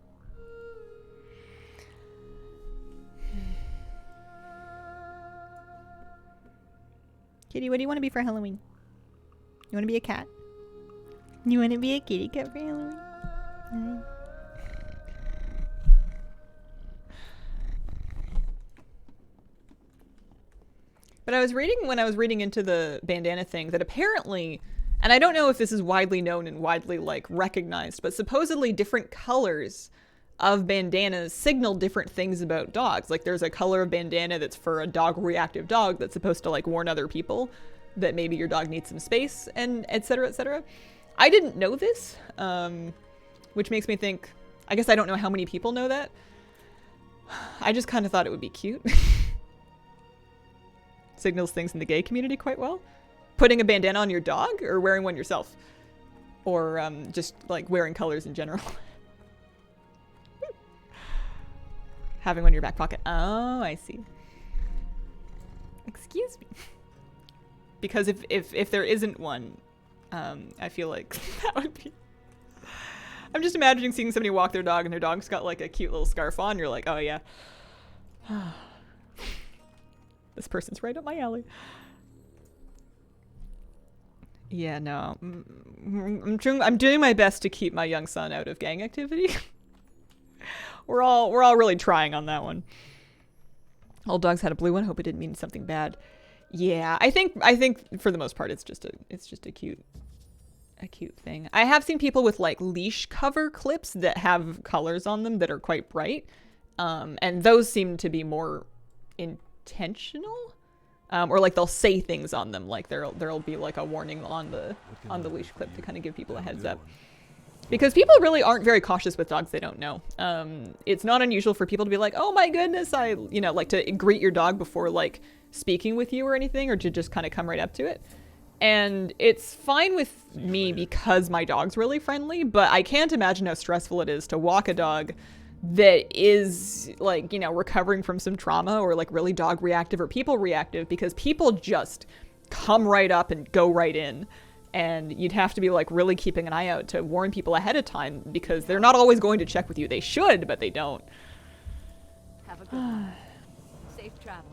Kitty, what do you want to be for Halloween? You want to be a cat? You want to be a kitty cat for Halloween? But I was reading, when I was reading into the bandana thing, that apparently, and I don't know if this is widely known and widely like recognized, but supposedly different colors of bandanas signal different things about dogs. Like there's a color of bandana that's for a dog reactive dog that's supposed to like warn other people that maybe your dog needs some space, and etc, etc. I didn't know this, which makes me think, I guess I don't know how many people know that. I just kind of thought it would be cute. Signals things in the gay community quite well. Putting a bandana on your dog, or wearing one yourself, or just like wearing colors in general. Having one in your back pocket. Oh, I see. Excuse me. Because if there isn't one, I feel like that would be... I'm just imagining seeing somebody walk their dog and their dog's got like a cute little scarf on. You're like, oh yeah. This person's right up my alley. Yeah, no. I'm doing my best to keep my young son out of gang activity. We're all really trying on that one. Old dogs had a blue one. Hope it didn't mean something bad. Yeah, I think for the most part it's just a cute thing. I have seen people with like leash cover clips that have colors on them that are quite bright, and those seem to be more intentional, or like they'll say things on them, like there'll be like a warning on the leash clip to kind of give people a heads up. Because people really aren't very cautious with dogs they don't know. It's not unusual for people to be like, oh my goodness, like to greet your dog before like speaking with you or anything, or to just kind of come right up to it. And it's fine with me because my dog's really friendly, but I can't imagine how stressful it is to walk a dog that is like, recovering from some trauma or like really dog reactive or people reactive, because people just come right up and go right in. And you'd have to be like really keeping an eye out to warn people ahead of time, because they're not always going to check with you. They should, but they don't. Have a good one. Safe travels.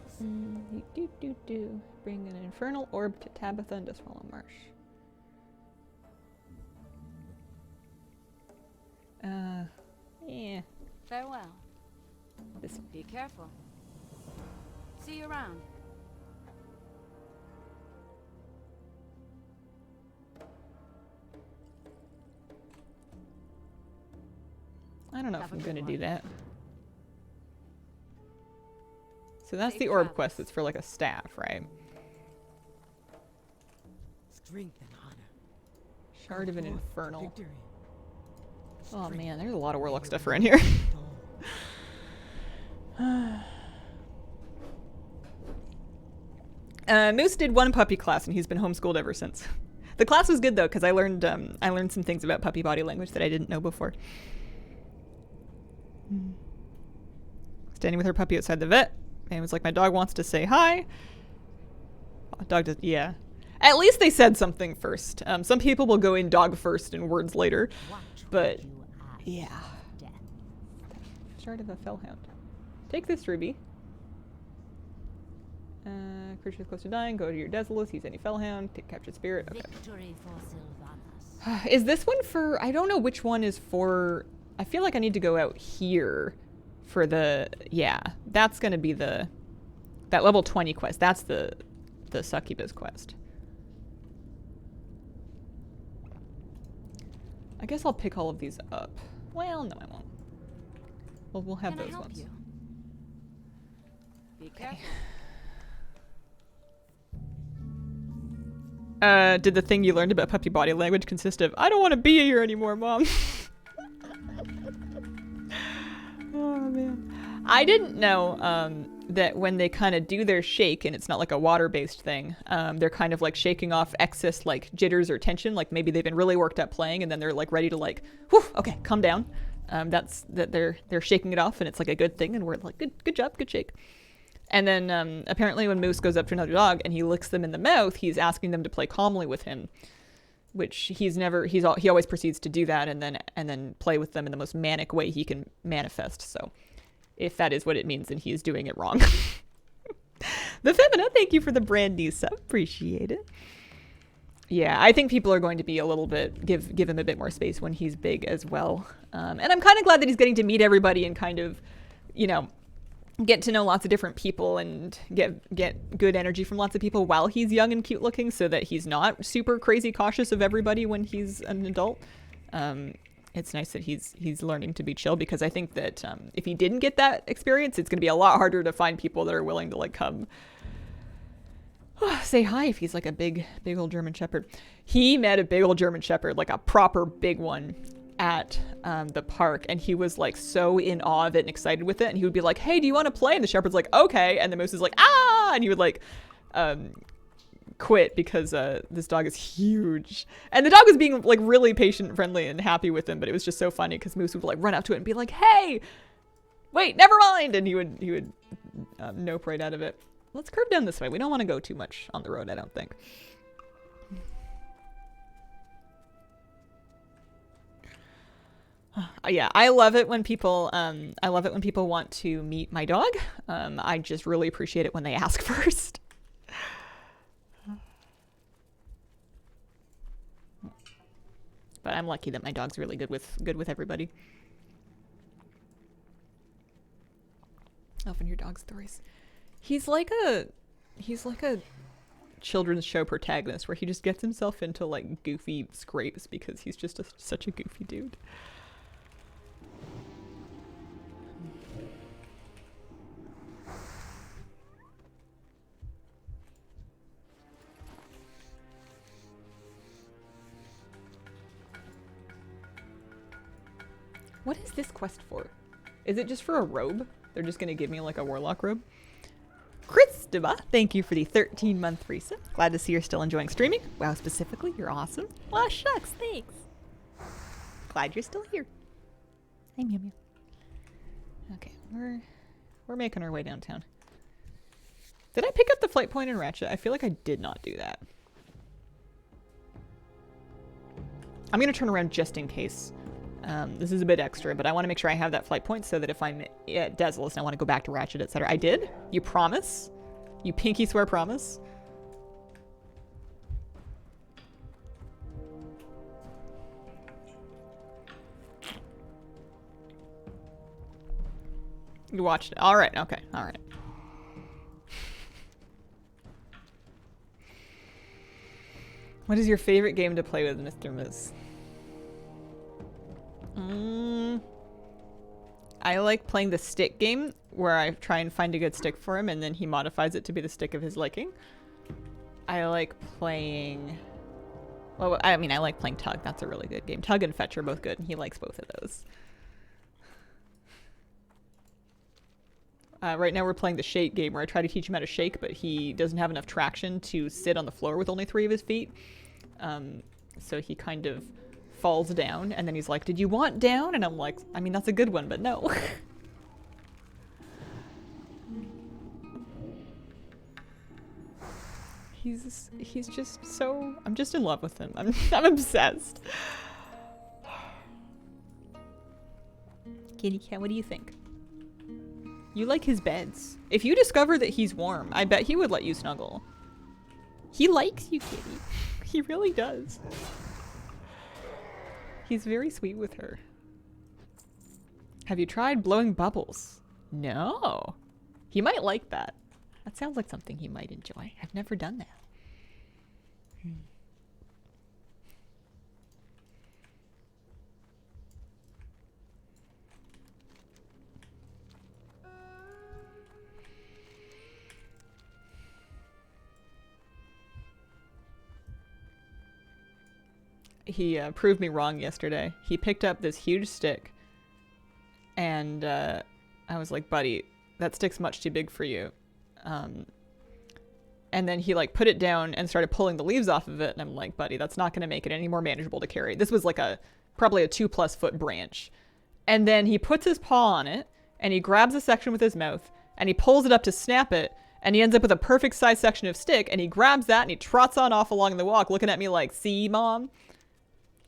Bring an infernal orb to Tabitha and Swallow Marsh. Yeah. Farewell. This one. Be careful. See you around. I don't know Have if a I'm good going to one. do that. So that's Safe the orb travels. quest that's for like a staff, right? Strength and honor. Shard of an Forth, Infernal. Victory. Oh Strength man, there's a lot of warlock will stuff be around here. Moose did one puppy class and he's been homeschooled ever since. The class was good though, because I learned some things about puppy body language that I didn't know before. Standing with her puppy outside the vet, and was like, my dog wants to say hi. Oh, dog does, yeah. At least they said something first. Some people will go in dog first and words later, but yeah. Shard of a Fellhound. Take this, Ruby. Creature close to dying, go to your Desolus, use any Fellhound, take captured spirit. Okay. Victory for Sylvanas. Is this one for, I don't know which one is for, I feel like I need to go out here for the, yeah, that's going to be that level 20 quest. That's the Succubus quest. I guess I'll pick all of these up. Well, no, I won't. Well, we'll have Can I those help ones. you? Be careful. Did the thing you learned about puppy body language consist of, I don't want to be here anymore, Mom? Oh, man. I didn't know that when they kind of do their shake, and it's not like a water-based thing, they're kind of like shaking off excess like jitters or tension, like maybe they've been really worked up playing, and then they're like ready to like, whew, okay, calm down. That's that they're shaking it off, and it's like a good thing, and we're like, good job, good shake. And then apparently when Moose goes up to another dog and he licks them in the mouth, he's asking them to play calmly with him, which he always proceeds to do that and then play with them in the most manic way he can manifest. So if that is what it means, then he is doing it wrong. The Femina, thank you for the brand new sub. Appreciate it. Yeah, I think people are going to be a little bit, give him a bit more space when he's big as well. And I'm kind of glad that he's getting to meet everybody and kind of, get to know lots of different people and get good energy from lots of people while he's young and cute looking, so that he's not super crazy cautious of everybody when he's an adult. It's nice that he's learning to be chill, because I think that if he didn't get that experience, it's going to be a lot harder to find people that are willing to like come say hi if he's like a big old German Shepherd. He met a big old German Shepherd, like a proper big one, at the park, and he was like so in awe of it and excited with it, and he would be like, hey, do you want to play? And the shepherd's like, okay, and the moose is like, ah, and he would like quit because this dog is huge, and the dog was being like really patient, friendly, and happy with him, but it was just so funny because Moose would like run up to it and be like, hey, wait, never mind, and he would nope right out of it. Let's curve down this way. We don't want to go too much on the road, I don't think. Yeah, I love it when people want to meet my dog. I just really appreciate it when they ask first. But I'm lucky that my dog's really good with everybody. Often your dog stories. He's like a children's show protagonist where he just gets himself into like goofy scrapes because he's just such a goofy dude. What is this quest for? Is it just for a robe? They're just gonna give me like a warlock robe? Christopher, thank you for the 13-month resub. Glad to see you're still enjoying streaming. WoW specifically, you're awesome. Aw, shucks, thanks. Glad you're still here. Hey, Mew Mew. Okay, we're making our way downtown. Did I pick up the flight point in Ratchet? I feel like I did not do that. I'm gonna turn around just in case. This is a bit extra, but I want to make sure I have that flight point so that if I'm at Desolus and I want to go back to Ratchet, etc. I did? You promise? You pinky swear promise? You watched it. Alright, okay, alright. What is your favorite game to play with, Mr. Miz? I like playing the stick game, where I try and find a good stick for him, and then he modifies it to be the stick of his liking. I like playing... Well, I mean, I like playing Tug. That's a really good game. Tug and Fetch are both good, and he likes both of those. Right now we're playing the shake game, where I try to teach him how to shake, but he doesn't have enough traction to sit on the floor with only 3 of his feet. So he kind of falls down, and then he's like, did you want down? And I'm like, I mean, that's a good one, but no. He's just so... I'm just in love with him. I'm obsessed. Kitty cat, what do you think? You like his beds. If you discover that he's warm, I bet he would let you snuggle. He likes you, kitty. He really does. He's very sweet with her. Have you tried blowing bubbles? No. He might like that. That sounds like something he might enjoy. I've never done that. He proved me wrong yesterday. He picked up this huge stick, and I was like, buddy, that stick's much too big for you. And then he like put it down and started pulling the leaves off of it, and I'm like, buddy, that's not going to make it any more manageable to carry. This was like probably a 2+ foot branch. And then he puts his paw on it, and he grabs a section with his mouth, and he pulls it up to snap it, and he ends up with a perfect size section of stick, and he grabs that, and he trots on off along the walk, looking at me like, see, Mom?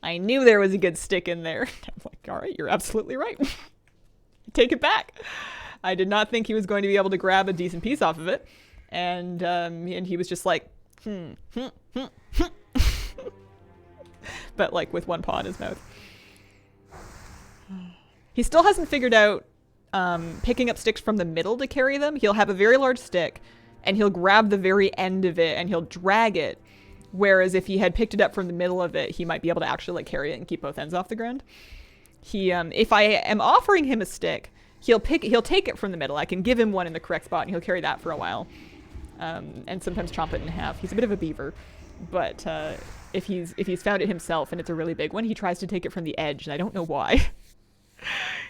I knew there was a good stick in there. I'm like, all right, you're absolutely right. Take it back. I did not think he was going to be able to grab a decent piece off of it. And he was just like, but like with one paw in his mouth. He still hasn't figured out picking up sticks from the middle to carry them. He'll have a very large stick, and he'll grab the very end of it, and he'll drag it. Whereas if he had picked it up from the middle of it, he might be able to actually like carry it and keep both ends off the ground. He, if I am offering him a stick, he'll take it from the middle. I can give him one in the correct spot, and he'll carry that for a while. And sometimes chomp it in half. He's a bit of a beaver, but if he's found it himself and it's a really big one, he tries to take it from the edge, and I don't know why.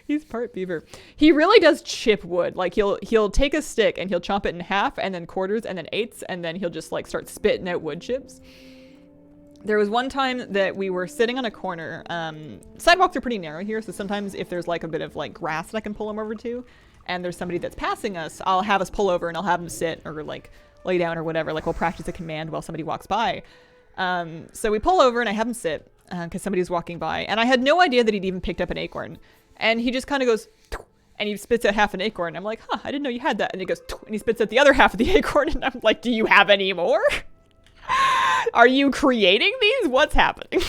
He's part beaver. He really does chip wood. Like he'll take a stick and he'll chomp it in half, and then quarters, and then eighths, and then he'll just like start spitting out wood chips. There was one time that we were sitting on a corner. Sidewalks are pretty narrow here, so sometimes if there's like a bit of like grass that I can pull him over to, and there's somebody that's passing us, I'll have us pull over and I'll have him sit or like lay down or whatever. Like we'll practice a command while somebody walks by. So we pull over and I have him sit because somebody's walking by, and I had no idea that he'd even picked up an acorn. And he just kind of goes, and he spits out half an acorn. I'm like, huh, I didn't know you had that. And he goes, and he spits out the other half of the acorn. And I'm like, do you have any more? Are you creating these? What's happening?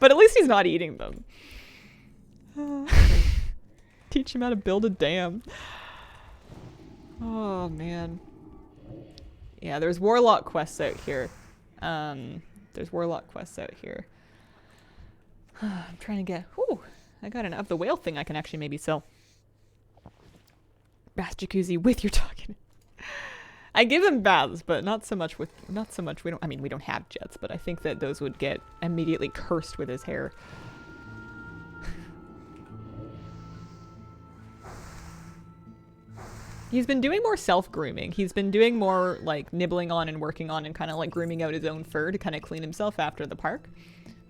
But at least he's not eating them. Teach him how to build a dam. Oh, man. Yeah, there's warlock quests out here. I'm trying to get... Whew, I got an of the whale thing I can actually maybe sell. Bath jacuzzi with your dog in it. I give them baths, but not so much. We don't have jets, but I think that those would get immediately cursed with his hair. He's been doing more self-grooming. He's been doing more, like, nibbling on and working on and kind of, like, grooming out his own fur to kind of clean himself after the park.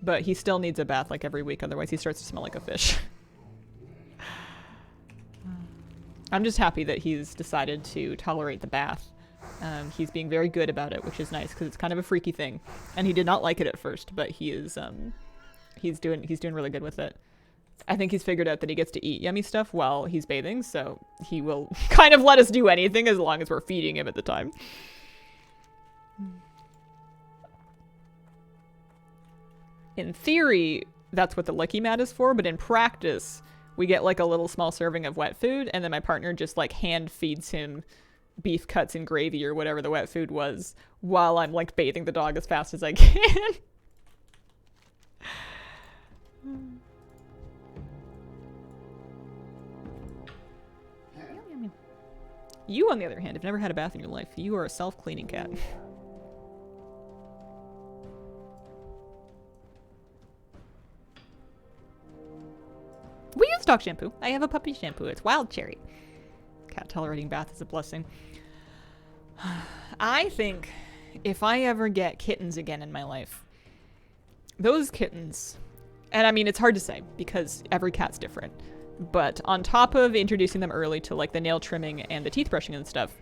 But he still needs a bath, like, every week. Otherwise, he starts to smell like a fish. I'm just happy that he's decided to tolerate the bath. He's being very good about it, which is nice, because it's kind of a freaky thing. And he did not like it at first, but he is, he's doing really good with it. I think he's figured out that he gets to eat yummy stuff while he's bathing, so he will kind of let us do anything as long as we're feeding him at the time. In theory, that's what the licky mat is for, but in practice, we get like a little small serving of wet food, and then my partner just like hand feeds him beef cuts and gravy or whatever the wet food was while I'm like bathing the dog as fast as I can. You, on the other hand, have never had a bath in your life. You are a self-cleaning cat. We use dog shampoo. I have a puppy shampoo. It's wild cherry. Cat tolerating bath is a blessing. I think if I ever get kittens again in my life, those kittens, and I mean, it's hard to say because every cat's different. But on top of introducing them early to like the nail trimming and the teeth brushing and stuff,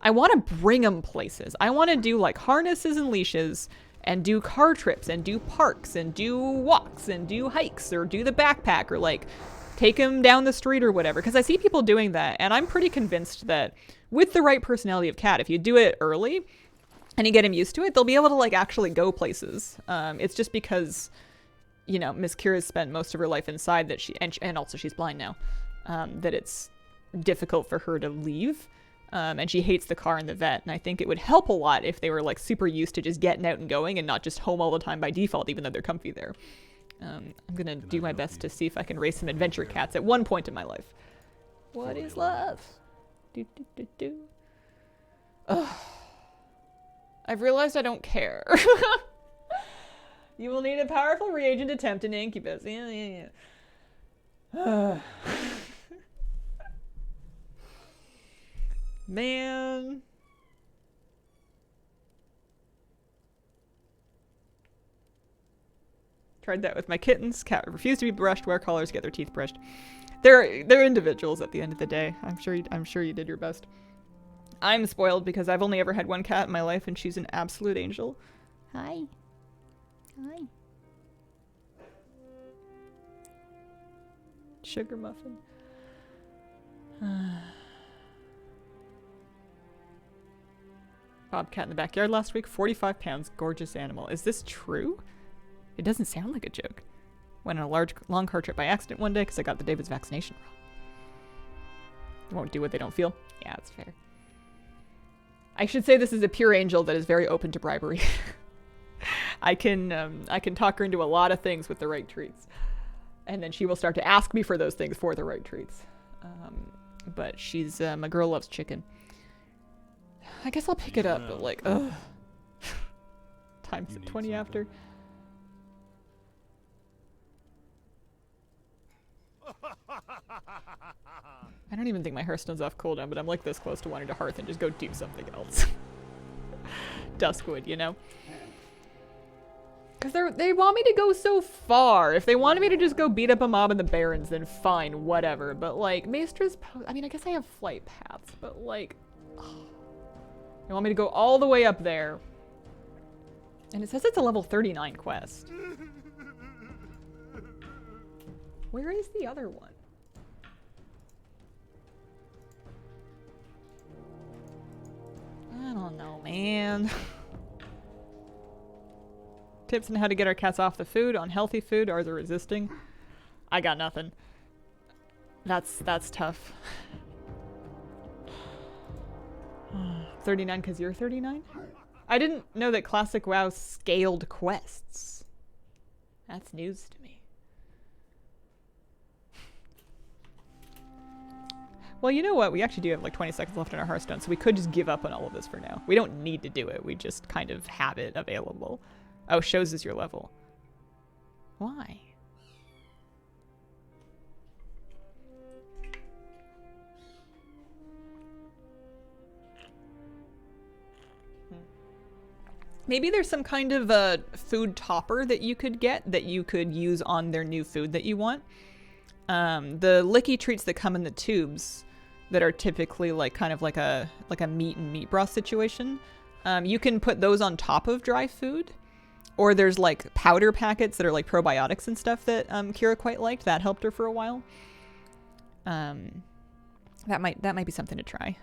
I want to bring them places. I want to do like harnesses and leashes and do car trips and do parks and do walks and do hikes or do the backpack or like take them down the street or whatever. Because I see people doing that, and I'm pretty convinced that with the right personality of cat, if you do it early and you get them used to it, they'll be able to like actually go places. It's just because, you know, Miss Kira's spent most of her life inside that and also she's blind now, that it's difficult for her to leave. And she hates the car and the vet. And I think it would help a lot if they were like super used to just getting out and going and not just home all the time by default, even though they're comfy there. I'm going to do my best to see if I can raise some adventure cats at one point in my life. What is love? Do, do, do, do. Ugh. I've realized I don't care. You will need a powerful reagent to tempt an incubus. Yeah. Man. Tried that with my kittens. Cat refused to be brushed, wear collars, get their teeth brushed. They're individuals at the end of the day. I'm sure you did your best. I'm spoiled because I've only ever had one cat in my life, and she's an absolute angel. Hi. Hi. Sugar muffin. Bobcat in the backyard last week, 45 pounds, gorgeous animal. Is this true? It doesn't sound like a joke. Went on a long car trip by accident one day because I got the David's vaccination wrong. They won't do what they don't feel. Yeah, that's fair. I should say this is a pure angel that is very open to bribery. I can talk her into a lot of things with the right treats. And then she will start to ask me for those things for the right treats. But she's, my girl loves chicken. I guess I'll pick it up, but like, ugh. Times 20 after. I don't even think my Hearthstone's off cooldown, but I'm like this close to wanting to hearth and just go do something else. Duskwood, you know? Because they want me to go so far. If they wanted me to just go beat up a mob in the Barrens, then fine, whatever. But like, Maestra's I mean, I guess I have flight paths, but like, they want me to go all the way up there. And it says it's a level 39 quest. Where is the other one? I don't know, man. Tips on how to get our cats off the food, on healthy food. Ours are resisting. I got nothing. That's tough. 39 because you're 39? I didn't know that Classic WoW scaled quests. That's news to me. Well, you know what? We actually do have like 20 seconds left in our Hearthstone, so we could just give up on all of this for now. We don't need to do it. We just kind of have it available. Oh, shows us your level. Why? Maybe there's some kind of a food topper that you could get that you could use on their new food that you want. The licky treats that come in the tubes that are typically like kind of like a meat and meat broth situation. You can put those on top of dry food. Or there's like powder packets that are like probiotics and stuff that Kira quite liked. That helped her for a while. That might be something to try.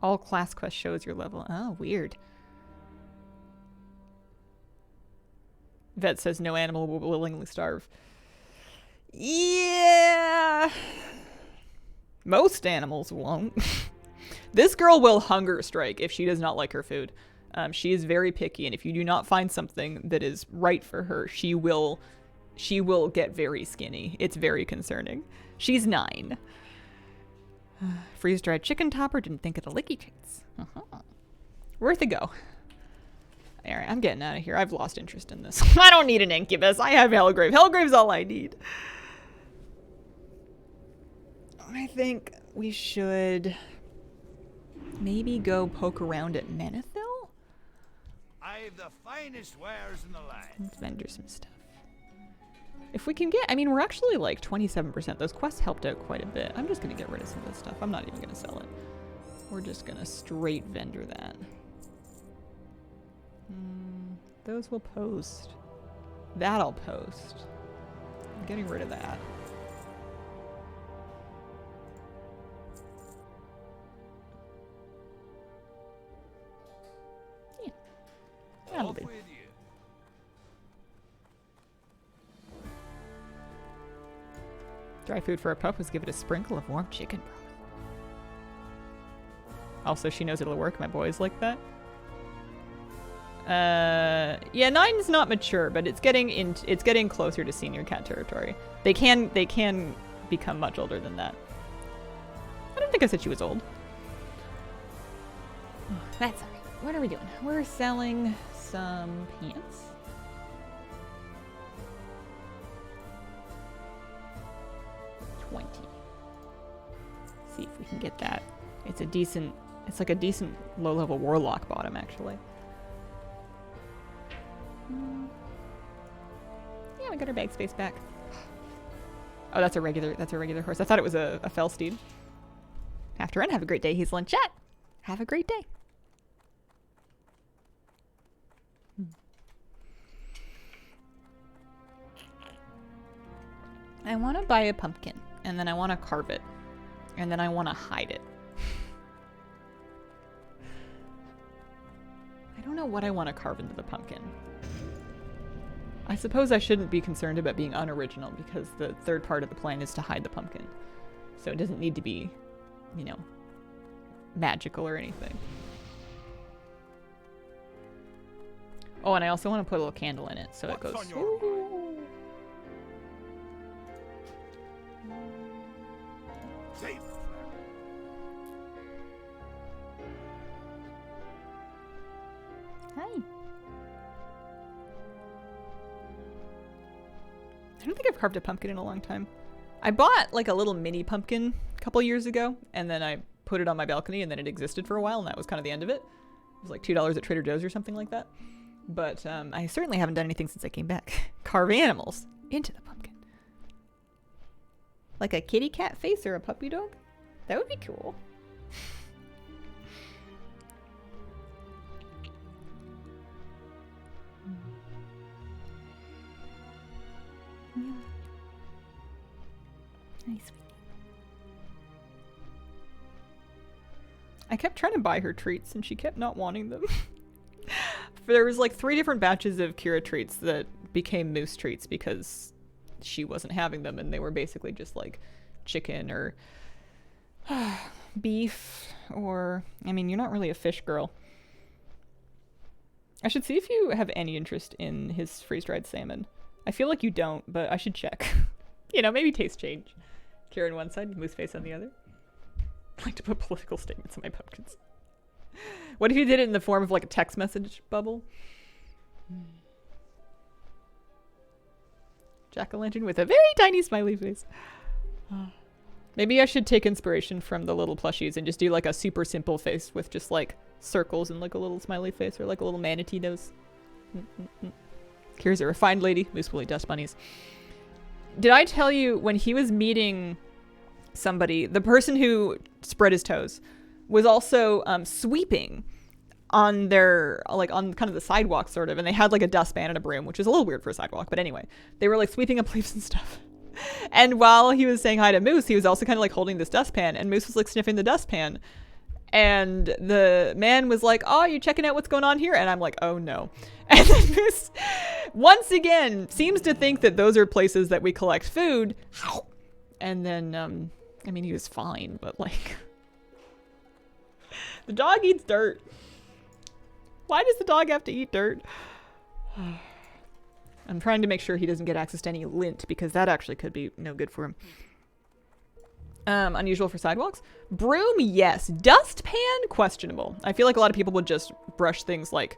All class quest shows your level. Oh, weird. Vet says no animal will willingly starve. Yeah. Most animals won't. This girl will hunger strike if she does not like her food. She is very picky, and if you do not find something that is right for her, she will get very skinny. It's very concerning. She's 9. Freeze-dried chicken topper. Didn't think of the licky treats. Worth a go. All right, I'm getting out of here. I've lost interest in this. I don't need an incubus. I have Hellgrave. Hellgrave's all I need. I think we should maybe go poke around at Menethil? I've the finest wares in the land. Let's vendor some stuff. If we can get, I mean, we're actually like 27%. Those quests helped out quite a bit. I'm just going to get rid of some of this stuff. I'm not even going to sell it. We're just going to straight vendor that. Those will post. That'll post. I'm getting rid of that. Yeah. That'll do. Dry food for a pup was give it a sprinkle of warm chicken broth. Also, she knows it'll work. My boys like that. Yeah, 9's not mature, but it's getting closer to senior cat territory. They can become much older than that. I don't think I said she was old. That's alright. What are we doing? We're selling some pants. $20. See if we can get that. It's like a decent low-level warlock bottom, actually. Yeah, we got our bag space back. Oh, that's a regular horse. I thought it was a fell steed. After run, have a great day. He's lunch chat. Have a great day. I want to buy a pumpkin, and then I want to carve it, and then I want to hide it. I don't know what I want to carve into the pumpkin. I suppose I shouldn't be concerned about being unoriginal because the third part of the plan is to hide the pumpkin. So it doesn't need to be, you know, magical or anything. Oh, and I also want to put a little candle in it so it goes... Safe. Hi. I don't think I've carved a pumpkin in a long time. I bought like a little mini pumpkin a couple years ago, and then I put it on my balcony, and then it existed for a while, and that was kind of the end of it. It was like $2 at Trader Joe's or something like that. But I certainly haven't done anything since I came back. Carve animals into the pumpkin. Like a kitty cat face or a puppy dog? That would be cool. Nice. I kept trying to buy her treats and she kept not wanting them. There was like 3 different batches of Kira treats that became moose treats because she wasn't having them, and they were basically just like chicken or beef, or I mean, you're not really a fish girl. I should see if you have any interest in his freeze-dried salmon. I feel like you don't, but I should check. You know, maybe taste change. Kira on one side, moose face on the other. I like to put political statements on my pumpkins. What if you did it in the form of like a text message bubble? Jack-o'-lantern with a very tiny smiley face. Maybe I should take inspiration from the little plushies and just do like a super simple face with just like circles and like a little smiley face or like a little manatee nose. Here's a refined lady. Moose woolly dust bunnies. Did I tell you when he was meeting somebody, the person who spread his toes was also sweeping on their, like on kind of the sidewalk sort of, and they had like a dustpan and a broom, which is a little weird for a sidewalk, but anyway, they were like sweeping up leaves and stuff. And while he was saying hi to Moose, he was also kind of like holding this dustpan, and Moose was like sniffing the dustpan. And the man was like, oh, you checking out what's going on here? And I'm like, oh no. And then Moose, once again, seems to think that those are places that we collect food. And then, I mean, he was fine, but like, the dog eats dirt. Why does the dog have to eat dirt? I'm trying to make sure he doesn't get access to any lint, because that actually could be no good for him. Unusual for sidewalks. Broom, yes. Dustpan, questionable. I feel like a lot of people would just brush things like,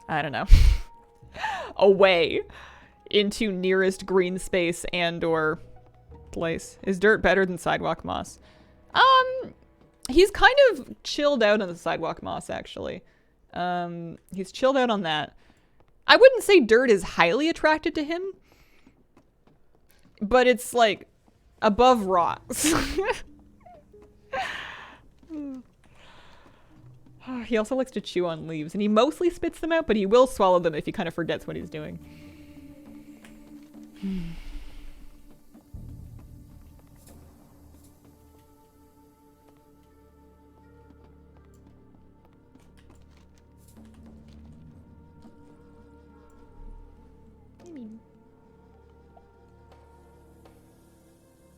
I don't know, away into nearest green space and or place. Is dirt better than sidewalk moss? He's kind of chilled out on the sidewalk moss, actually. He's chilled out on that. I wouldn't say dirt is highly attracted to him, but it's like above rocks. He also likes to chew on leaves, and he mostly spits them out, but he will swallow them if he kind of forgets what he's doing.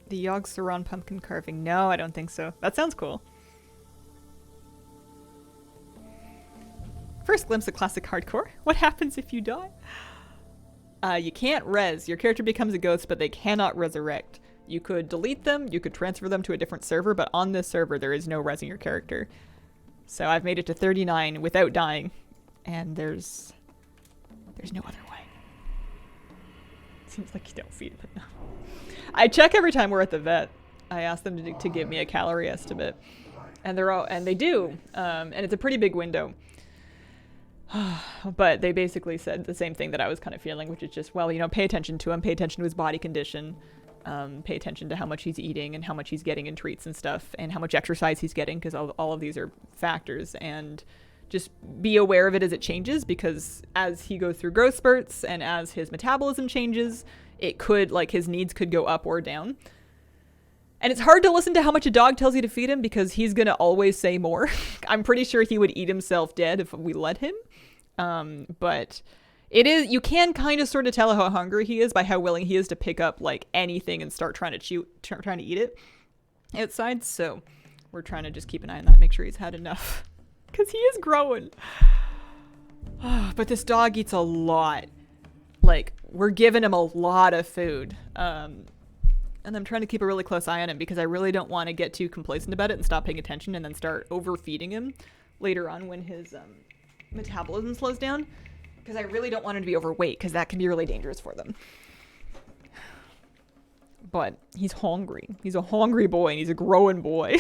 The Yogg Saron pumpkin carving. No, I don't think so. That sounds cool. First glimpse of classic hardcore. What happens if you die? You can't res. Your character becomes a ghost, but they cannot resurrect. You could delete them, you could transfer them to a different server, but on this server there is no resing your character. So I've made it to 39 without dying, and there's no other way. Seems like you don't feed, but no. I check every time we're at the vet. I ask them to give me a calorie estimate, and they do, and it's a pretty big window. But they basically said the same thing that I was kind of feeling, which is just, well, you know, pay attention to him, pay attention to his body condition, pay attention to how much he's eating and how much he's getting in treats and stuff, and how much exercise he's getting, because all of these are factors, and just be aware of it as it changes, because as he goes through growth spurts and as his metabolism changes, it could, like, his needs could go up or down. And it's hard to listen to how much a dog tells you to feed him, because he's going to always say more. I'm pretty sure he would eat himself dead if we let him. But it is, you can kind of sort of tell how hungry he is by how willing he is to pick up like anything and start trying to eat it outside. So we're trying to just keep an eye on that, make sure he's had enough, because he is growing. But this dog eats a lot. Like, we're giving him a lot of food. And I'm trying to keep a really close eye on him, because I really don't want to get too complacent about it and stop paying attention and then start overfeeding him later on when his metabolism slows down, because I really don't want him to be overweight, because that can be really dangerous for them. But he's hungry. He's a hungry boy, and he's a growing boy.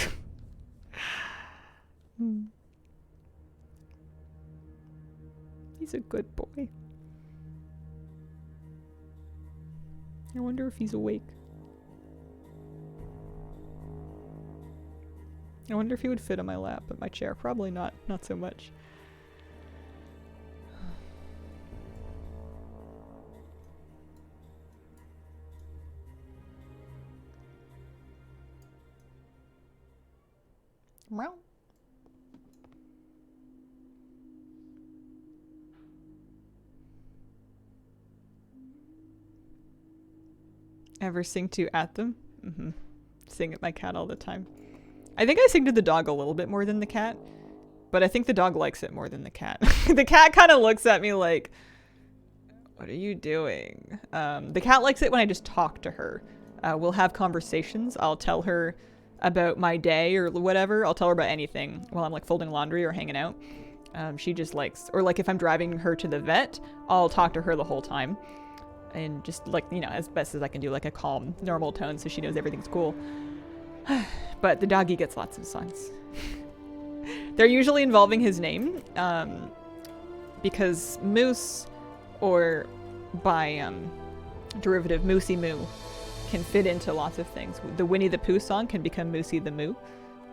He's a good boy. I wonder if he's awake. I wonder if he would fit on my lap, but my chair, probably not. Not so much. Meow. Ever sing to at them? Mm-hmm. Sing at my cat all the time. I think I sing to the dog a little bit more than the cat, but I think the dog likes it more than the cat. The cat kind of looks at me like, what are you doing? The cat likes it when I just talk to her. We'll have conversations. I'll tell her about my day or whatever. I'll tell her about anything while I'm like folding laundry or hanging out. She just likes, or like if I'm driving her to the vet, I'll talk to her the whole time. And just like, you know, as best as I can do, like a calm, normal tone, so she knows everything's cool. But the doggy gets lots of songs. They're usually involving his name, because Moose, or by derivative Moosey Moo, can fit into lots of things. The Winnie the Pooh song can become Moosey the Moo.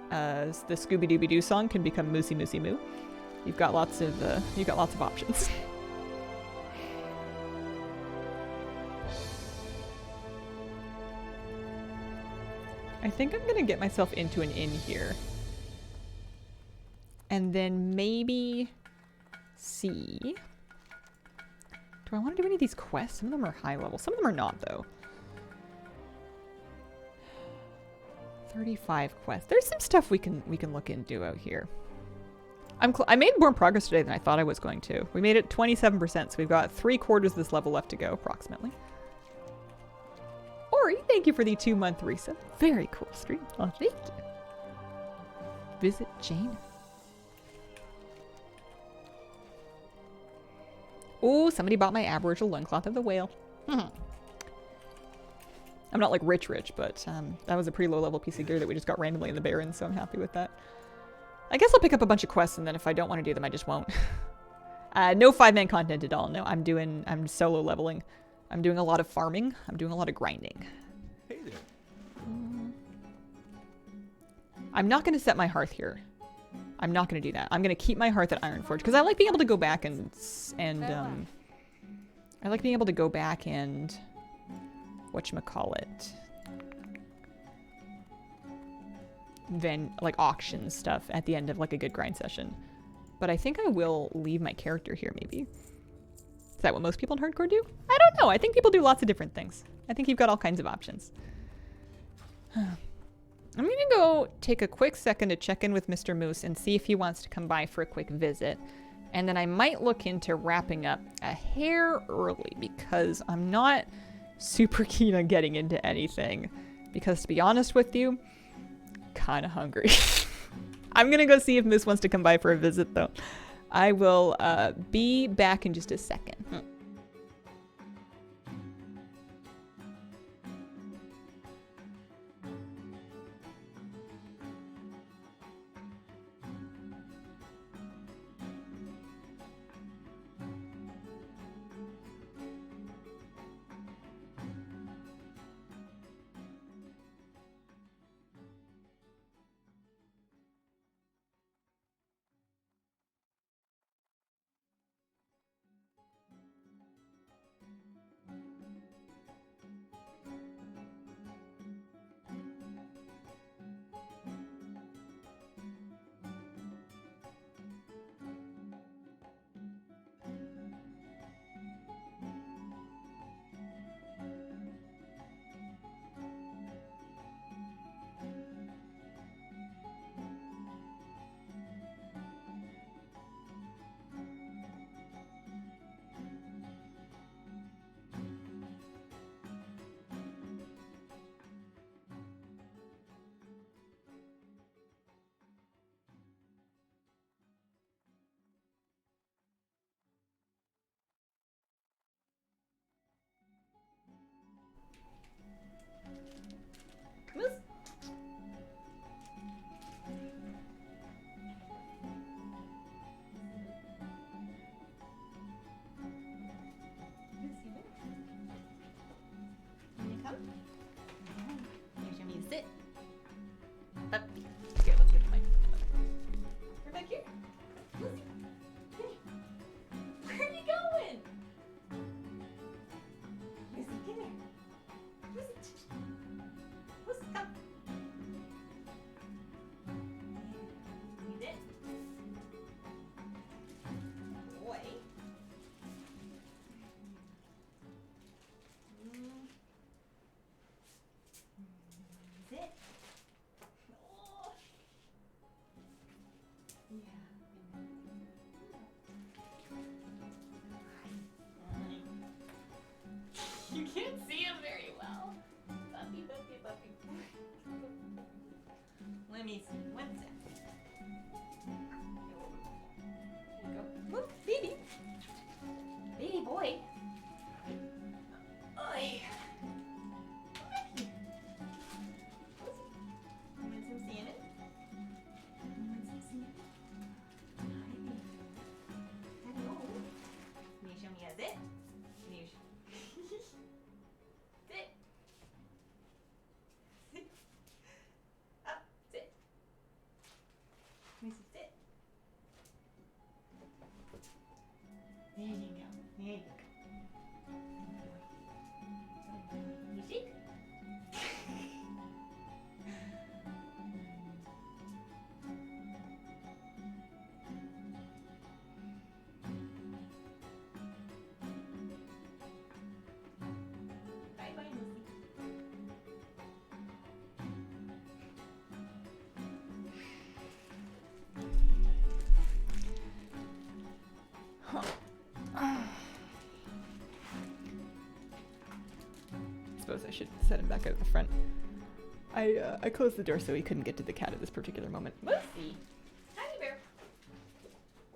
The Scooby Dooby Doo song can become Moosey Moosey Moo. You've got lots of options. I think I'm gonna get myself into an inn here. And then maybe see. Do I want to do any of these quests? Some of them are high level. Some of them are not, though. 35 quests. There's some stuff we can look into out here. I made more progress today than I thought I was going to. We made it 27%, so we've got 3/4 of this level left to go, approximately. Ori, thank you for the 2-month resub. Very cool stream. Oh, thank you. Visit Jane. Oh, somebody bought my Aboriginal loincloth of the whale. I'm not like rich, but that was a pretty low level piece of gear that we just got randomly in the Barrens, so I'm happy with that. I guess I'll pick up a bunch of quests, and then if I don't want to do them, I just won't. No 5-man content at all. No, I'm solo leveling. I'm doing a lot of farming. I'm doing a lot of grinding. Hey there. I'm not going to set my hearth here. I'm not going to do that. I'm going to keep my hearth at Ironforge because I like being able to go back and I like being able to go back and whatchamacallit, then like auction stuff at the end of like a good grind session. But I think I will leave my character here maybe. Is that what most people in hardcore do? I don't know. I think people do lots of different things. I think you've got all kinds of options. I'm gonna go take a quick second to check in with Mr. Moose and see if he wants to come by for a quick visit. And then I might look into wrapping up a hair early because I'm not super keen on getting into anything. Because to be honest with you, kind of hungry. I'm gonna go see if Moose wants to come by for a visit though. I will be back in just a second. You can't see him very well. Puppy, puppy, puppy. Let me see. One sec. There you go. Whoop, baby. Baby boy. Oi. should set him back out at the front. I closed the door so he couldn't get to the cat at this particular moment. Moosey! Teddy bear!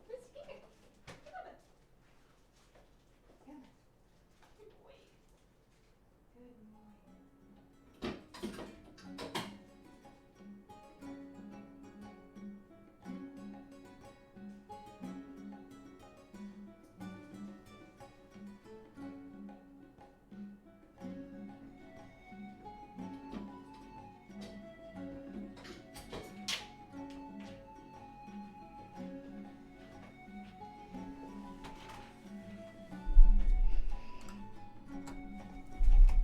Moosey, come here. Come on. Come on. Good boy. Good morning.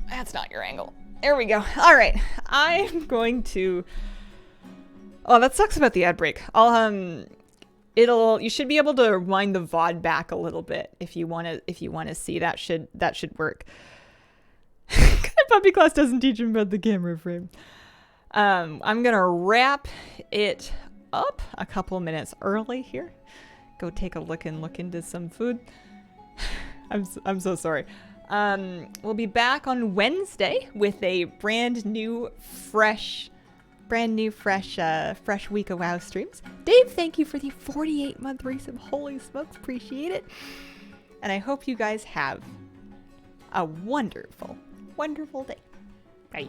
That's not your angle. There we go. All right. I'm going to... Oh, that sucks about the ad break. You should be able to wind the VOD back a little bit if you want to see. That should work. Puppy class doesn't teach him about the camera frame. I'm going to wrap it up a couple minutes early here. Go take a look into some food. I'm so sorry. We'll be back on Wednesday with a brand new fresh week of WoW streams. Dave, thank you for the 48-month resub. Holy smokes, appreciate it. And I hope you guys have a wonderful, wonderful day. Bye.